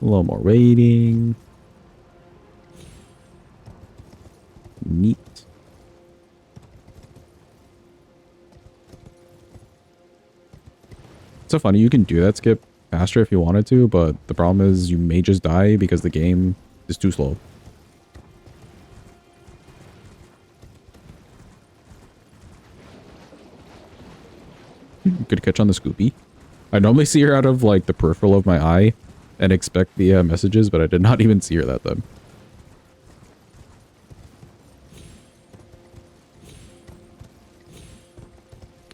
A little more waiting. Neat. It's so funny, you can do that skip faster if you wanted to, but the problem is you may just die because the game is too slow. Good catch on the Scoopy. I normally see her out of like the peripheral of my eye and expect the messages, but I did not even see her that time.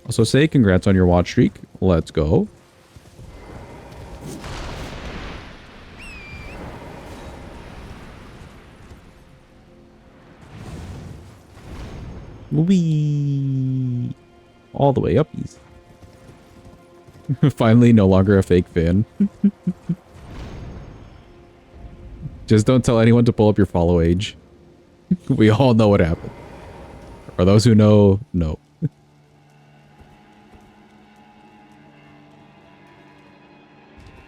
Also say congrats on your watch streak. Let's go. Wee. All the way up easy. Finally, no longer a fake fan. Just don't tell anyone to pull up your follow age. We all know what happened. For those who know, no.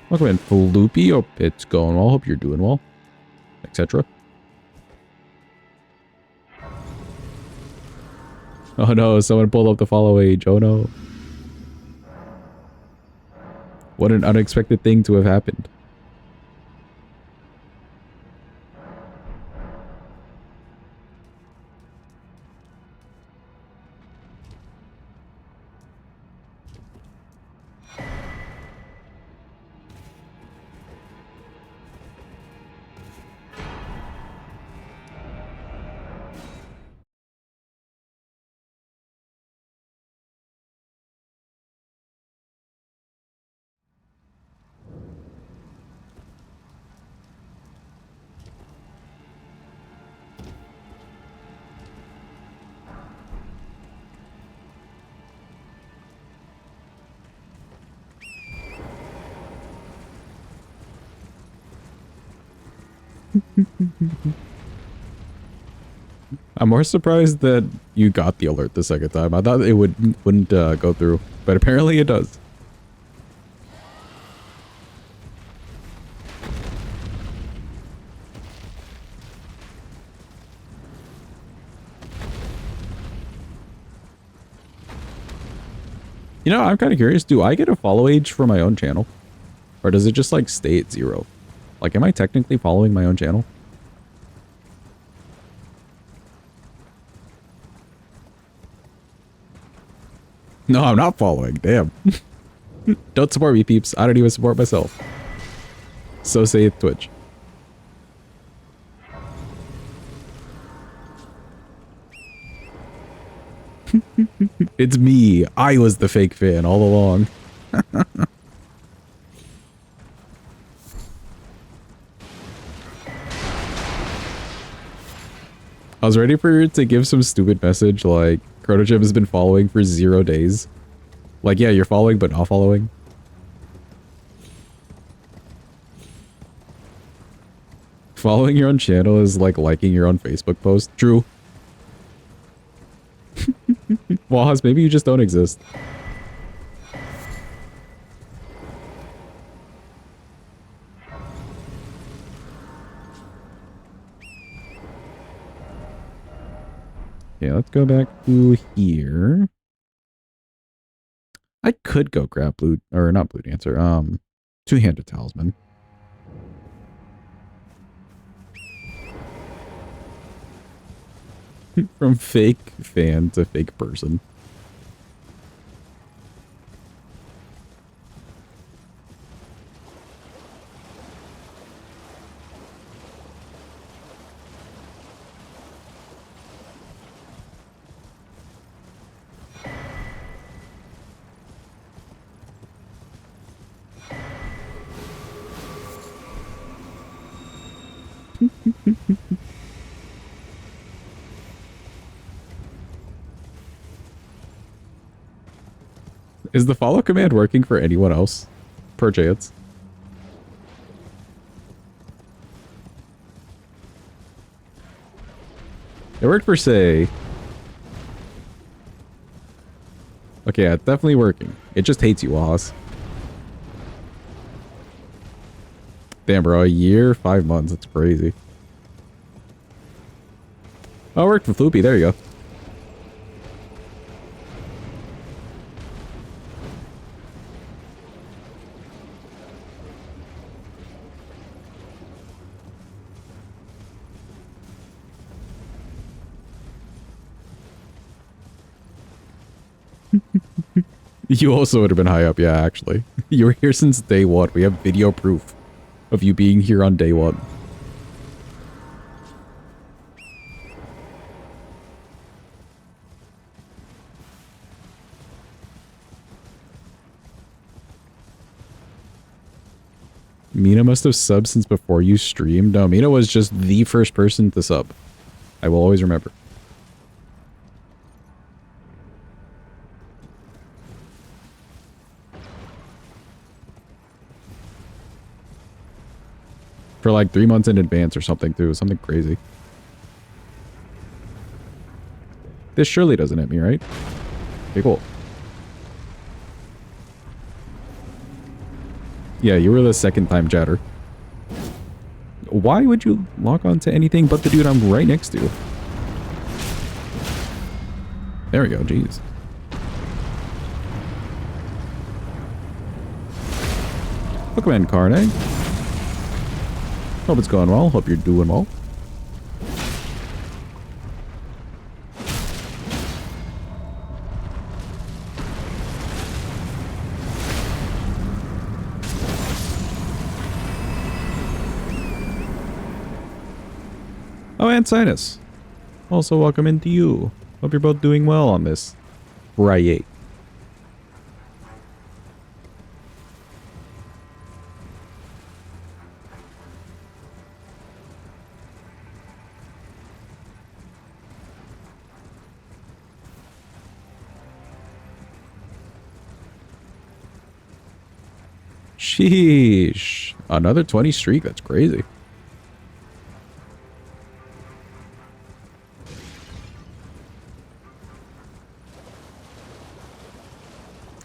Welcome in, Floopy. Hope it's going well. Hope you're doing well. Etc. Oh no, someone pulled up the follow age. Oh no. What an unexpected thing to have happened. I'm more surprised that you got the alert the second time. I thought it wouldn't go through, but apparently it does. You know, I'm kind of curious. Do I get a follow age for my own channel? Or does it just like stay at 0? Like, am I technically following my own channel? No, I'm not following. Damn. Don't support me, peeps. I don't even support myself. So saith Twitch. It's me. I was the fake fan all along. I was ready for it to give some stupid message like, Chronochip has been following for 0 days. Like, yeah, you're following, but not following. Following your own channel is like liking your own Facebook post. True. Wahas, maybe you just don't exist. Yeah, let's go back to here. I could go grab blue, or not blue dancer, two-handed talisman. From fake fan to fake person. Is the follow command working for anyone else? Per chance. It worked for Say. Okay, yeah, it's definitely working. It just hates you, Wahas. Damn, bro, a year, 5 months. That's crazy. Oh, it worked for Floopy. There you go. You also would have been high up, yeah, actually. You were here since day one. We have video proof of you being here on day one. Mina must have subbed since before you streamed. No, Mina was just the first person to sub. I will always remember. For like 3 months in advance or something too. Something crazy. This surely doesn't hit me, right? Okay, cool. Yeah, you were the second time chatter. Why would you log on to anything but the dude I'm right next to? There we go, jeez. Welcome in, Carne. Hope it's going well. Hope you're doing well. Oh, and Sinus. Also, welcome into you. Hope you're both doing well on this Friday. Sheesh. Another 20 streak. That's crazy.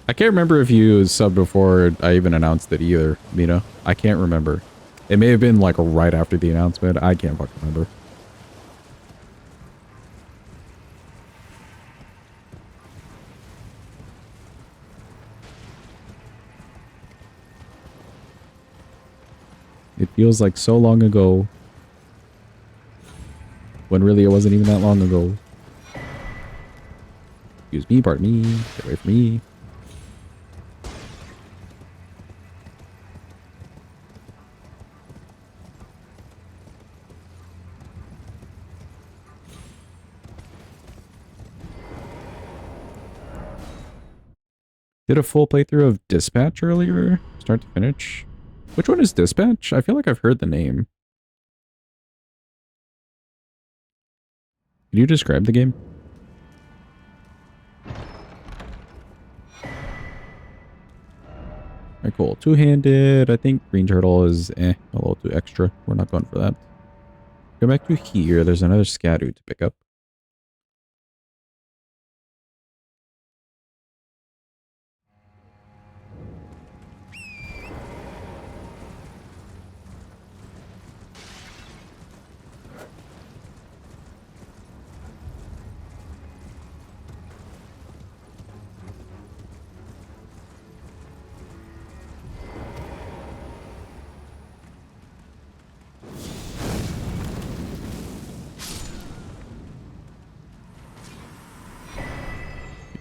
I can't remember if you subbed before I even announced it either, Mina. I can't remember. It may have been like right after the announcement. I can't fucking remember. It feels like so long ago. When really it wasn't even that long ago. Excuse me, pardon me. Get away from me. Did a full playthrough of Dispatch earlier, start to finish. Which one is Dispatch? I feel like I've heard the name. Can you describe the game? Alright, cool. Two-handed. I think Green Turtle is a little too extra. We're not going for that. Go back to here. There's another Scadu to pick up.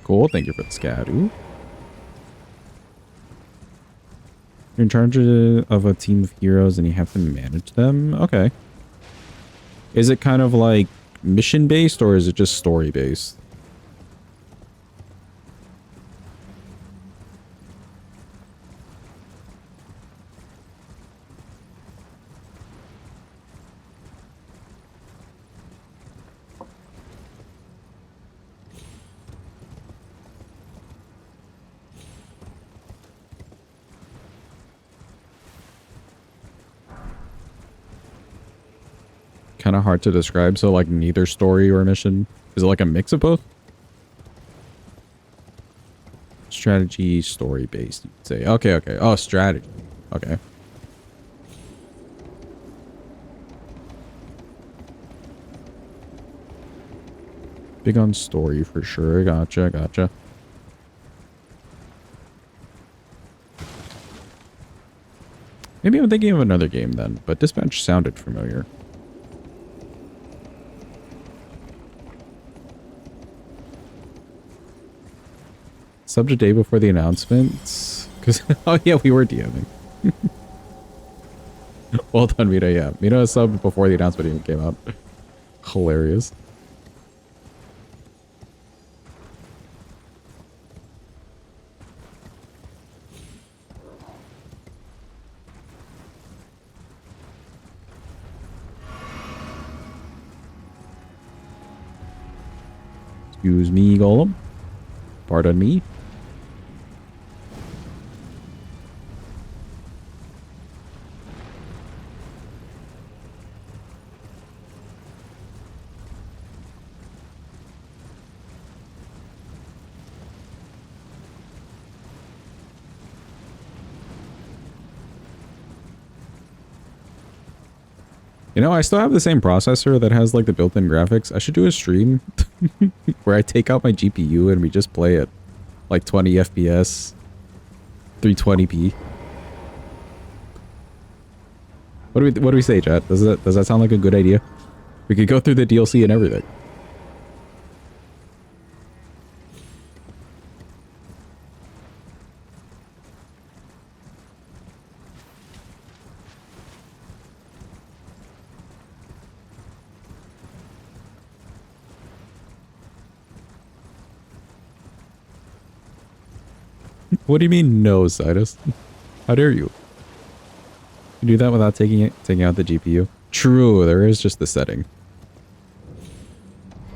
Cool, thank you for the Scadu. You're in charge of a team of heroes and you have to manage them? Okay. Is it kind of like mission-based or is it just story-based? Kind of hard to describe, so like neither story or mission. Is it like a mix of both? Strategy, story based, you'd say. Okay, okay. Oh, strategy. Okay. Big on story for sure. Gotcha, gotcha. Maybe I'm thinking of another game then, but Dispatch sounded familiar. Subbed a day before the announcements. Because, oh yeah, we were DMing. Well done, Mita. Yeah, Mita subbed before the announcement even came out. Hilarious. Excuse me, Golem. Pardon me. You know, I still have the same processor that has like the built-in graphics. I should do a stream Where I take out my GPU and we just play it like 20 FPS, 320p. What do we say, chat? Does that sound like a good idea? We could go through the DLC and everything. What do you mean no, Sidus? How dare you? You do that without taking out the GPU? True, there is just the setting.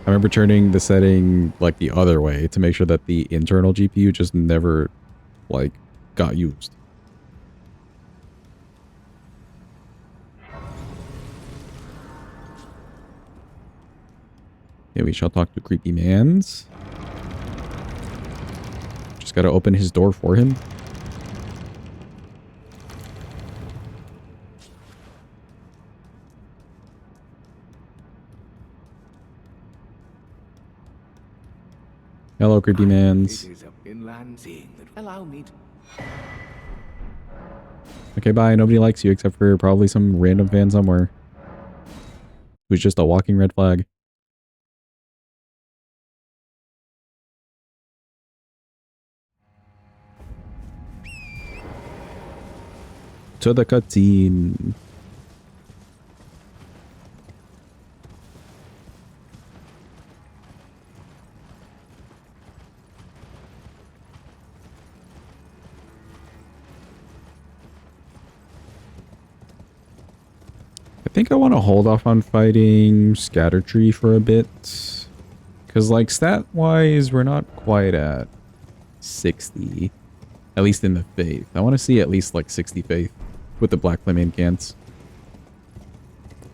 I remember turning the setting like the other way to make sure that the internal GPU just never like got used. Yeah, we shall talk to Creepy Mans. Just gotta open his door for him. Hello, Creepy Mans. Okay, bye. Nobody likes you except for probably some random fan somewhere who's just a walking red flag. To the cutscene. I think I want to hold off on fighting Scattertree for a bit. Because, like, stat-wise, we're not quite at 60. At least in the Faith. I want to see at least, like, 60 Faith with the Black Flame Incants.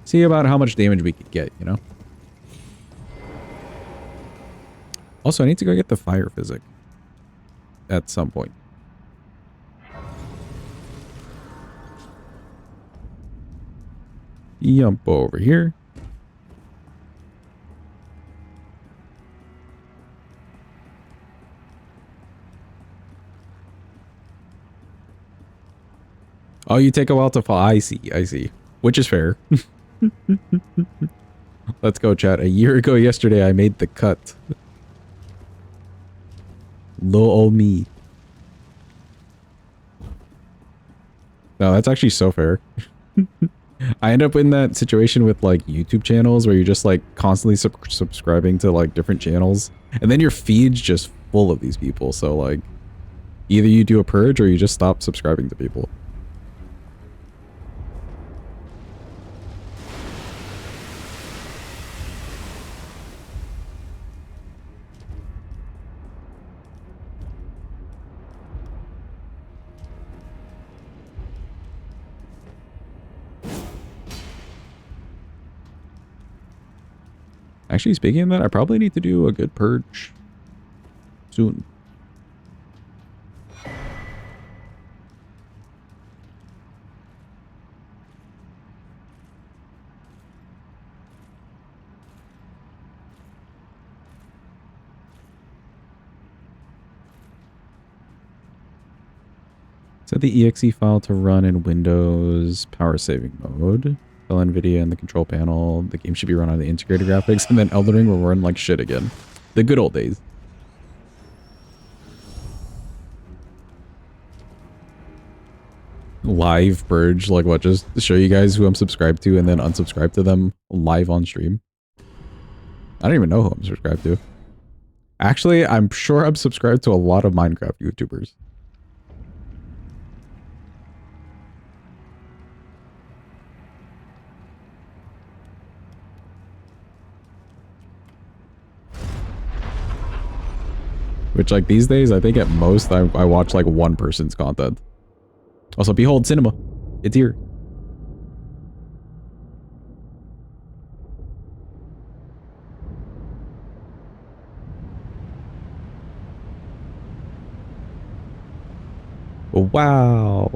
See about how much damage we could get, you know? Also, I need to go get the Fire Physic. At some point. Jump over here. Oh, you take a while to fall. I see. I see. Which is fair. Let's go, chat. A year ago yesterday, I made the cut. Lo old me. No, that's actually so fair. I end up in that situation with like YouTube channels where you're just like constantly subscribing to like different channels, and then your feed's just full of these people. So like, either you do a purge or you just stop subscribing to people. Actually, speaking of that, I probably need to do a good purge soon. Set the exe file to run in Windows power saving mode. Tell NVIDIA and the control panel. The game should be run on the integrated graphics, and then Elden Ring will run like shit again. The good old days. Live purge, like what? Just show you guys who I'm subscribed to and then unsubscribe to them live on stream. I don't even know who I'm subscribed to. Actually, I'm sure I'm subscribed to a lot of Minecraft YouTubers. Which, like, these days, I think at most I watch, like, one person's content. Also, behold, cinema. It's here. Wow.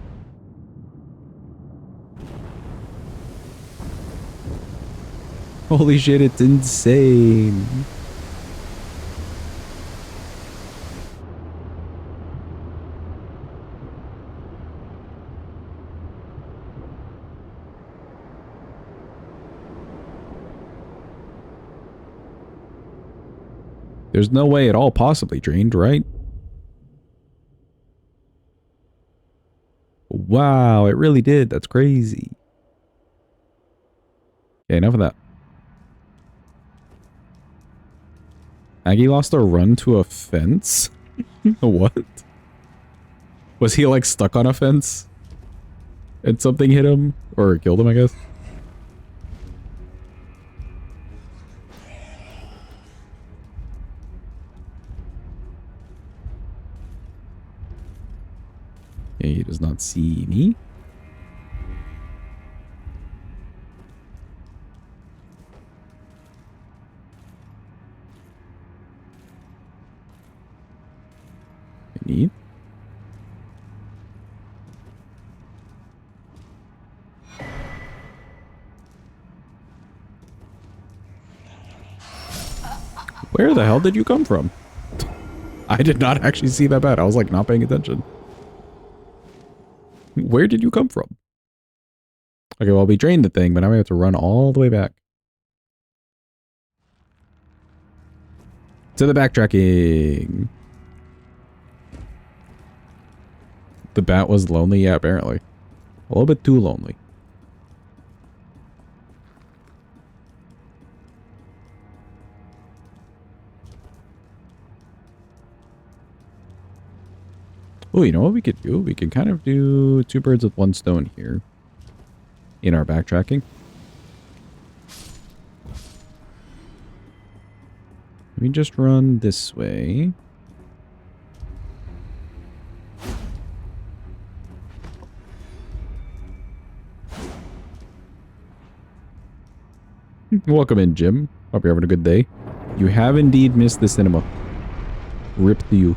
Holy shit, it's insane. There's no way it all possibly drained, right? Wow, it really did. That's crazy. Okay, enough of that. Aggie lost a run to a fence? What? Was he like stuck on a fence? And something hit him? Or killed him, I guess? Okay, he does not see me. Neat. Where the hell did you come from? I did not actually see that bad. I was like not paying attention. Where did you come from? Okay, well, we drained the thing, but now we have to run all the way back. To the backtracking. The bat was lonely? Yeah, apparently. A little bit too lonely. Oh, you know what we could do? We can kind of do two birds with one stone here. In our backtracking. Let me just run this way. Welcome in, Jim. Hope you're having a good day. You have indeed missed the cinema. Rip to you.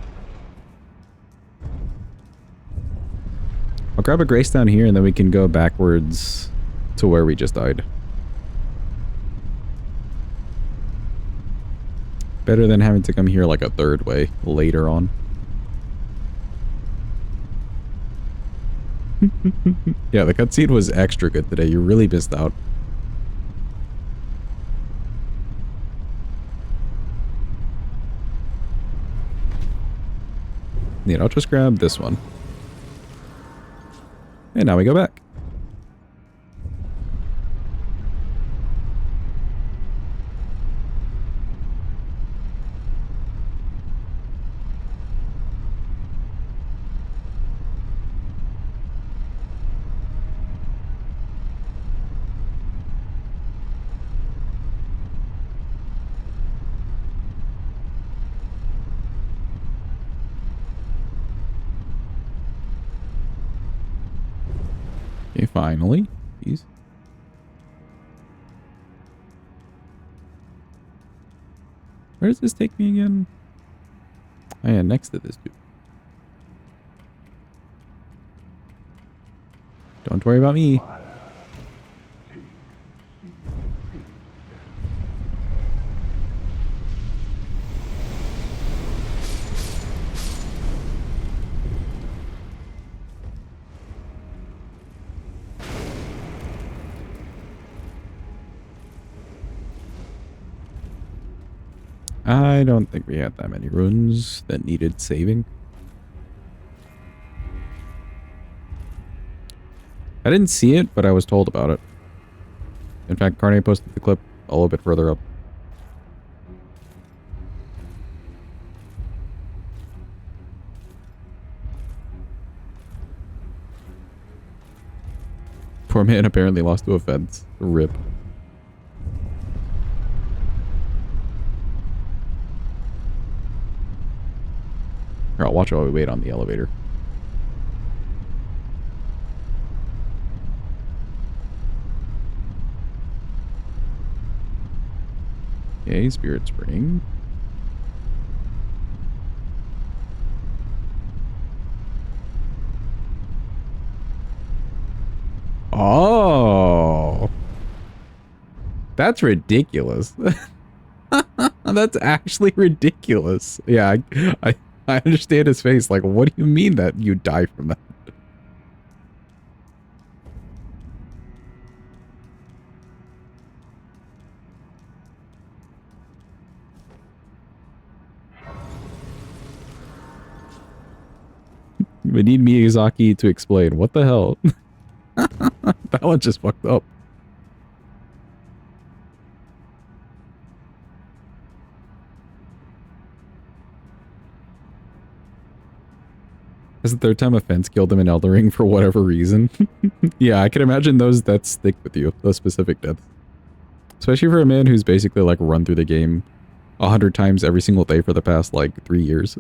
I'll grab a grace down here and then we can go backwards to where we just died. Better than having to come here like a third way later on. Yeah, the cutscene was extra good today. You really missed out. Yeah, I'll just grab this one. And now we go back. Okay, finally. Jeez. Where does this take me again? Oh yeah, next to this dude. Don't worry about me. I don't think we had that many runes that needed saving. I didn't see it, but I was told about it. In fact, Carne posted the clip a little bit further up. Poor man apparently lost to a fence. Rip. Here, I'll watch while we wait on the elevator. Okay, Spirit Spring. Oh. That's ridiculous. That's actually ridiculous. Yeah, I understand his face. Like, what do you mean that you die from that? We need Miyazaki to explain. What the hell? That one just fucked up. That's the third time a fence killed him in Elden Ring for whatever reason. Yeah, I can imagine those deaths stick with you. Those specific deaths. Especially for a man who's basically like run through the game 100 times every single day for the past like 3 years.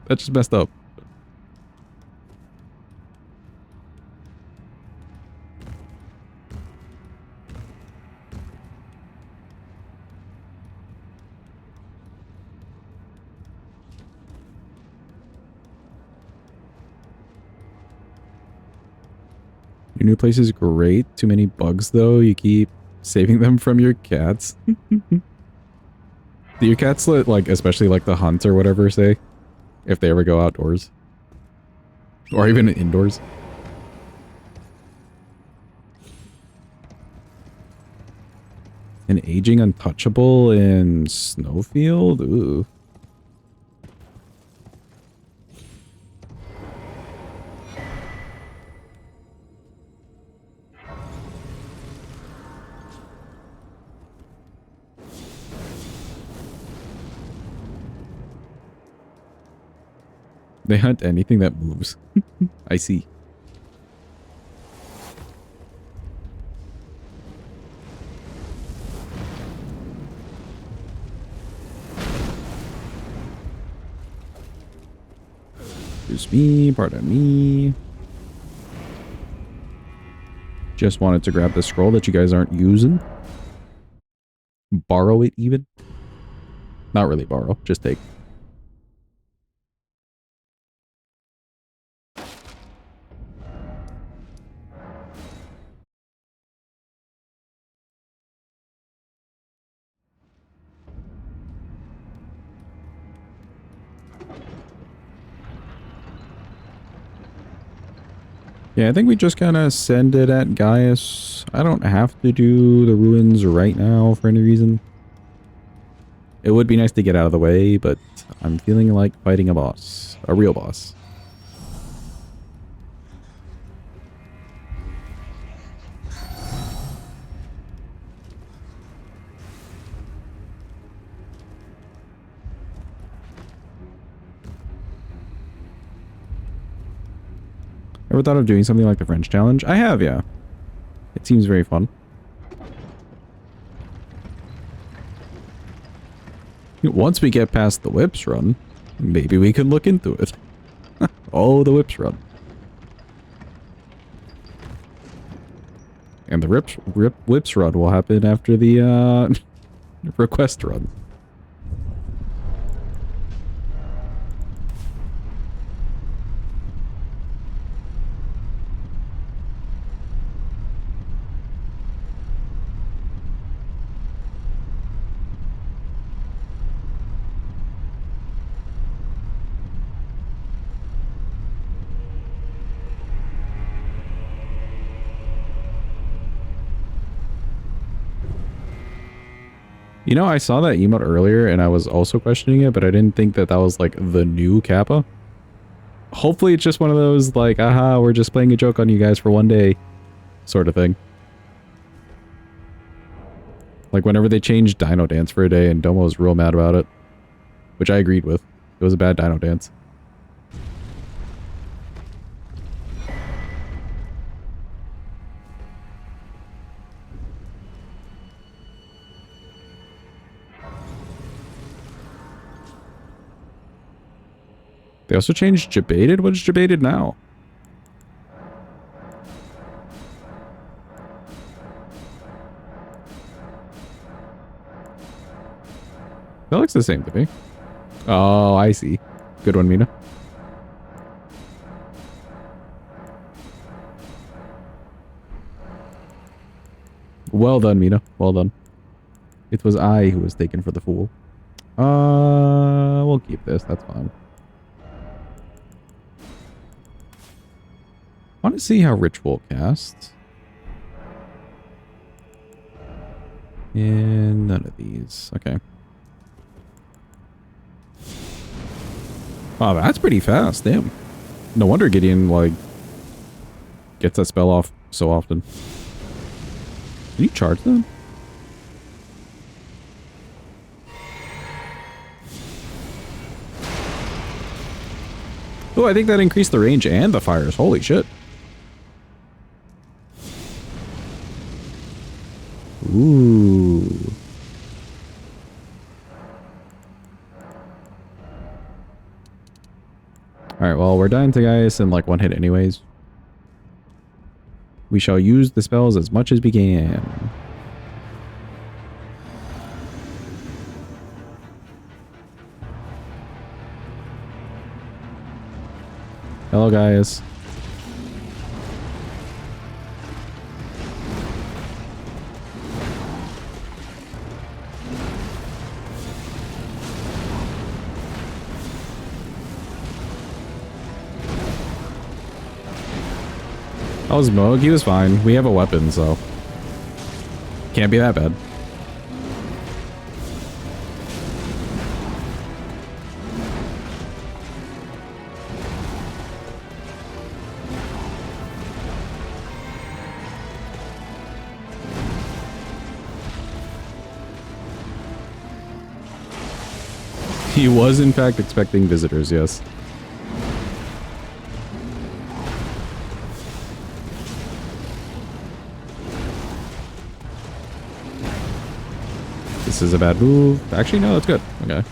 That just messed up. Your new place is great. Too many bugs though. You keep saving them from your cats. Do your cats like, especially like the hunt or whatever, say? If they ever go outdoors? Or even indoors? An aging untouchable in Snowfield? Ooh. They hunt anything that moves. I see. Excuse me, pardon me. Just wanted to grab the scroll that you guys aren't using. Borrow it even. Not really borrow, just take. Yeah, I think we just kind of send it at Gaius. I don't have to do the ruins right now for any reason. It would be nice to get out of the way, but I'm feeling like fighting a boss. A real boss. Ever thought of doing something like the French challenge? I have, yeah. It seems very fun. Once we get past the whips run, maybe we could look into it. Oh, the whips run. And the whips run will happen after the request run. You know, I saw that emote earlier and I was also questioning it, but I didn't think that that was like the new Kappa. Hopefully it's just one of those like, aha, we're just playing a joke on you guys for one day sort of thing. Like whenever they changed Dino Dance for a day and Domo was real mad about it, which I agreed with. It was a bad Dino Dance. They also changed Jebaited? What is Jebaited now? That looks the same to me. Oh, I see. Good one, Mina. Well done, Mina. Well done. It was I who was taken for the fool. We'll keep this. That's fine. I want to see how Ritual casts. And none of these. Okay. Wow, that's pretty fast. Damn. No wonder Gideon, like, gets that spell off so often. Can you charge them? Oh, I think that increased the range and the fires. Holy shit. Ooh. Alright, well, we're dying to guys in like one hit anyways. We shall use the spells as much as we can. Hello, guys. That was Moog. He was fine. We have a weapon, so can't be that bad. He was, in fact, expecting visitors, yes. This is a bad move. Actually, no, that's good. Okay.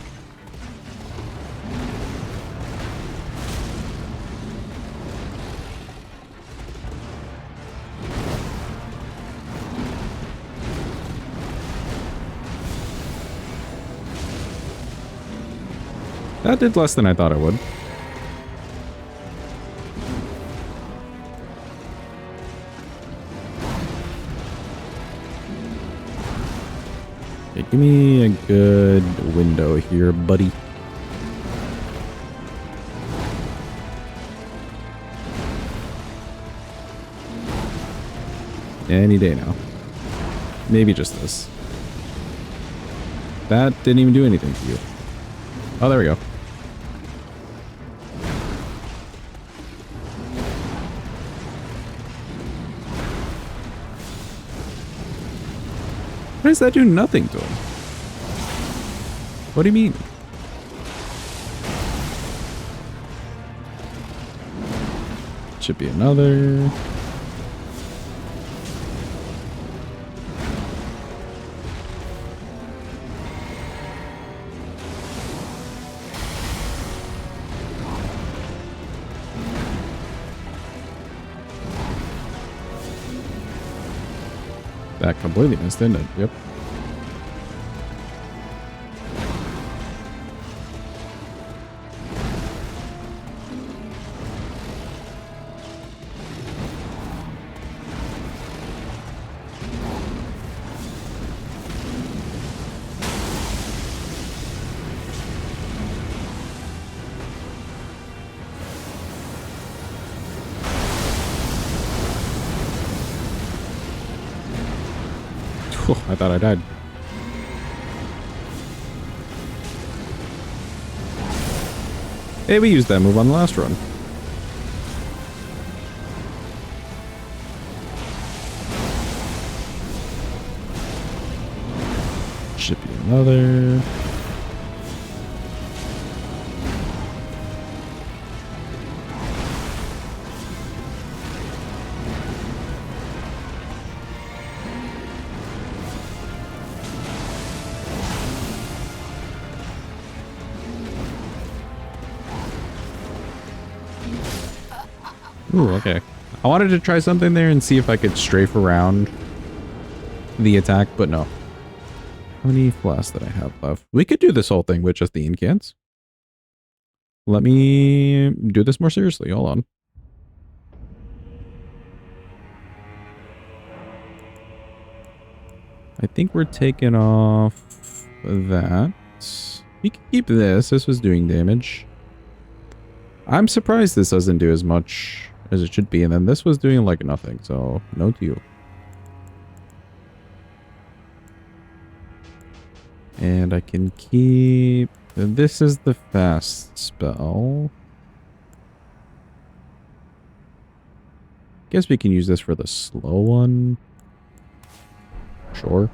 That did less than I thought it would. Okay, give me a good window here, buddy. Any day now. Maybe just this. That didn't even do anything to you. Oh, there we go. Why does that do nothing to him? What do you mean? Should be another. That completely missed, didn't it? Yep. I thought I died. Hey, we used that move on the last run. Should be another. Ooh, okay. I wanted to try something there and see if I could strafe around the attack, but no. How many flasks did I have left? We could do this whole thing with just the incants. Let me do this more seriously. Hold on. I think we're taking off that. We can keep this. This was doing damage. I'm surprised this doesn't do as much as it should be. And then this was doing like nothing. So no to you. And I can keep This is the fast spell. Guess we can use this for the slow one. Sure.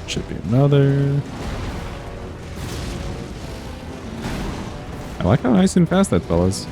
Should be another. I like how nice and fast that spell is.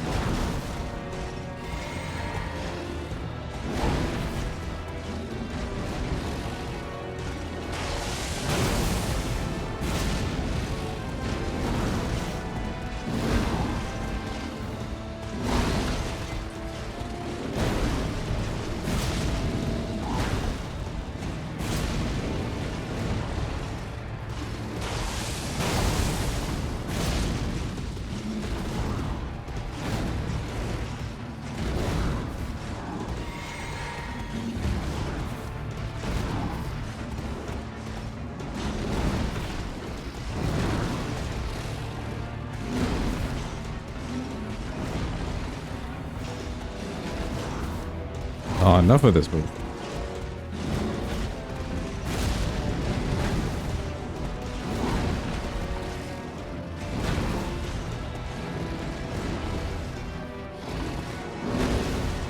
Oh, enough of this move.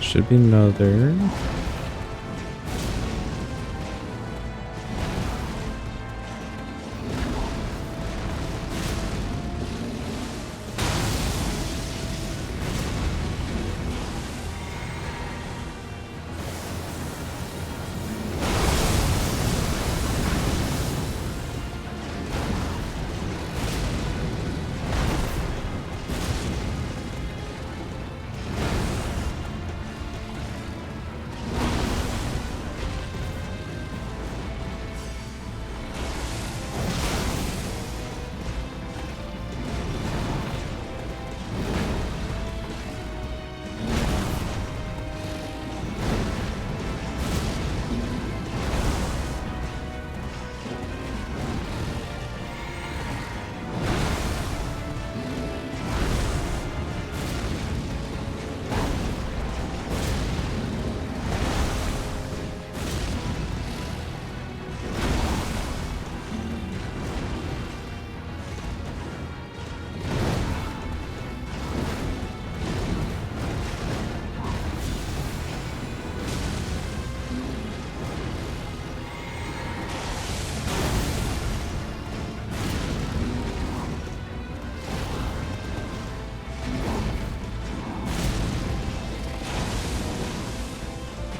Should be another.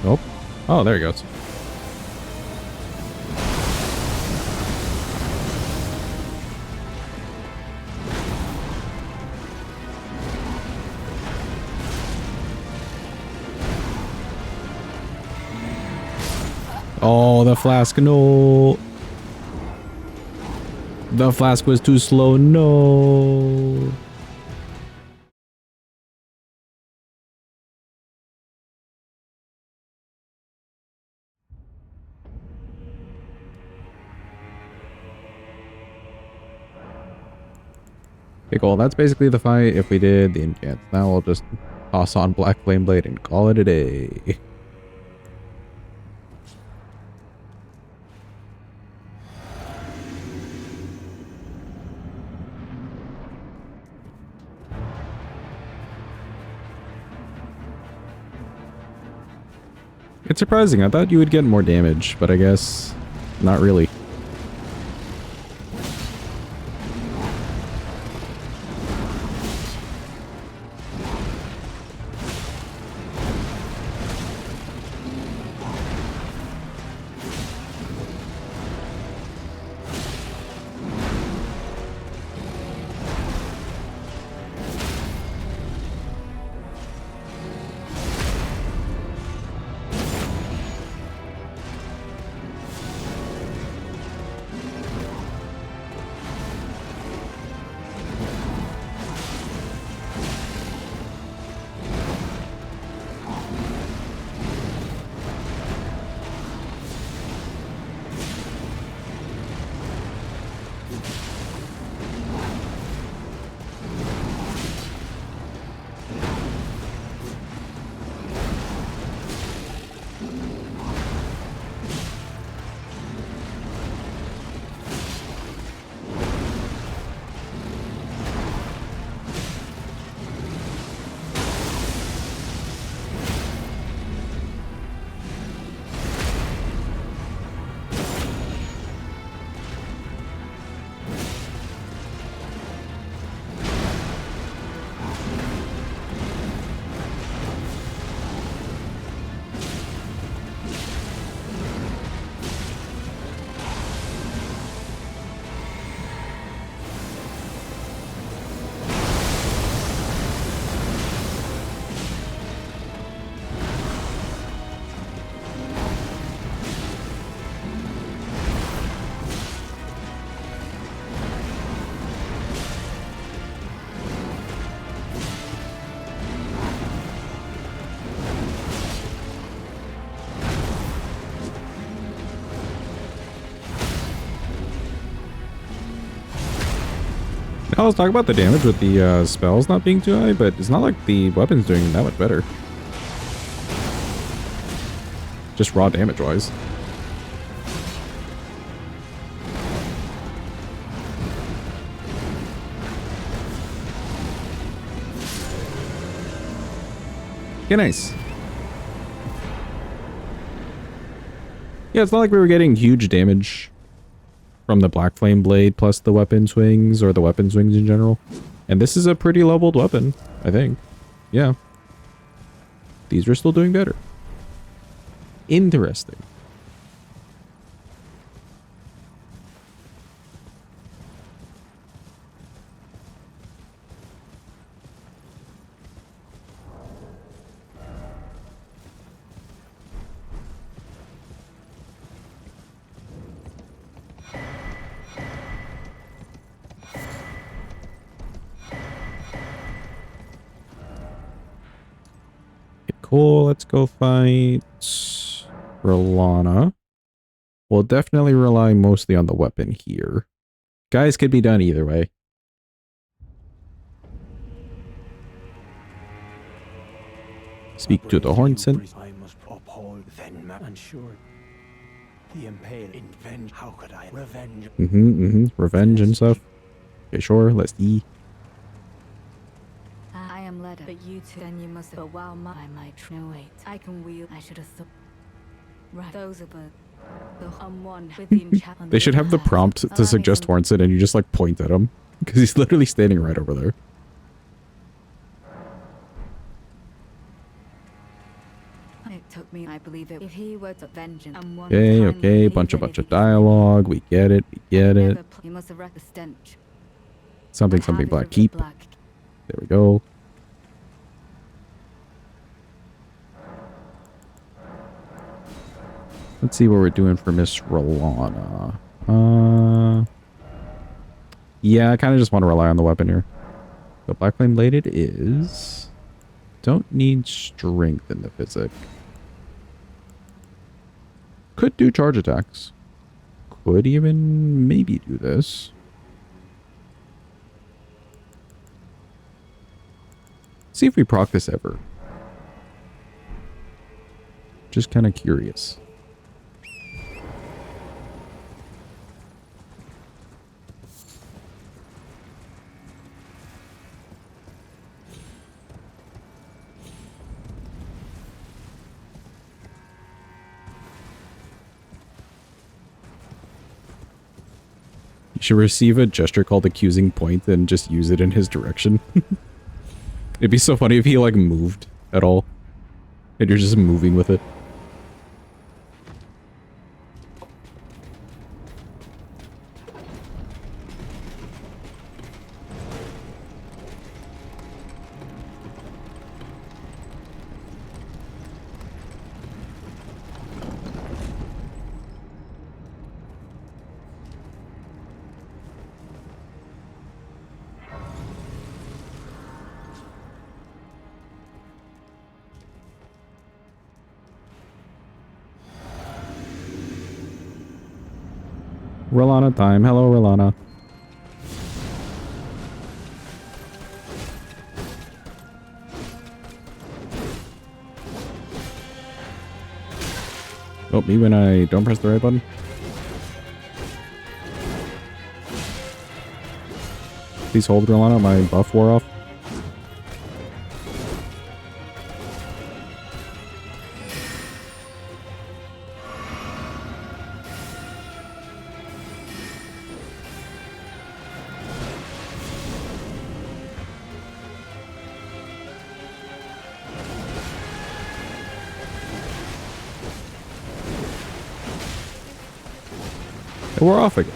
Nope. Oh, there he goes. Oh, the flask, no. The flask was too slow, no. Okay, cool. That's basically the fight if we did the incants. Now we'll just toss on Black Flame Blade and call it a day. It's surprising. I thought you would get more damage, but I guess not really. I was talking about the damage with the spells not being too high, but it's not like the weapon's doing that much better. Just raw damage-wise. Okay, nice. Yeah, it's not like we were getting huge damage from the Black Flame Blade plus the weapon swings or the weapon swings in general. And this is a pretty leveled weapon, I think. Yeah. These are still doing better. Interesting. Cool, let's go fight Rolana. We'll definitely rely mostly on the weapon here. Guys could be done either way. Speak to the Hornsent. I must uphold then and sure. The impaled in revenge. How could I revenge? Revenge and stuff. Okay, sure, let's see. I am led, but you two, then you must have while I might wait. I can wield. I should have thought. Right, those are the one with the enchantment. They should have the prompt to suggest Hornsent and you just like point at him. Because he's literally standing right over there. It took me, I believe it. If he were to vengeance and one Okay, bunch of dialogue. We get it, we get it. You must have read the stench. Something black keep. There we go. Let's see what we're doing for Miss Rolana. Yeah, I kind of just want to rely on the weapon here. The Black Flame Blade it is. Don't need strength in the physic. Could do charge attacks. Could even maybe do this. See if we proc this ever. Just kind of curious. You should receive a gesture called accusing point and just use it in his direction. It'd be so funny if he like moved at all. And you're just moving with it. Rolana time. Hello, Rolana. Oh, me when I don't press the right button. Please hold, Rolana. My buff wore off. We're off again.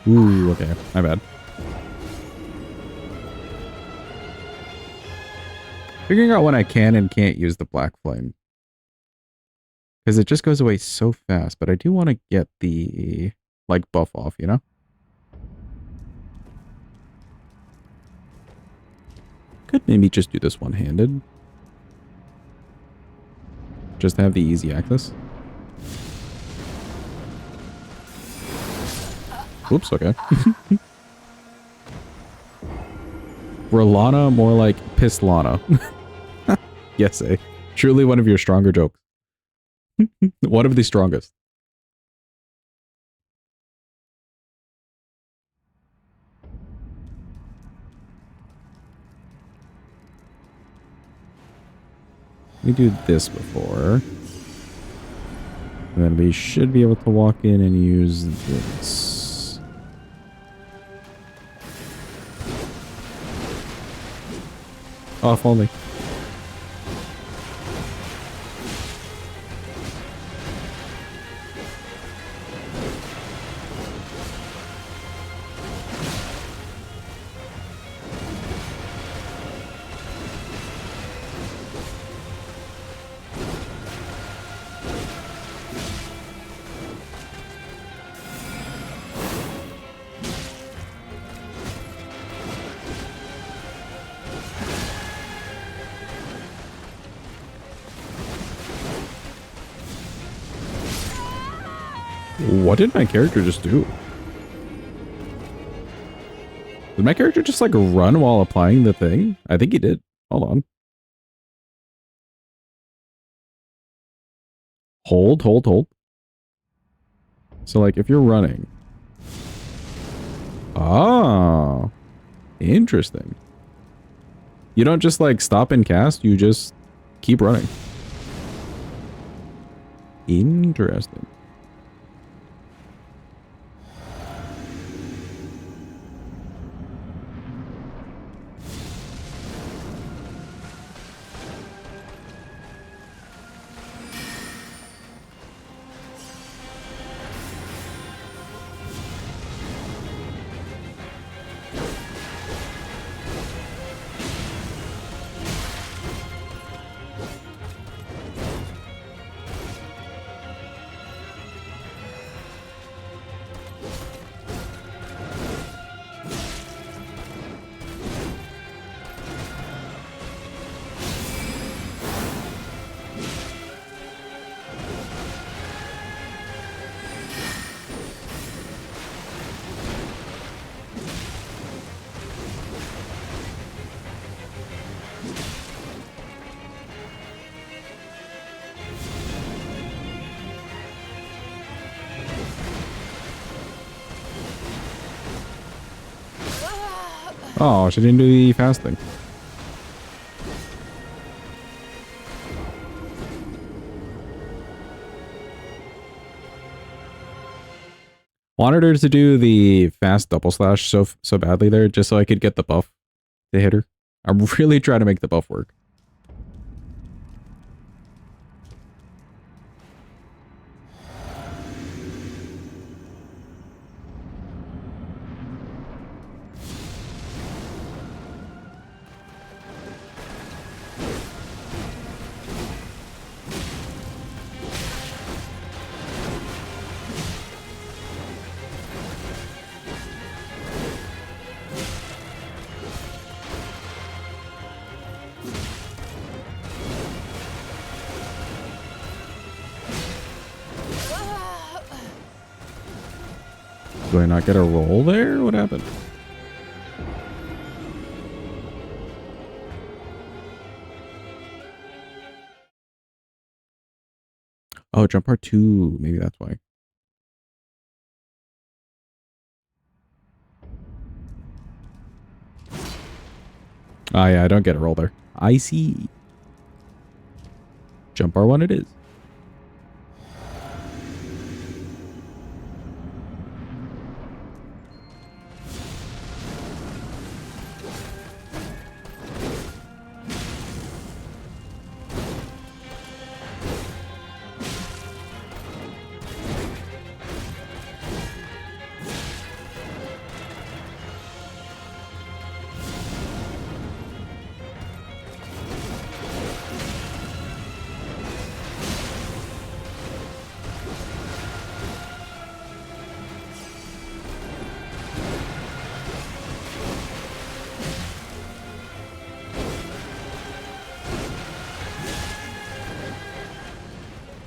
Ooh, okay. My bad. Figuring out when I can and can't use the Black Flame. Because it just goes away so fast, but I do want to get the, like, buff off, you know? Could maybe just do this one-handed. Just have the easy access. Oops, okay. Rolana, more like Pisslana. Yes, eh? Truly one of your stronger jokes. One of the strongest. We do this before. And then we should be able to walk in and use this. Oh, if only. What did my character just do? Did my character just like run while applying the thing? I think he did. Hold on. Hold. So like if you're running. Ah, interesting. You don't just like stop and cast, you just keep running. Interesting. Oh, she didn't do the fasting. Wanted her to do the fast double slash so badly there, just so I could get the buff to hit her. I'm really trying to make the buff work. Do I not get a roll there? What happened? Oh, jump part 2. Maybe that's why. Oh yeah, I don't get a roll there. I see. Jump R1 it is.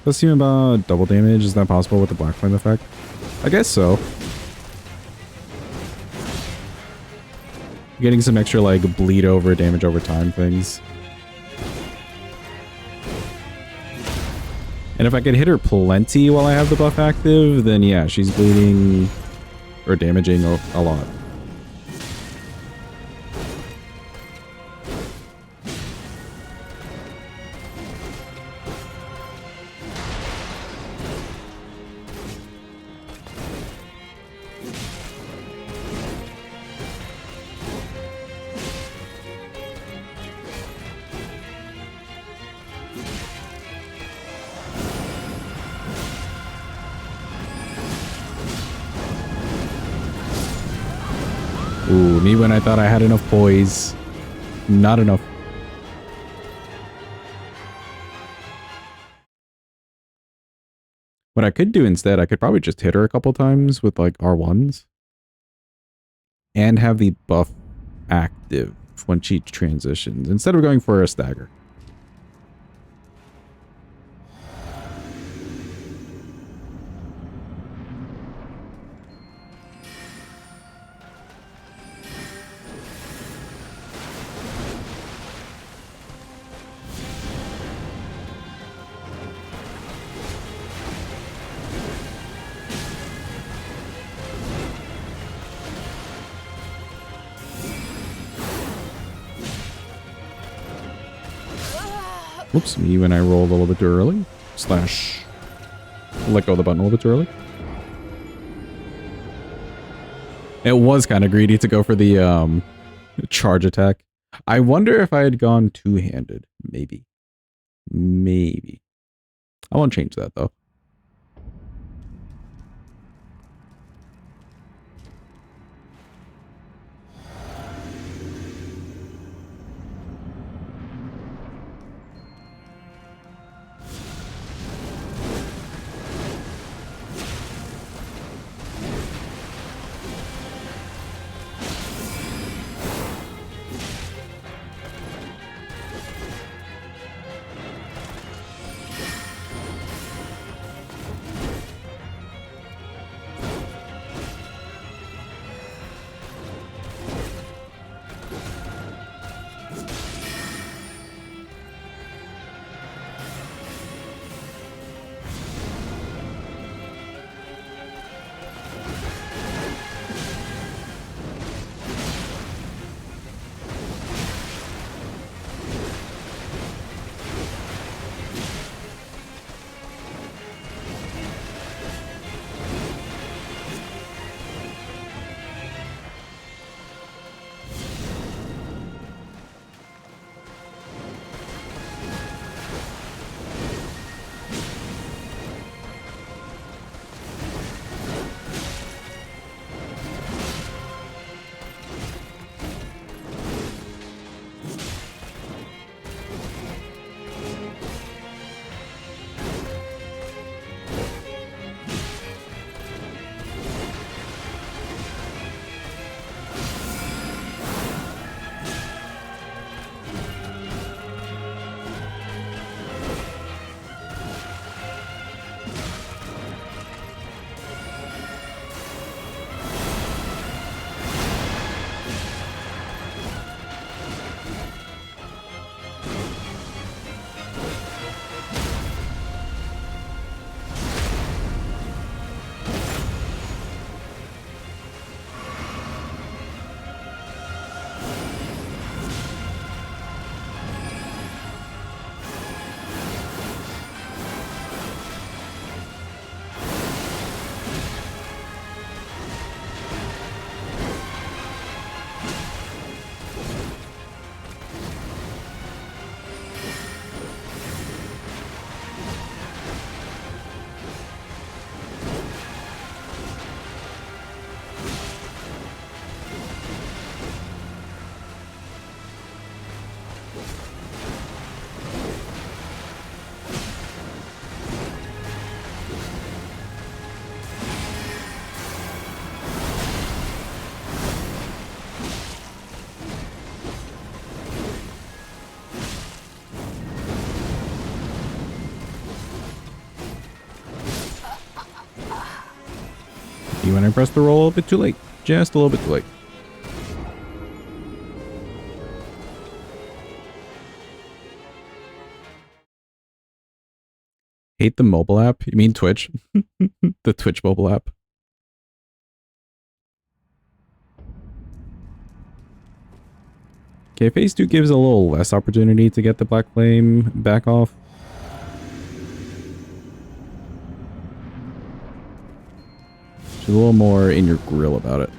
Does seem about double damage. Is that possible with the Black Flame effect? I guess so. Getting some extra like bleed over, damage over time things. And if I could hit her plenty while I have the buff active, then yeah, she's bleeding or damaging a lot. Ooh, me when I thought I had enough poise. Not enough. What I could do instead, I could probably just hit her a couple times with like R1s. And have the buff active when she transitions, instead of going for a stagger. Whoops, me when I rolled a little bit too early. Slash let go of the button a little bit too early. It was kind of greedy to go for the charge attack. I wonder if I had gone two-handed. Maybe. Maybe. I won't change that though. lucky when I pressed the roll a bit too late. Just a little bit too late. Hate the mobile app? You mean Twitch? The Twitch mobile app. Okay, phase 2 gives a little less opportunity to get the Black Flame back off. She's a little more in your grill about it.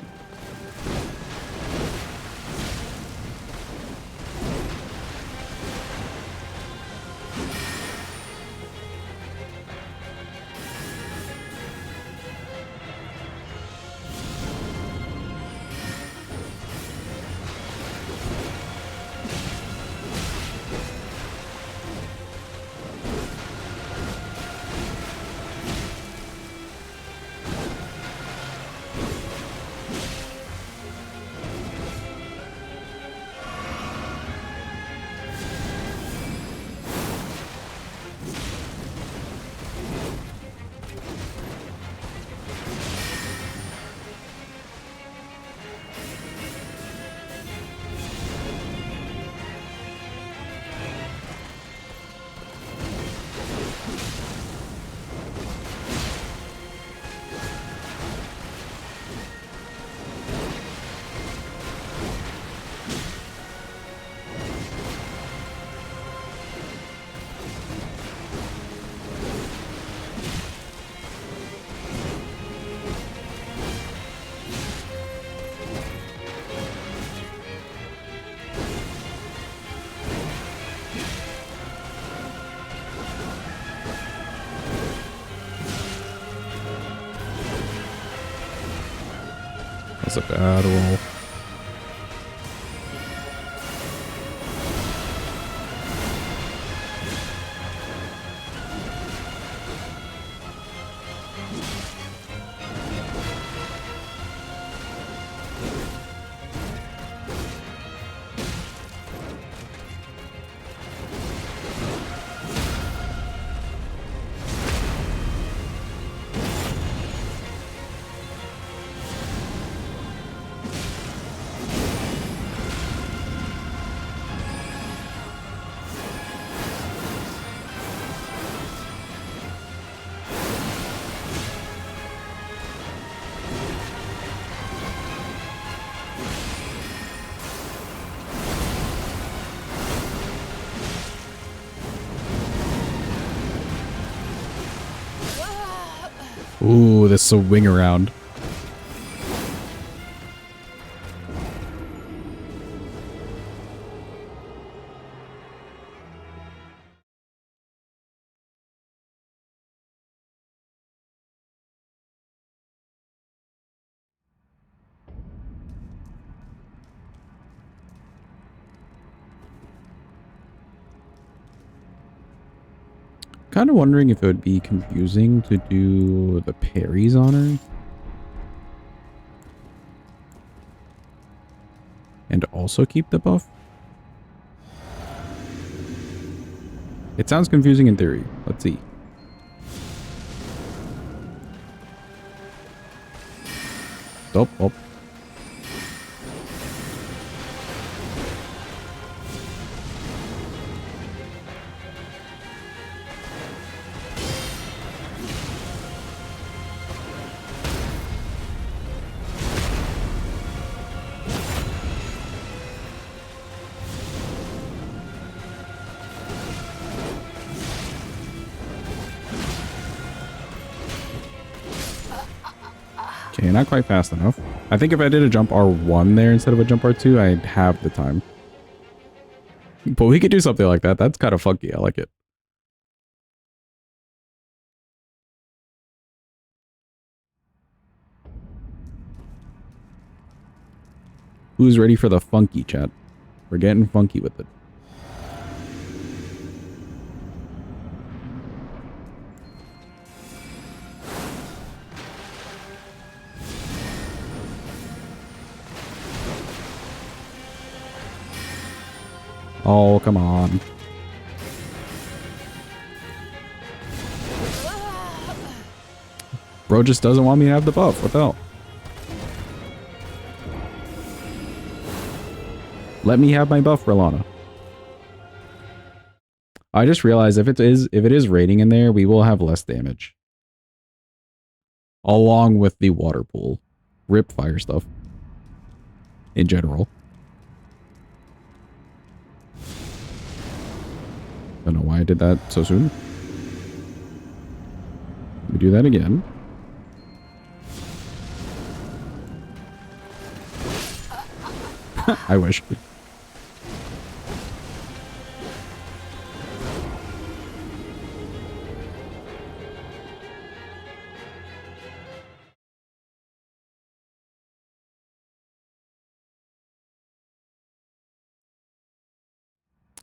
That's a bad roll. Ooh, this is a wing around. Kind of wondering if it would be confusing to do the parries on her. And also keep the buff. It sounds confusing in theory. Let's see. Oh, oh. Okay, not quite fast enough. I think if I did a jump R1 there instead of a jump R2, I'd have the time. But we could do something like that. That's kind of funky. I like it. Who's ready for the funky, chat? We're getting funky with it. Oh, come on. Bro just doesn't want me to have the buff. What the hell? Let me have my buff, Relana. I just realized if it is raining in there, we will have less damage. Along with the water pool. Rip fire stuff. In general. Don't know why I did that so soon. Let me do that again. I wish.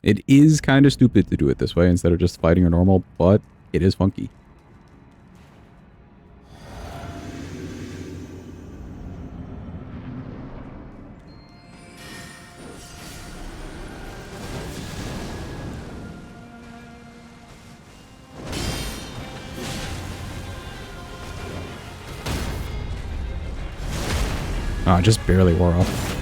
It is kind of stupid to do it this way instead of just fighting a normal, but it is funky. Ah, just barely wore off.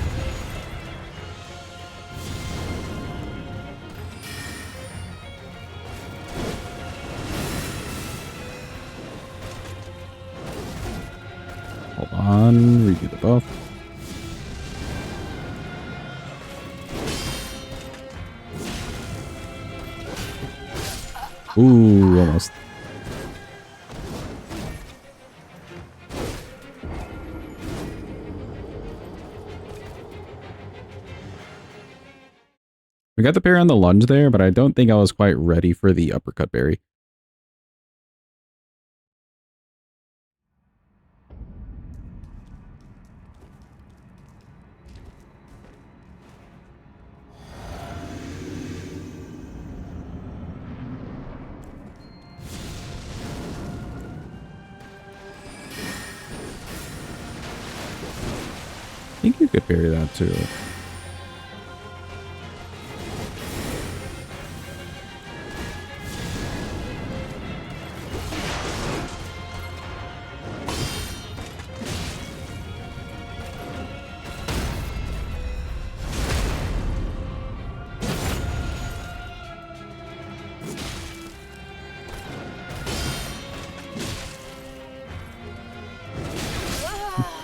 Hold on, redo the buff. Ooh, almost. We got the parry on the lunge there, but I don't think I was quite ready for the uppercut berry. I think you could parry that too.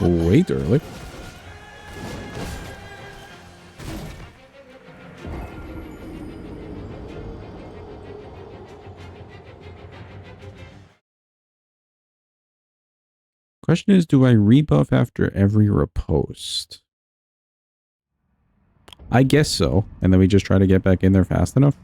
Way too early. Question is, do I rebuff after every riposte? I guess so. And then we just try to get back in there fast enough.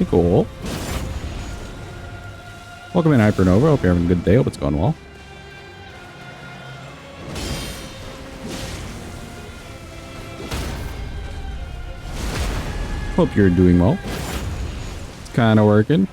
Okay, cool. Welcome in, Hypernova. Hope you're having a good day. Hope it's going well. Hope you're doing well. It's kind of working.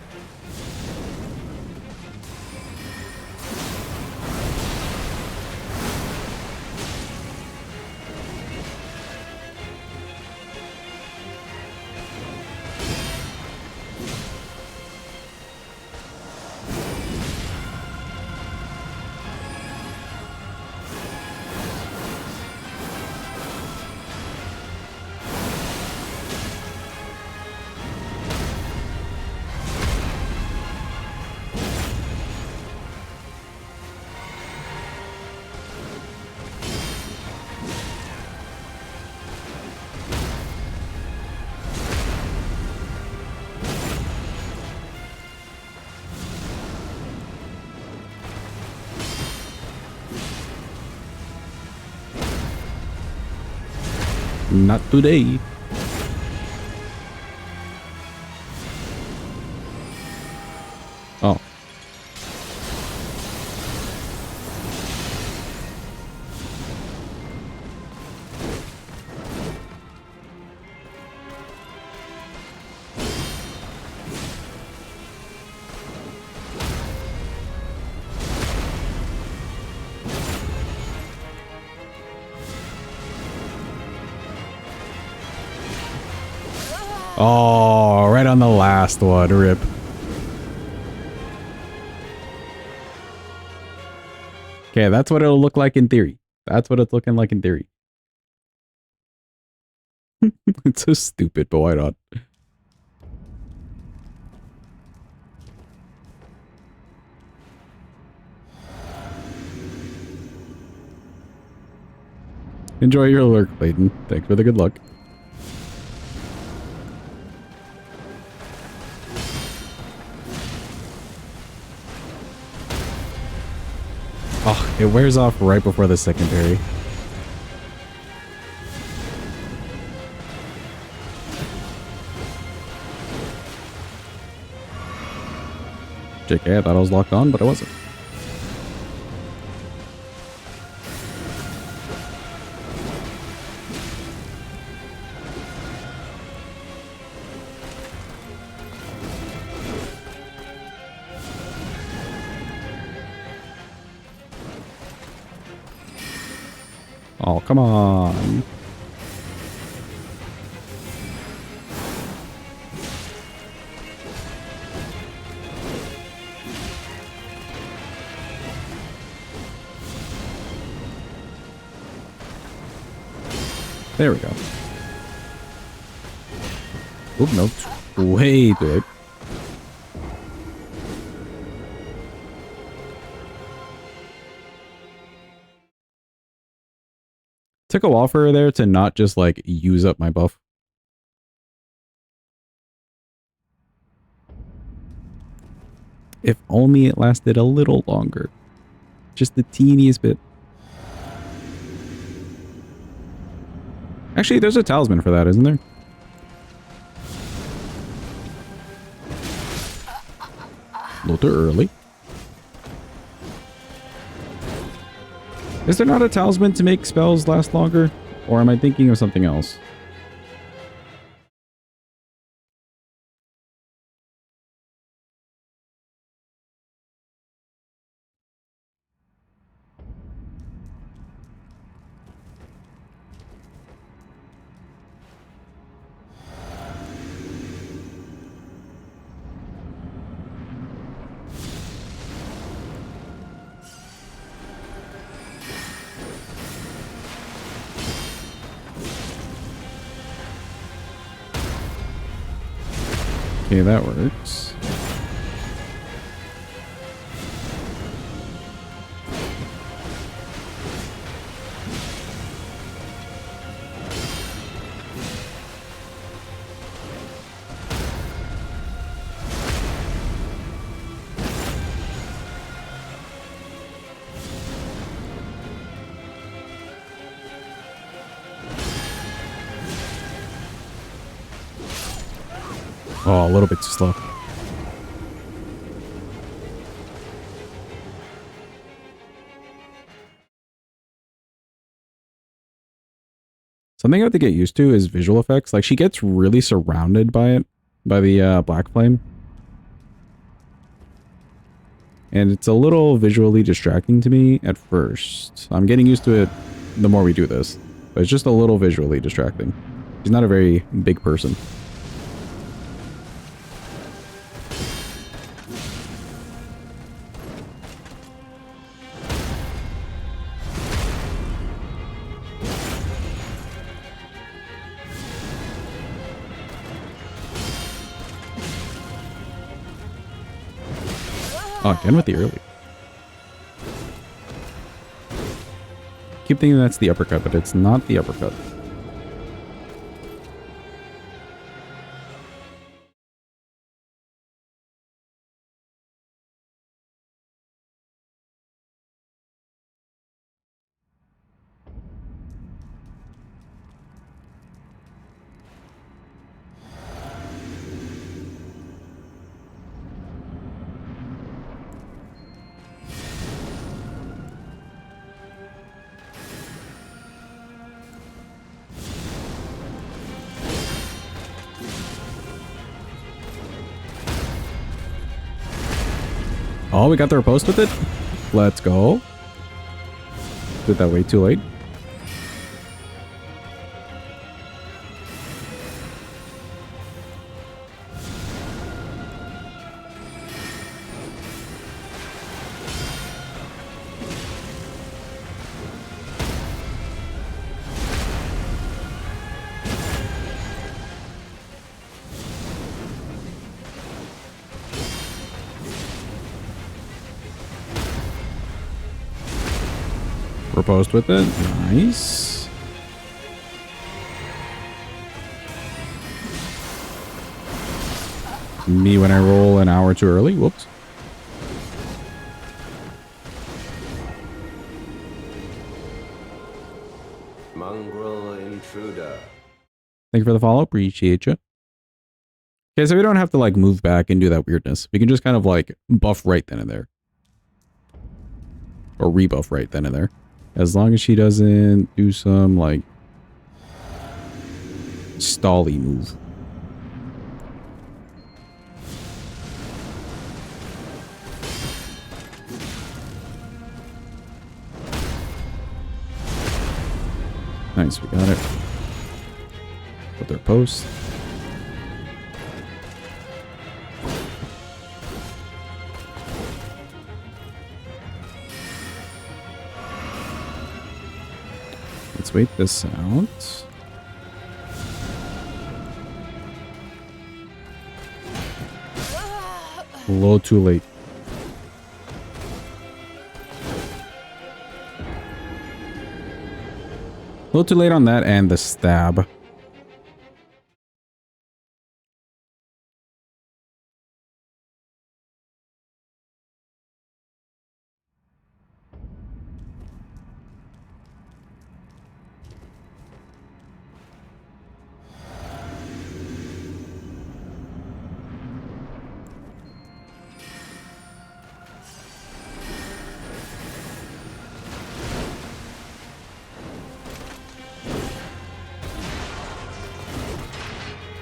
Not today. Oh. Oh, right on the last one. Rip. Okay, that's what it'll look like in theory. That's what it's looking like in theory. It's so stupid, but why not? Enjoy your lurk, Clayton. Thanks for the good luck. Oh, it wears off right before the secondary. JK, I thought I was locked on, but I wasn't. Oh, come on. There we go. Oop, no. Way too late. Took a while for her there to not just like use up my buff. If only it lasted a little longer. Just the teeniest bit. Actually, there's a talisman for that, isn't there? A little too early. Is there not a talisman to make spells last longer? Or am I thinking of something else? Okay, that works. Oh, a little bit too slow. Something I have to get used to is visual effects. Like, she gets really surrounded by it, by the Black Flame. And it's a little visually distracting to me at first. I'm getting used to it the more we do this. But it's just a little visually distracting. She's not a very big person. Oh, again with the early. Keep thinking that's the uppercut, but it's not the uppercut. Oh, we got the riposte with it? Let's go. Did that way too late. Riposte with it. Nice. Me when I roll an hour too early. Whoops. Mongrel intruder. Thank you for the follow. Appreciate you. Okay, so we don't have to like move back and do that weirdness. We can just kind of like buff right then and there. Or rebuff right then and there. As long as she doesn't do some like stally move. Nice, we got it. Put their post. Let's wait this out. A little too late. A little too late on that and the stab.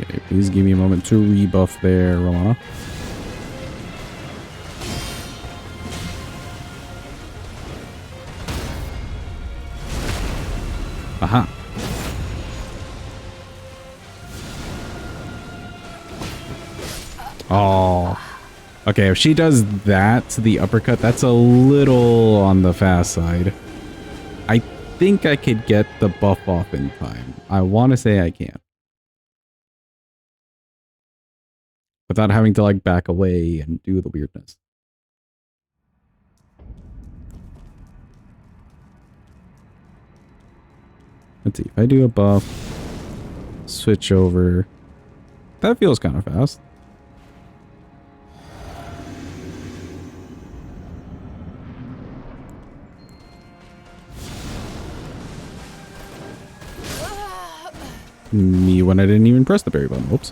Okay, please give me a moment to rebuff there, Romana. Aha. Oh. Okay, if she does that to the uppercut, that's a little on the fast side. I think I could get the buff off in time. I want to say I can. Without having to like back away and do the weirdness. Let's see, if I do a buff, switch over. That feels kind of fast. Me when I didn't even press the berry button. Whoops.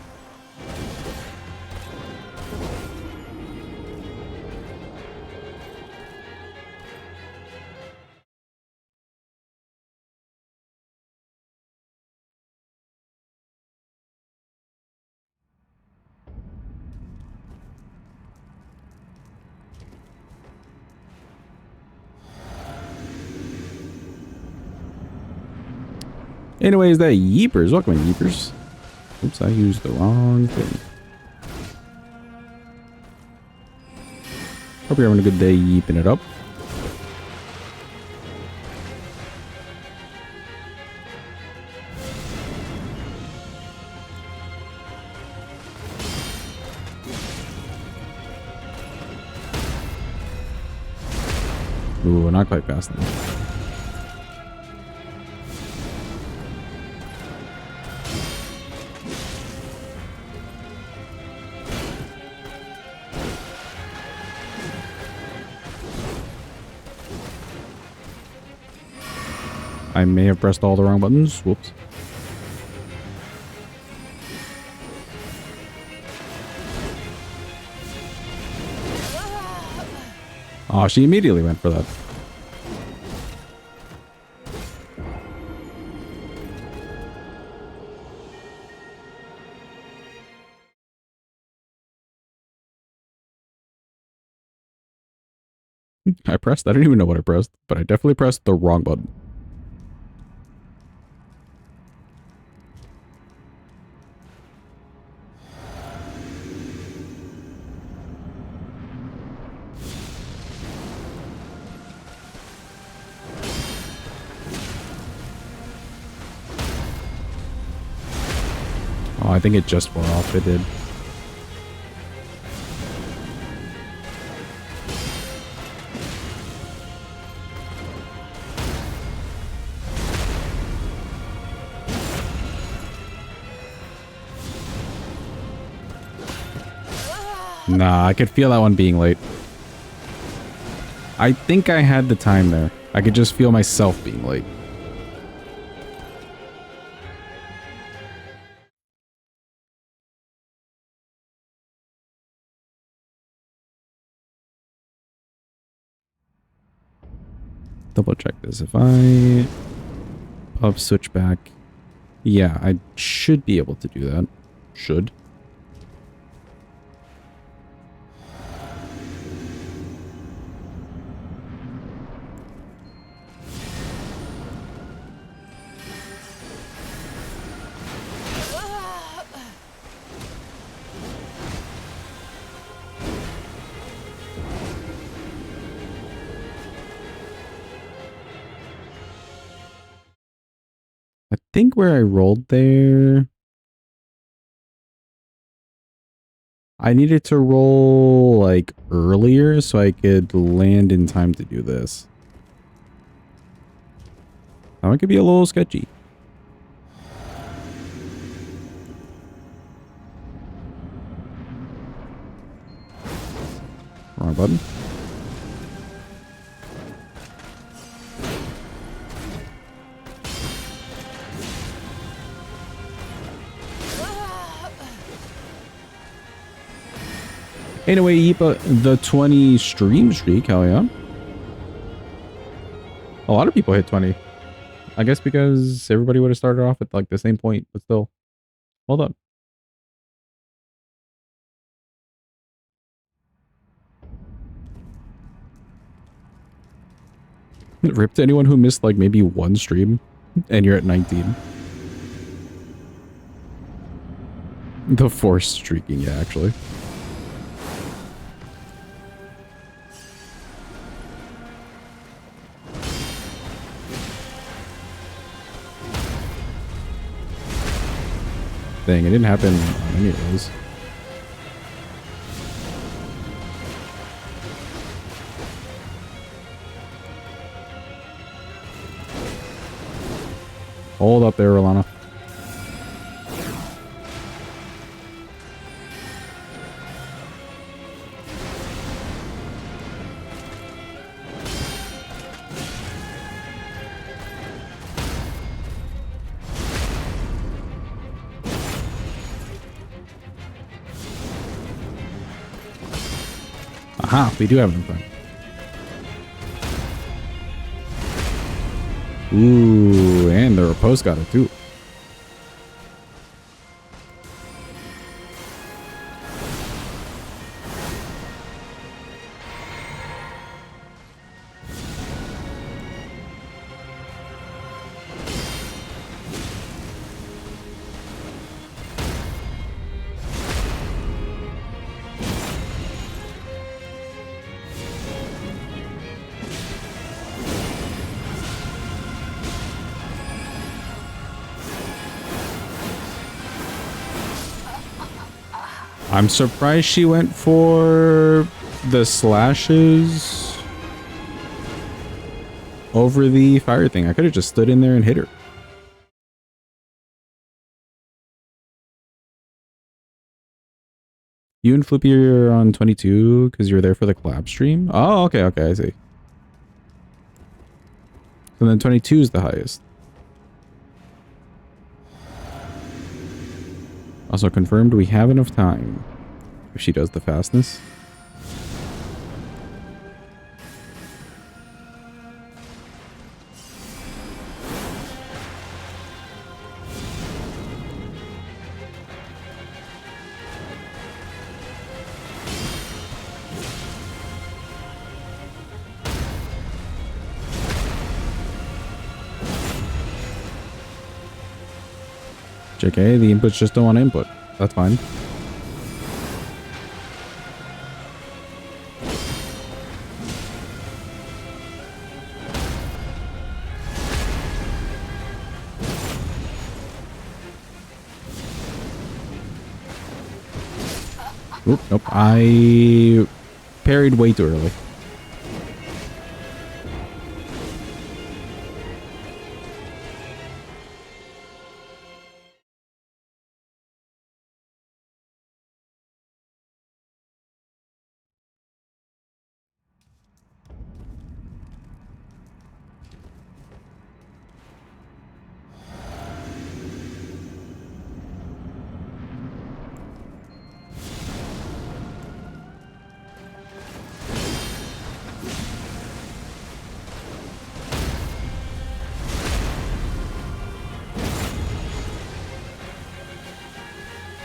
Anyways, that Yeepers. Welcome in, Yeepers. Oops, I used the wrong thing. Hope you're having a good day yeeping it up. Ooh, not quite fast enough. I may have pressed all the wrong buttons. Whoops. Oh, she immediately went for that. I don't even know what I pressed, but I definitely pressed the wrong button. Oh, I think it just wore off. It did. Nah, I could feel that one being late. I think I had the time there. I could just feel myself being late. Double check this. If I up switch back, yeah, I should be able to do that. Should. I think where I rolled there, I needed to roll like earlier so I could land in time to do this. That one could be a little sketchy. Wrong button. Anyway, Yeepa, the 20 stream streak, hell yeah. A lot of people hit 20. I guess because everybody would have started off at like the same point, but still. Hold up. Rip to anyone who missed like maybe one stream and you're at 19. The forced streaking, yeah, actually. Dang, it didn't happen on any of those. Hold up there, Rolana. Aha, we do have enough time. Ooh, and the riposte got it too. I'm surprised she went for the slashes over the fire thing. I could have just stood in there and hit her. You and Flippy are on 22 because you were there for the collab stream? Oh, okay, okay, I see. So then 22 is the highest. Also confirmed we have enough time if she does the fastness. JK, the inputs just don't want to input. That's fine. Oop, nope. I parried way too early.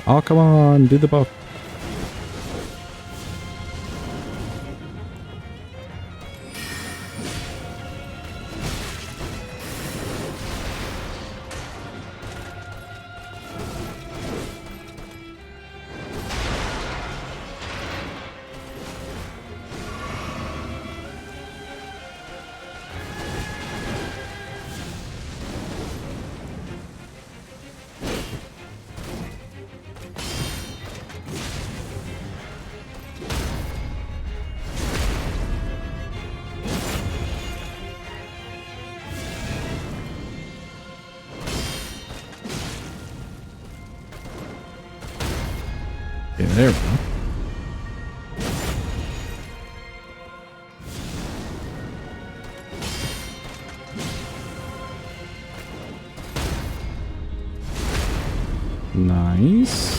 Oh, come on, do the buff. Yeah, there we go. Nice.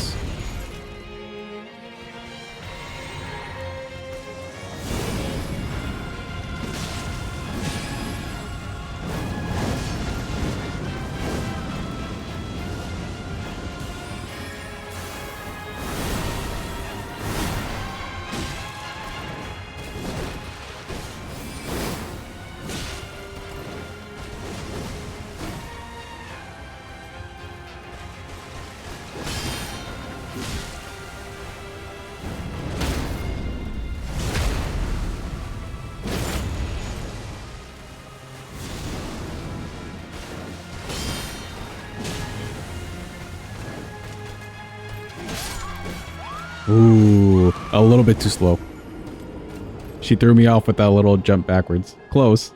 Ooh, a little bit too slow. She threw me off with that little jump backwards. Close.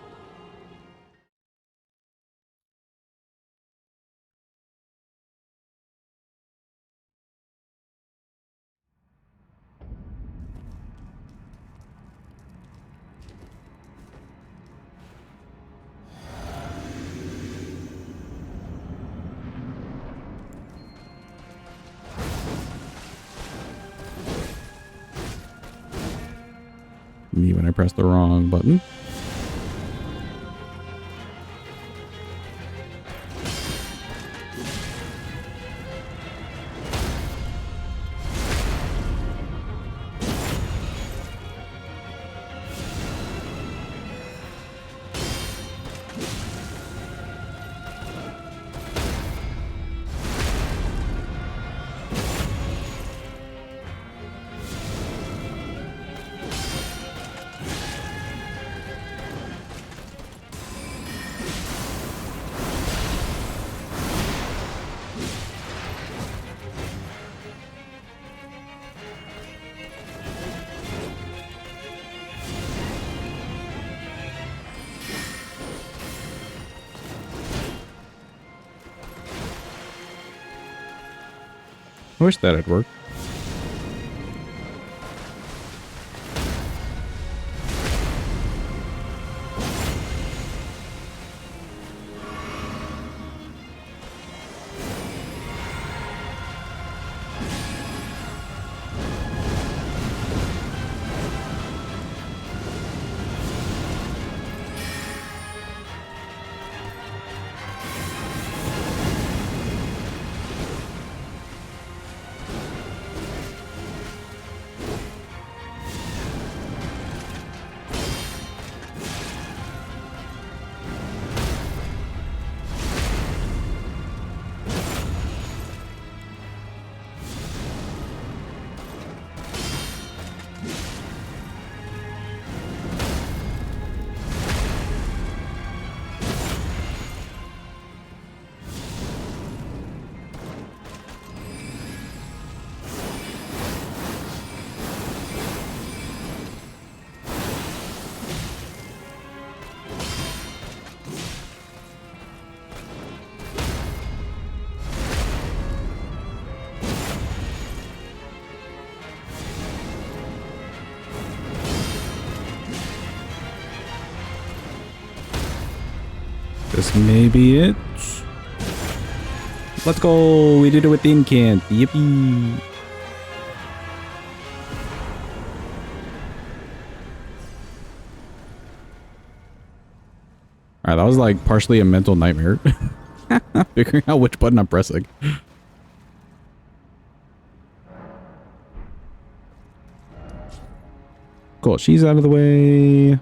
Me when I pressed the wrong button. I wish that had worked. This may be it. Let's go. We did it with the incant. Yippee. Alright, that was like partially a mental nightmare. Figuring out which button I'm pressing. Cool, she's out of the way.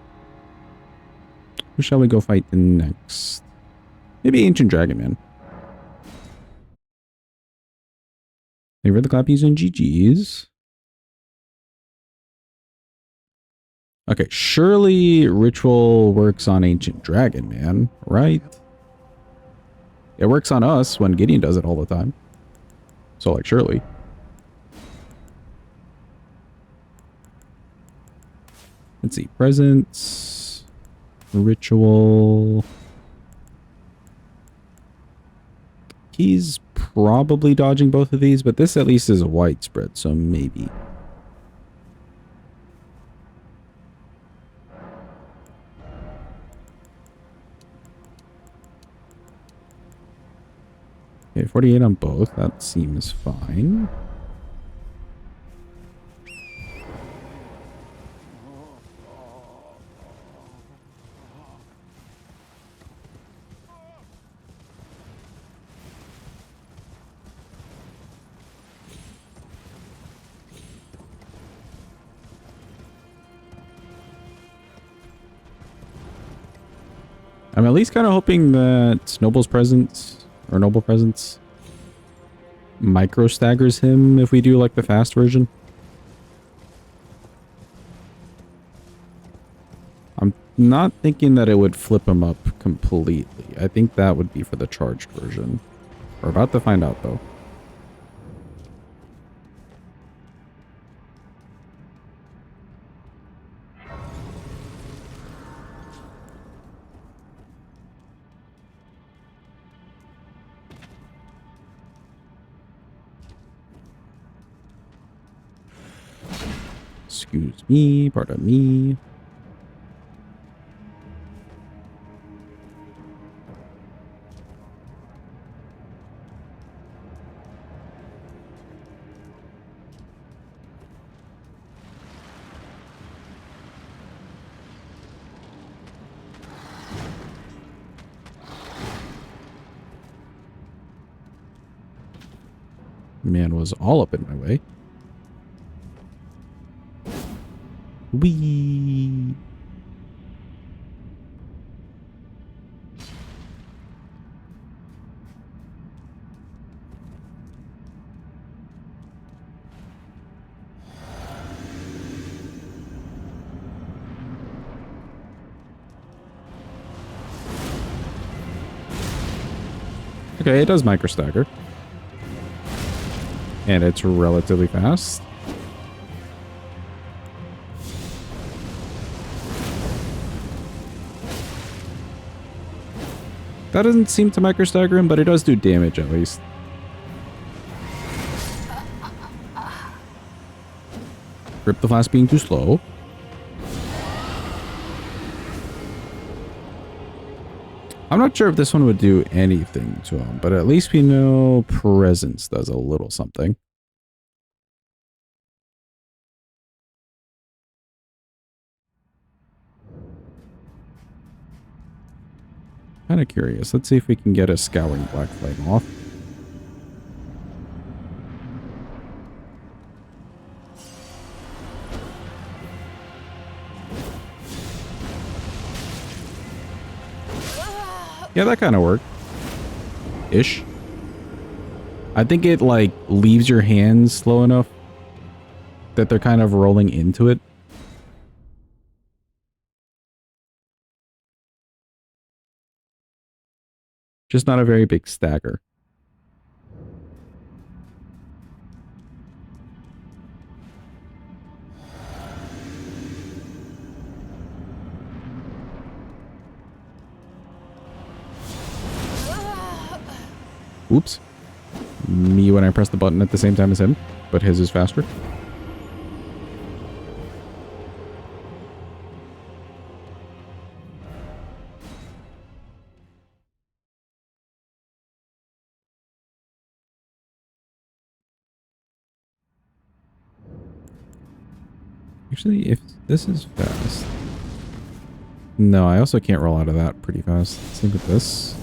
Who shall we go fight next? Maybe Ancient Dragon Man. Favor the clappies and GG's. Okay, surely Ritual works on Ancient Dragon Man, right? It works on us when Gideon does it all the time. So, like, surely. Let's see. Presence. Ritual. He's probably dodging both of these, but this at least is a widespread, so maybe. Okay, 48 on both. That seems fine. I'm at least kind of hoping that Noble Presence micro staggers him if we do like the fast version. I'm not thinking that it would flip him up completely. I think that would be for the charged version. We're about to find out though. Excuse me, pardon me. Man was all up in my way. Whee! Okay, it does micro stagger. And it's relatively fast. That doesn't seem to micro stagger him, but it does do damage at least. Grip the flask being too slow. I'm not sure if this one would do anything to him, but at least we know Presence does a little something. Kind of curious. Let's see if we can get a Scouring Black Flame off. Yeah, that kind of worked. Ish. I think it, like, leaves your hands slow enough that they're kind of rolling into it. Just not a very big stagger. Oops. Me when I press the button at the same time as him, but his is faster. Actually, if this is fast... No, I also can't roll out of that pretty fast. Same with this.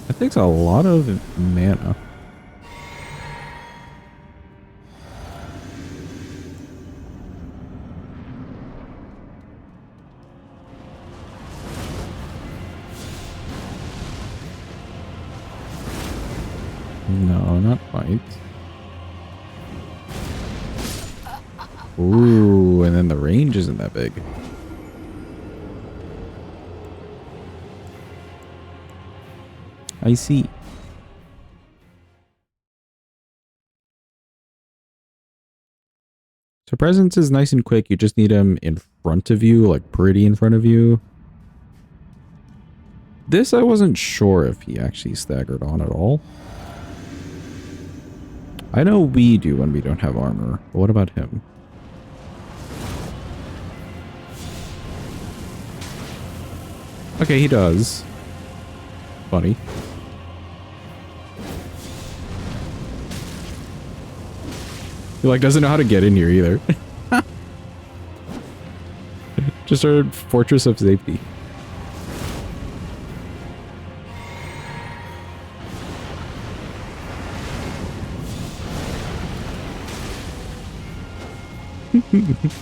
That takes a lot of mana. No, not quite. Ooh, and then the range isn't that big. I see. So presence is nice and quick. You just need him in front of you, like pretty in front of you. This I wasn't sure if he actually staggered on at all. I know we do when we don't have armor, but what about him? Okay, he does. Funny. He like doesn't know how to get in here either. Just our fortress of safety.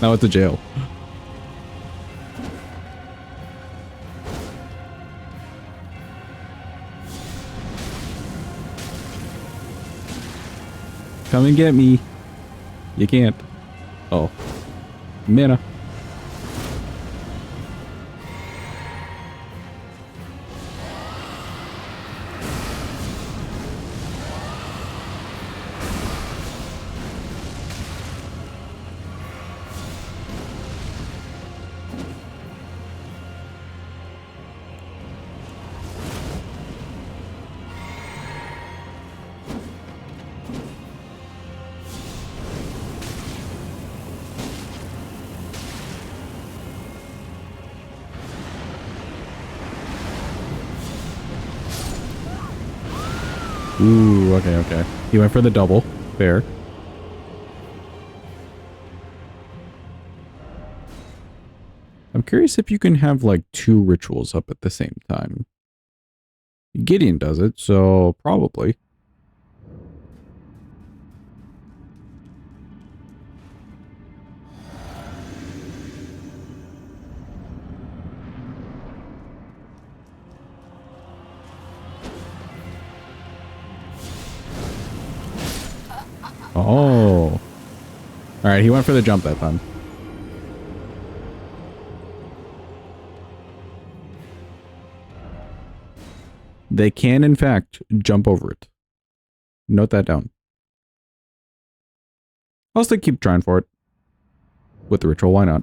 Now it's a jail. Come and get me. You can't. Oh. Mana. Ooh, okay, okay. He went for the double. Fair. I'm curious if you can have like 2 rituals up at the same time. Gideon does it, so probably. Oh. Alright, he went for the jump that time. They can, in fact, jump over it. Note that down. I'll still keep trying for it. With the ritual, why not?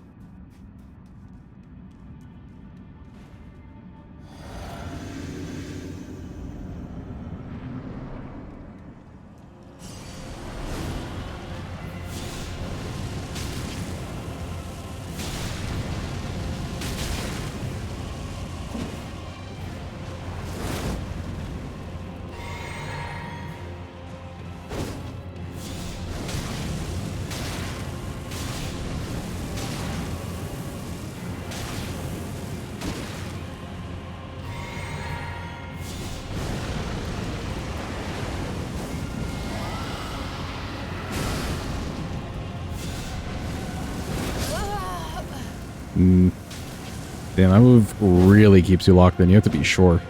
Damn, that move really keeps you locked in. You have to be sure.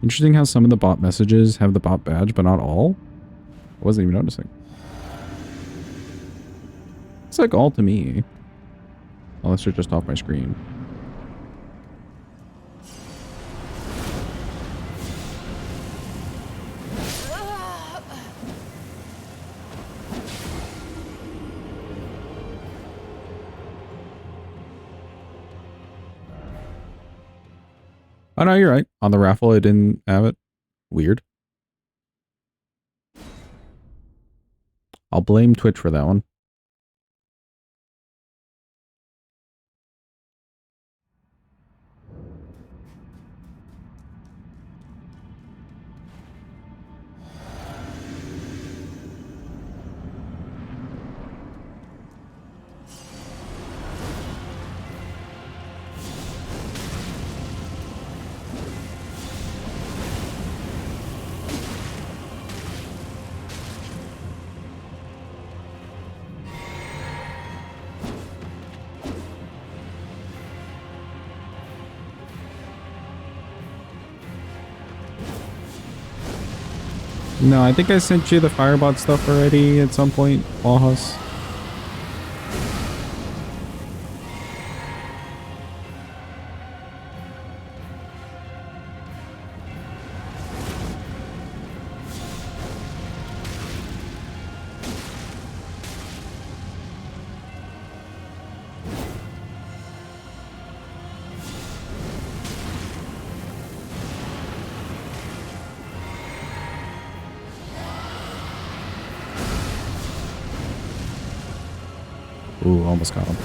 Interesting how some of the bot messages have the bot badge, but not all. I wasn't even noticing. It's like all to me. Unless you're just off my screen. Oh no, you're right. On the raffle, I didn't have it. Weird. I'll blame Twitch for that one. No, I think I sent you the Firebot stuff already at some point, Wallhouse. Ooh, almost got him.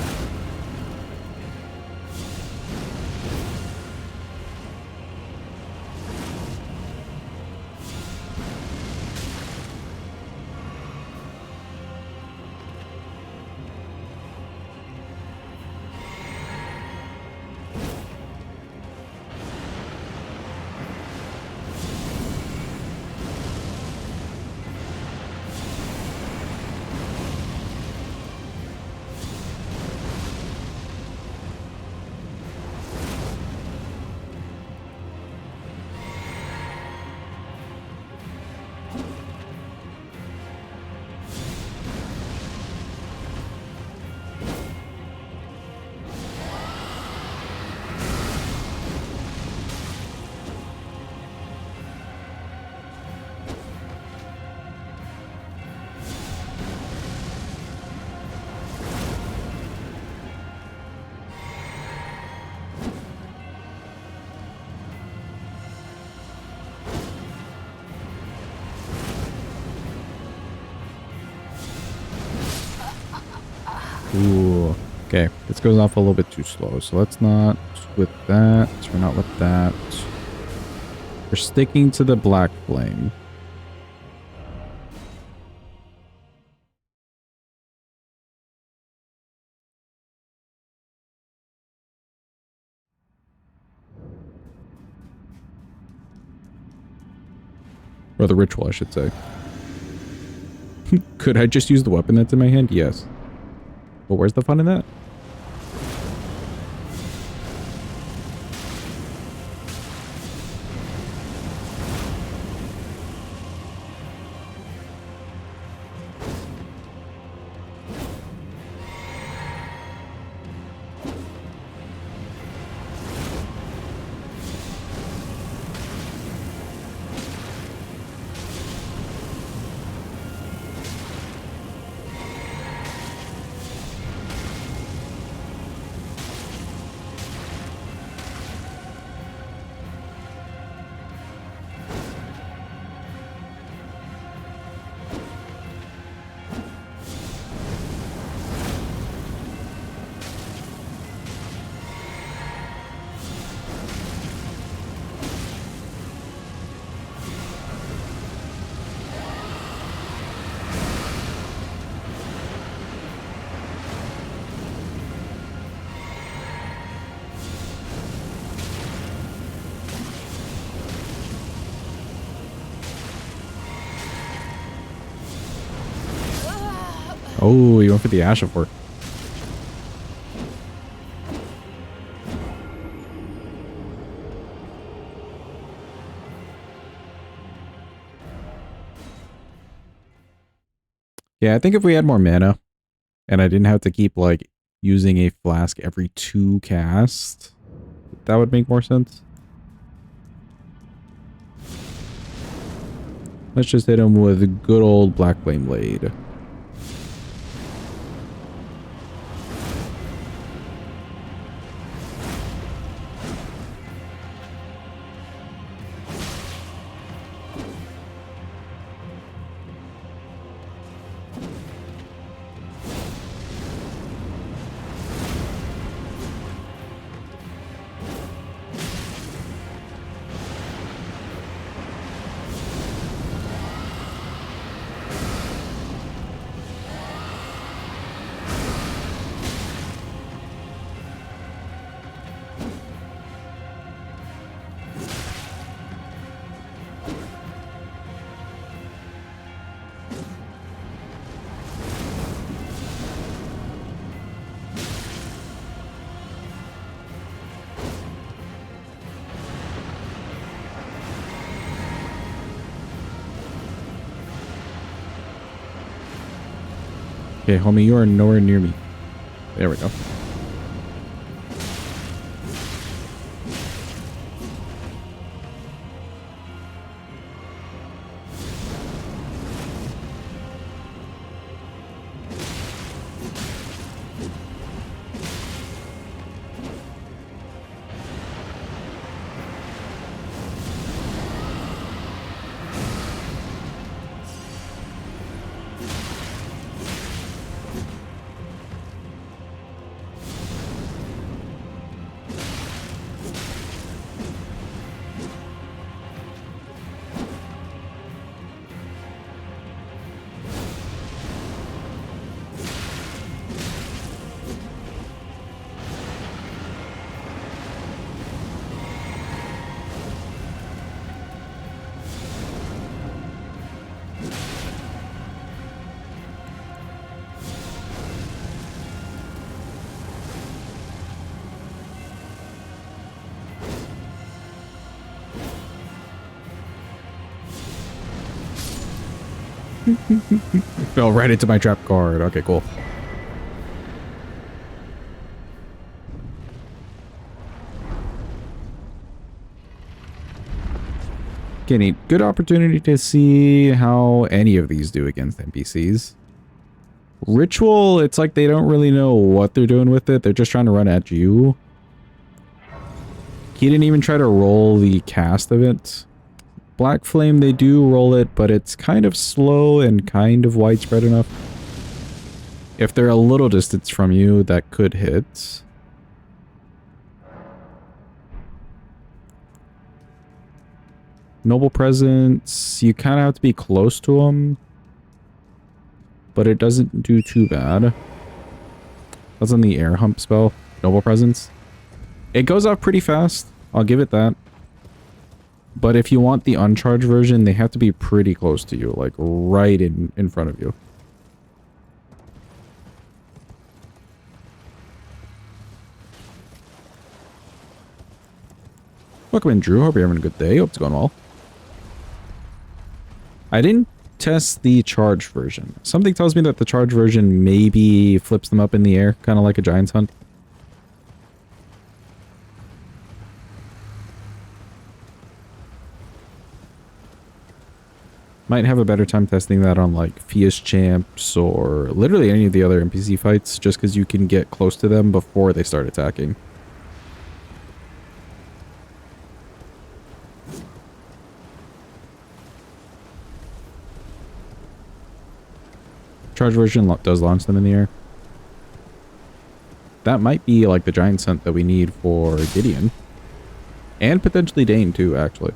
Ooh, okay. This goes off a little bit too slow, so let's not with that. We're not with that. We're sticking to the Black Flame. Or the ritual, I should say. Could I just use the weapon that's in my hand? Yes. But where's the fun in that? Oh, you went for the Ash of War. Yeah, I think if we had more mana and I didn't have to keep like using a flask every 2 casts, that would make more sense. Let's just hit him with a good old Black Flame Blade. Okay, homie, you are nowhere near me. There we go. Fell right into my trap card. Okay, cool. Okay, neat. Good opportunity to see how any of these do against NPCs. Ritual, it's like they don't really know what they're doing with it. They're just trying to run at you. He didn't even try to roll the cast of it. Black Flame, they do roll it, but it's kind of slow and kind of widespread enough. If they're a little distance from you, that could hit. Noble Presence, you kind of have to be close to them. But it doesn't do too bad. That's on the air hump spell. Noble Presence. It goes off pretty fast. I'll give it that. But if you want the uncharged version, they have to be pretty close to you. Like right in front of you. Welcome in, Drew. Hope you're having a good day. Hope it's going well. I didn't test the charged version. Something tells me that the charged version maybe flips them up in the air, kind of like a Giant's Hunt. Might have a better time testing that on like Fia's Champs or literally any of the other NPC fights, just because you can get close to them before they start attacking. Charge version does launch them in the air. That might be like the Giant's Hunt that we need for Gideon. And potentially Dane too, actually.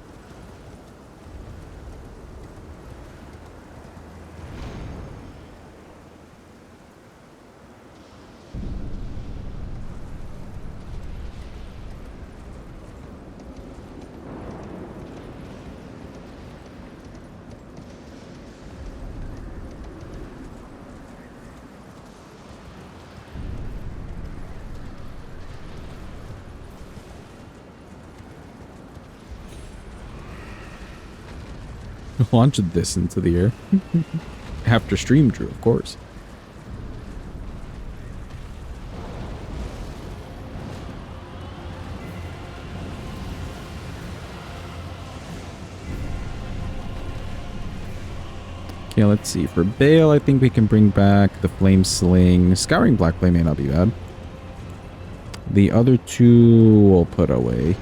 Launch this into the air. After stream, Drew, of course. Okay, let's see. For Bale, I think we can bring back the Flame Sling. Scouring Black Flame may not be bad. The other two we'll put away.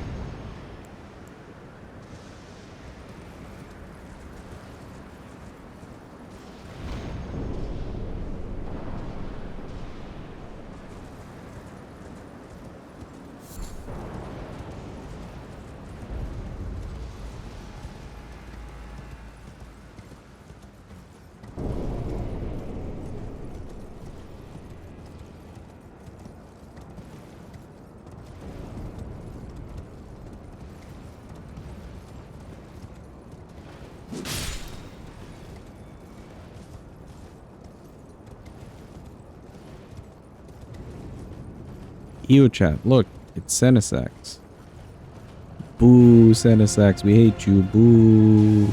Ew, chat. Look, it's Senesax. Boo, Senesax. We hate you. Boo.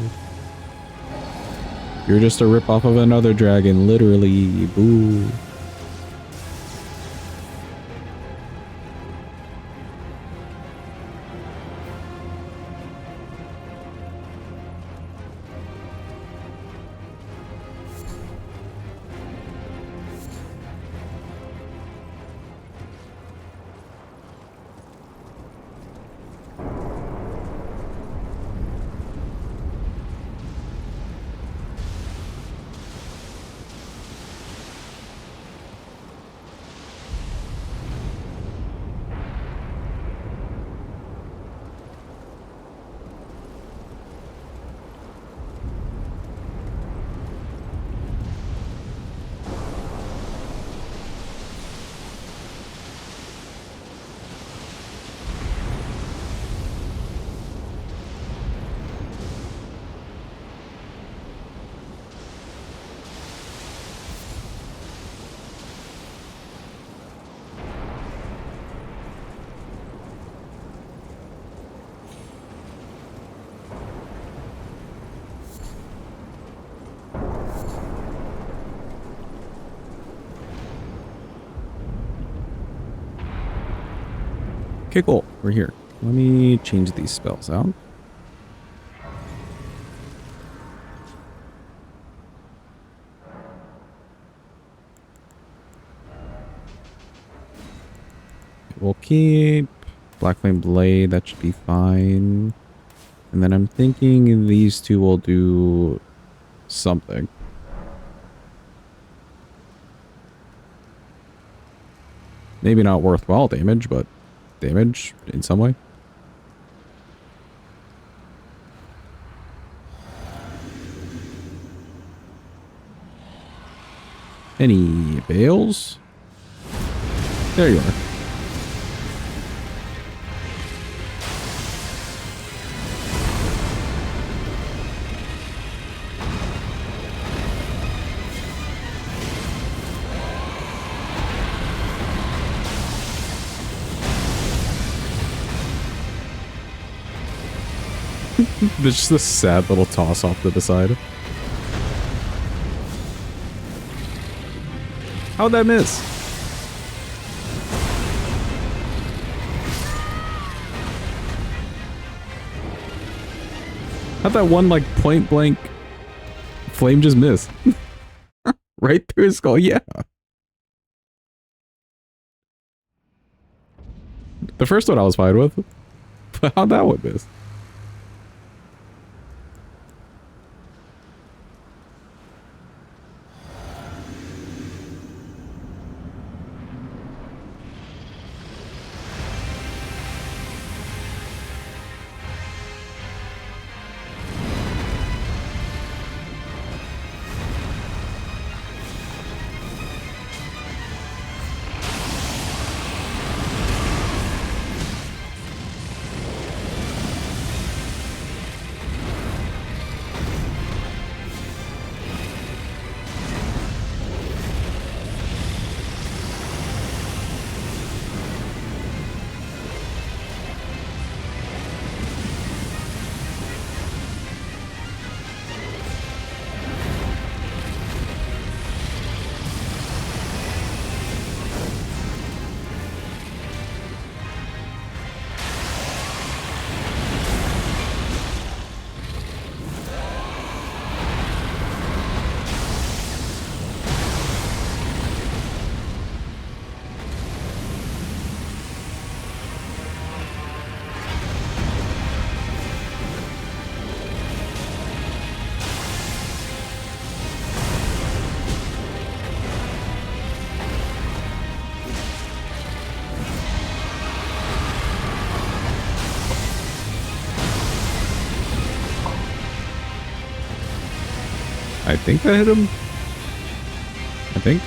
You're just a ripoff of another dragon, literally. Boo. Okay, cool. We're here. Let me change these spells out. We'll keep Black Flame Blade. That should be fine. And then I'm thinking these two will do something. Maybe not worthwhile damage, but damage in some way. Any bales? There you are. There's just a sad little toss off to the side. How'd that miss? How'd that one, like, point blank flame just miss? Right through his skull, yeah. The first one I was fine with. But how'd that one miss? I think that hit him. I think.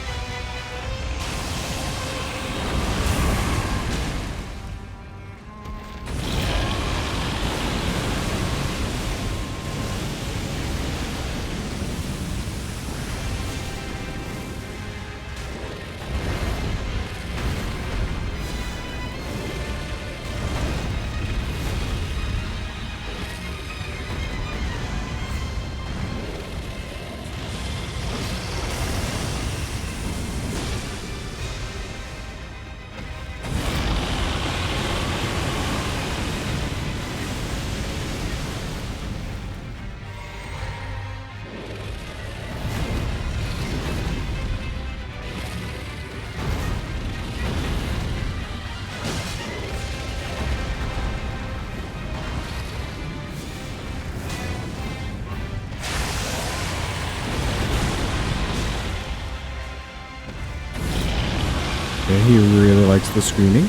Okay, he really likes the screaming.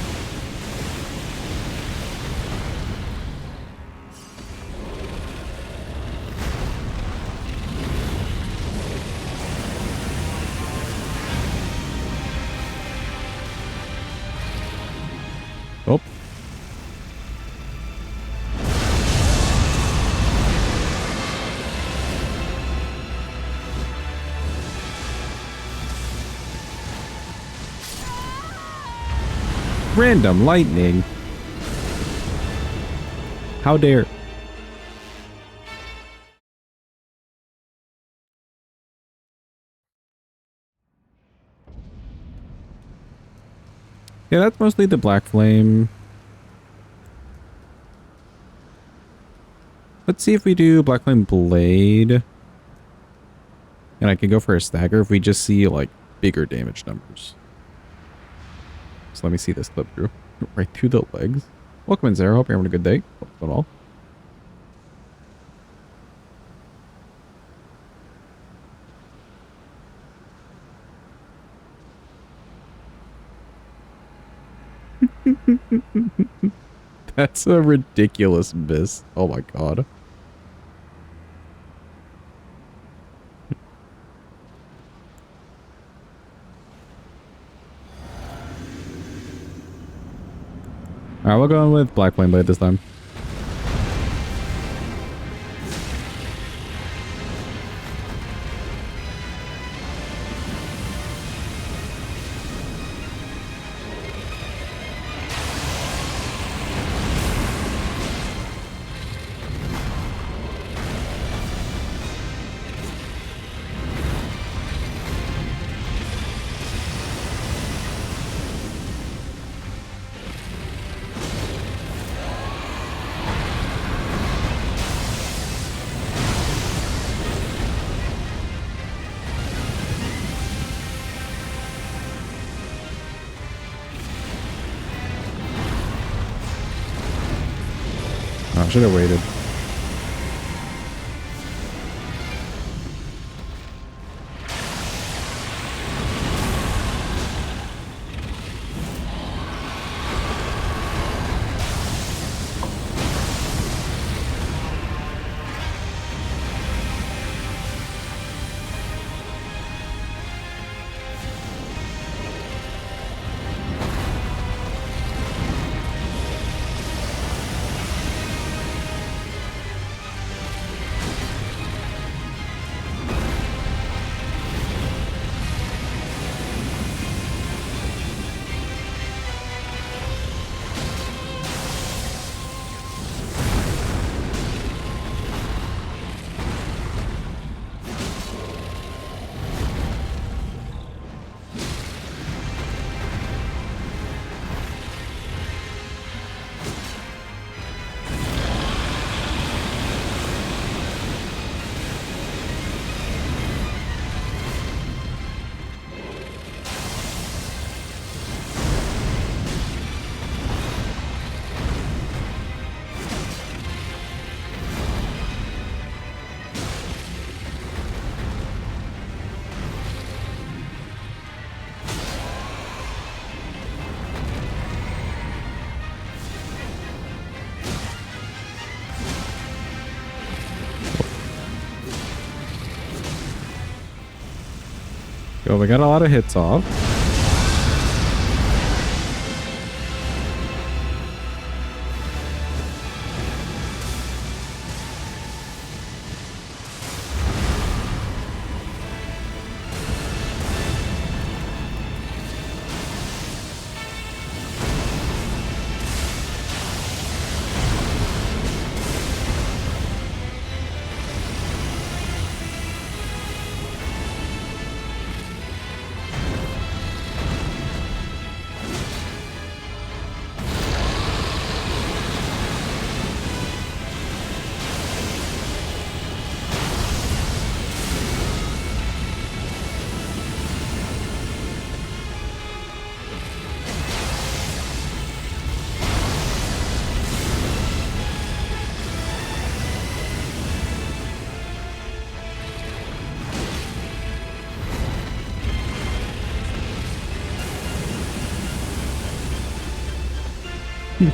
Oh. Random lightning. How dare. Yeah, that's mostly the Black Flame. Let's see if we do Black Flame Blade. And I can go for a stagger if we just see, like, bigger damage numbers. So let me see this clip through. Right through the legs. Welcome in, Zara. Hope you're having a good day. Hope it's going all. That's a ridiculous miss. Oh my god. Alright, we'll go in with Black Flame Blade this time. I should have waited. Go, we got a lot of hits off.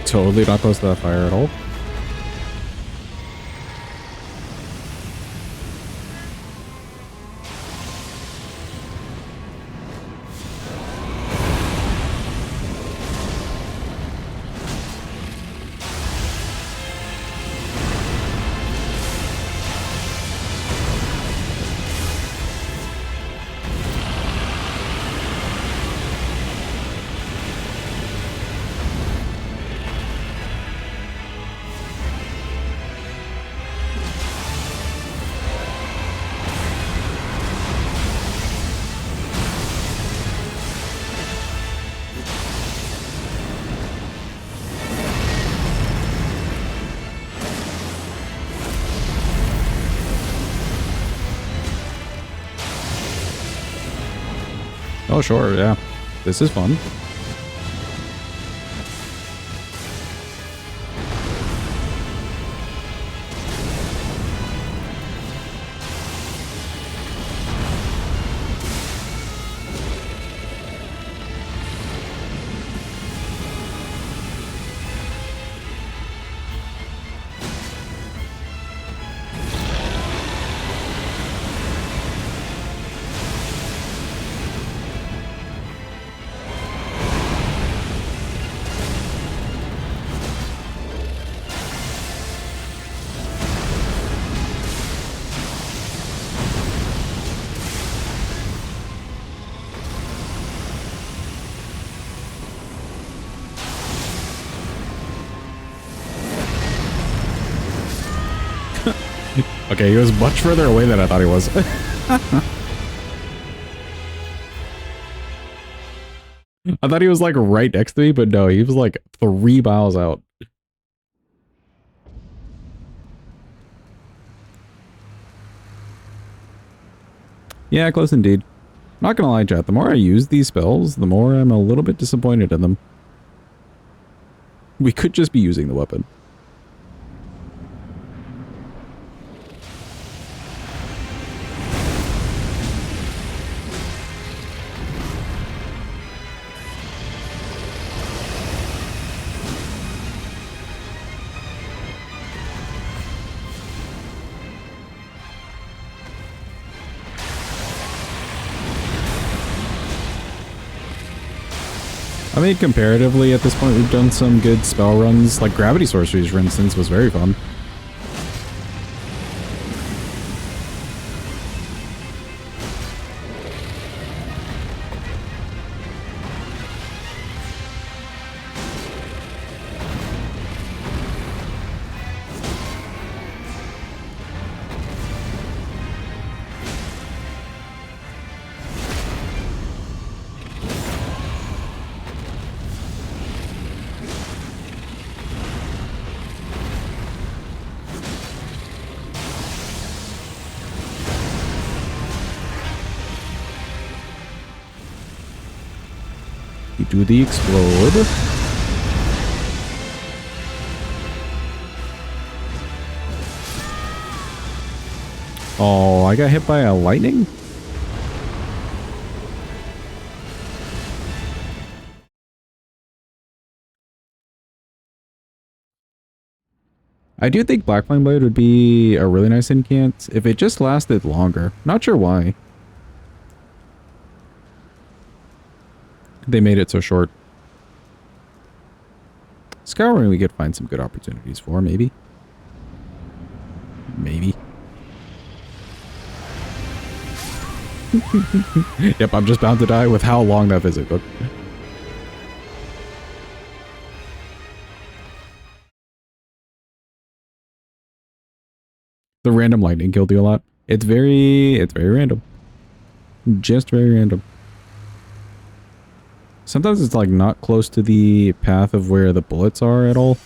Totally not close to that fire at all. Oh, sure, yeah. This is fun. Okay, he was much further away than I thought he was. I thought he was like right next to me, but no, he was like 3 miles out. Yeah, close indeed. Not gonna lie, chat, the more I use these spells, the more I'm a little bit disappointed in them. We could just be using the weapon. I mean, comparatively, at this point, we've done some good spell runs. Like, Gravity Sorceries, for instance, was very fun. You do the explode. Oh, I got hit by a lightning? I do think Black Flame Blade would be a really nice incant if it just lasted longer. Not sure why they made it so short. Scouring we could find some good opportunities for, maybe. Maybe. Yep, I'm just bound to die with how long that visit took. The random lightning killed you a lot. It's very random. Just very random. Sometimes it's like not close to the path of where the bullets are at all.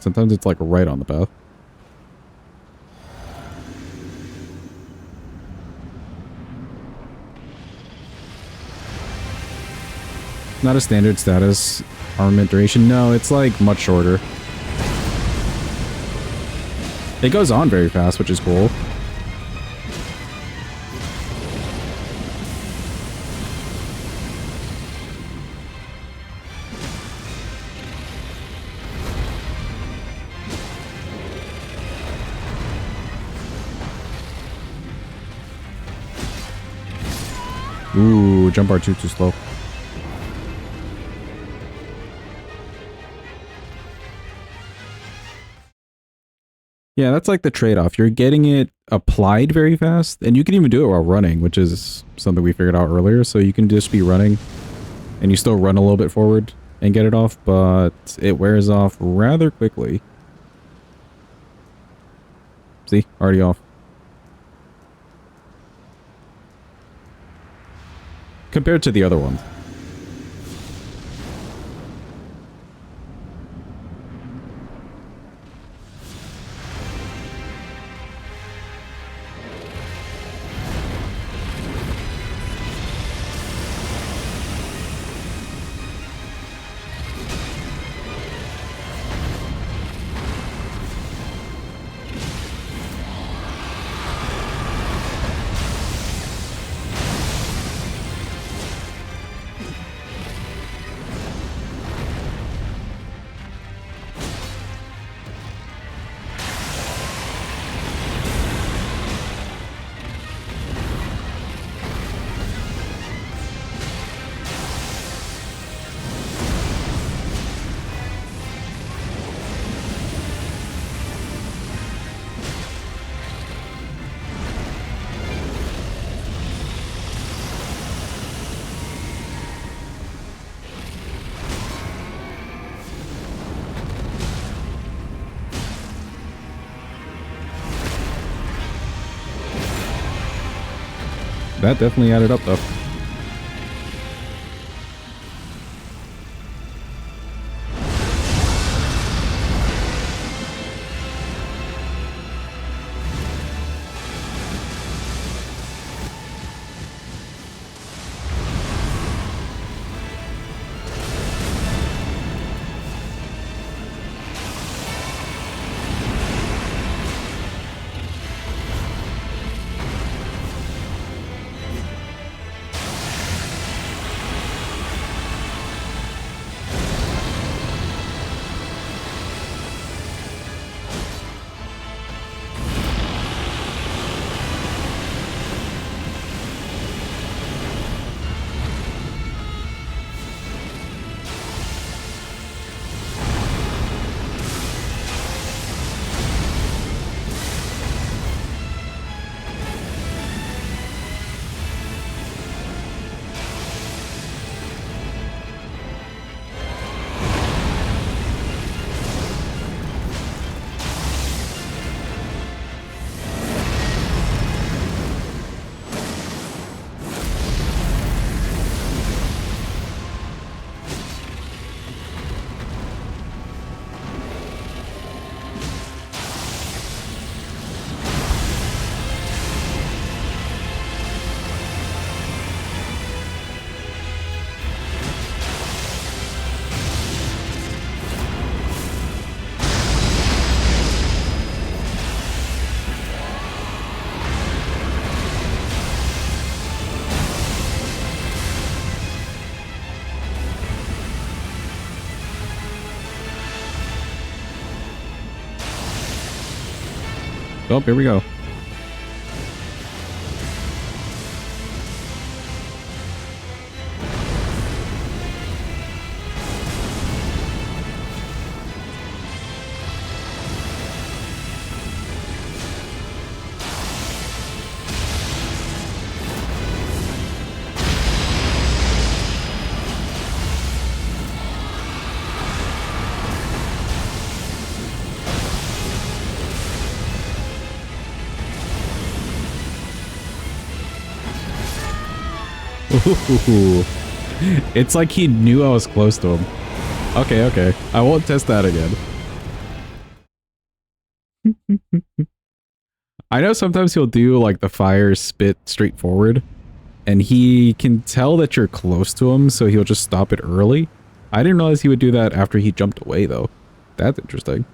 Sometimes it's like right on the path. Not a standard status armament duration. No, it's like much shorter. It goes on very fast, which is cool. Ooh, jump R2 too slow. Yeah, that's like the trade-off. You're getting it applied very fast, and you can even do it while running, which is something we figured out earlier. So you can just be running, and you still run a little bit forward and get it off, but it wears off rather quickly. See? Already off. Compared to the other ones. That definitely added up, though. Oh, here we go. Ooh. It's like he knew I was close to him. Okay, okay. I won't test that again. I know sometimes he'll do like the fire spit straight forward, and he can tell that you're close to him, so he'll just stop it early. I didn't realize he would do that after he jumped away, though. That's interesting.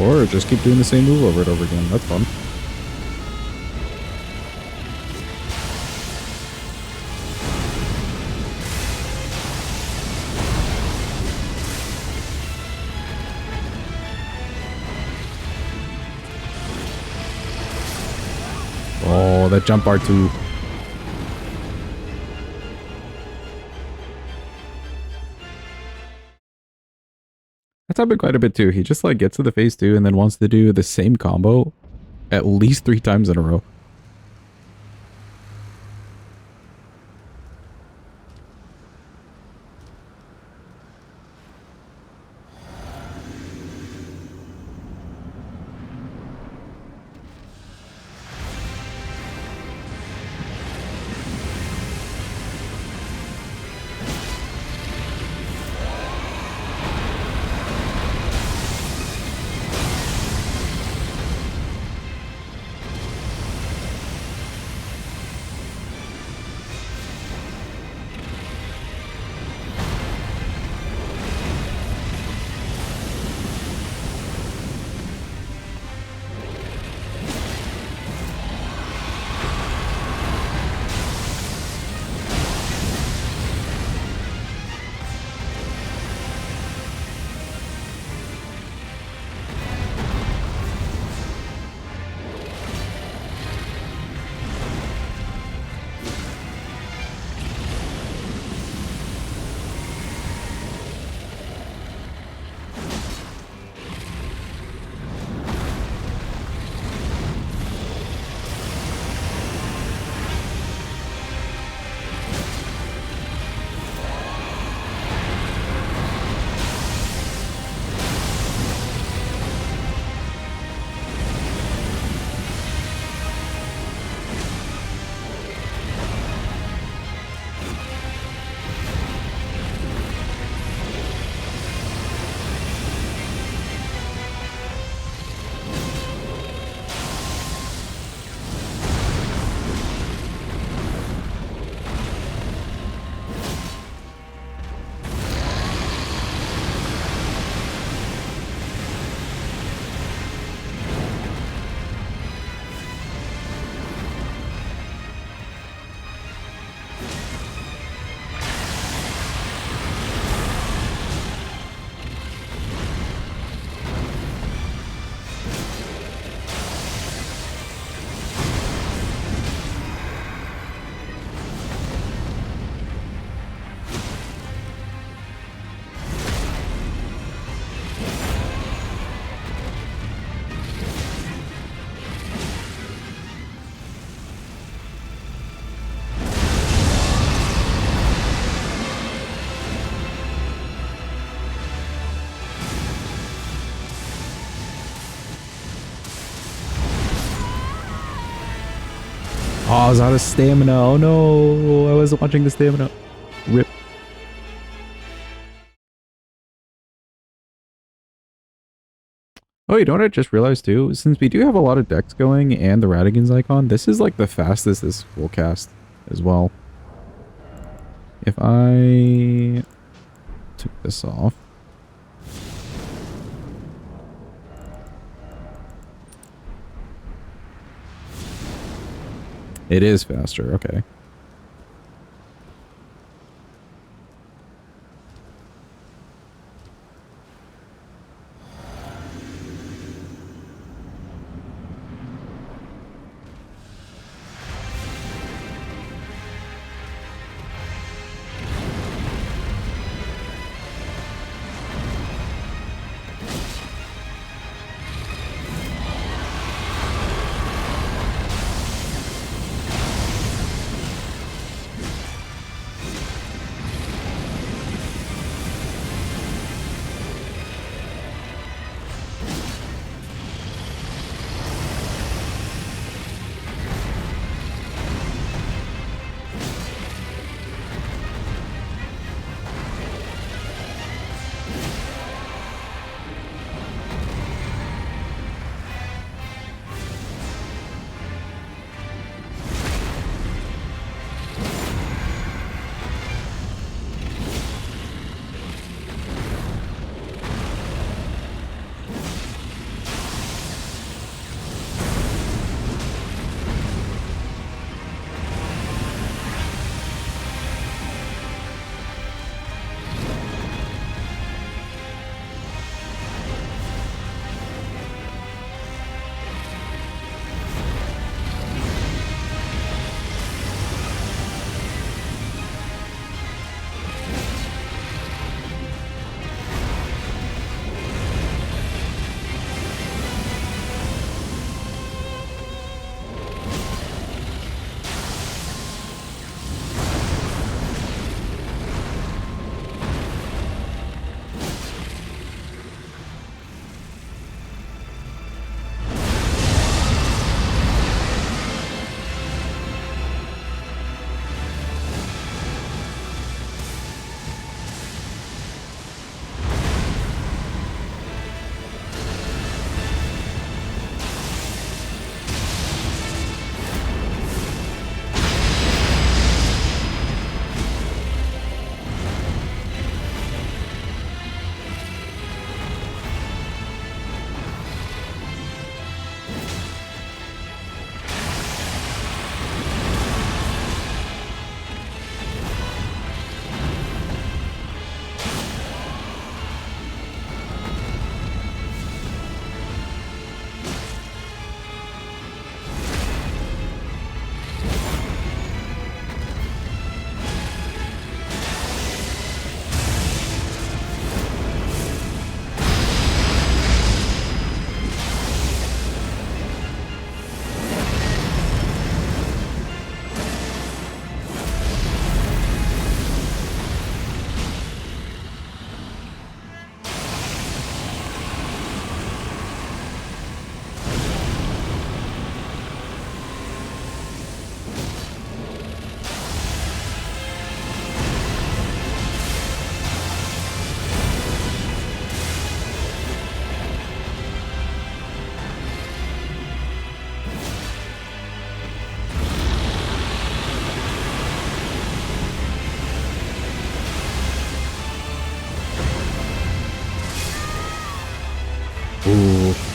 Or just keep doing the same move over and over again. That's fun. Oh, that jump R2. That's happened quite a bit too. He just like gets to the phase 2 and then wants to do the same combo at least 3 times in a row. Oh, I was out of stamina. Oh no, I wasn't watching the stamina. Rip. Oh, you know what I just realized too? Since we do have a lot of decks going and the Radigan's icon, this is like the fastest this will cast as well. If I took this off. It is faster, okay.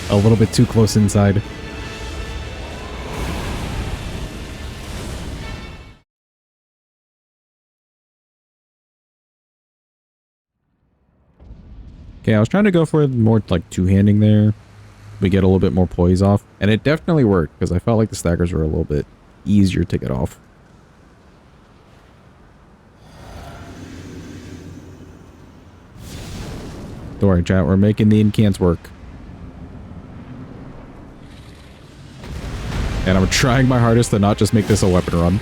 A little bit too close inside. Okay, I was trying to go for more like two-handing there. We get a little bit more poise off. And it definitely worked because I felt like the staggers were a little bit easier to get off. Don't worry, chat. We're making the incants work. And I'm trying my hardest to not just make this a weapon run.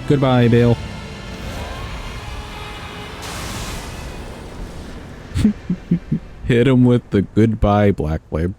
Goodbye, Bale. Hit him with the goodbye Black Flame.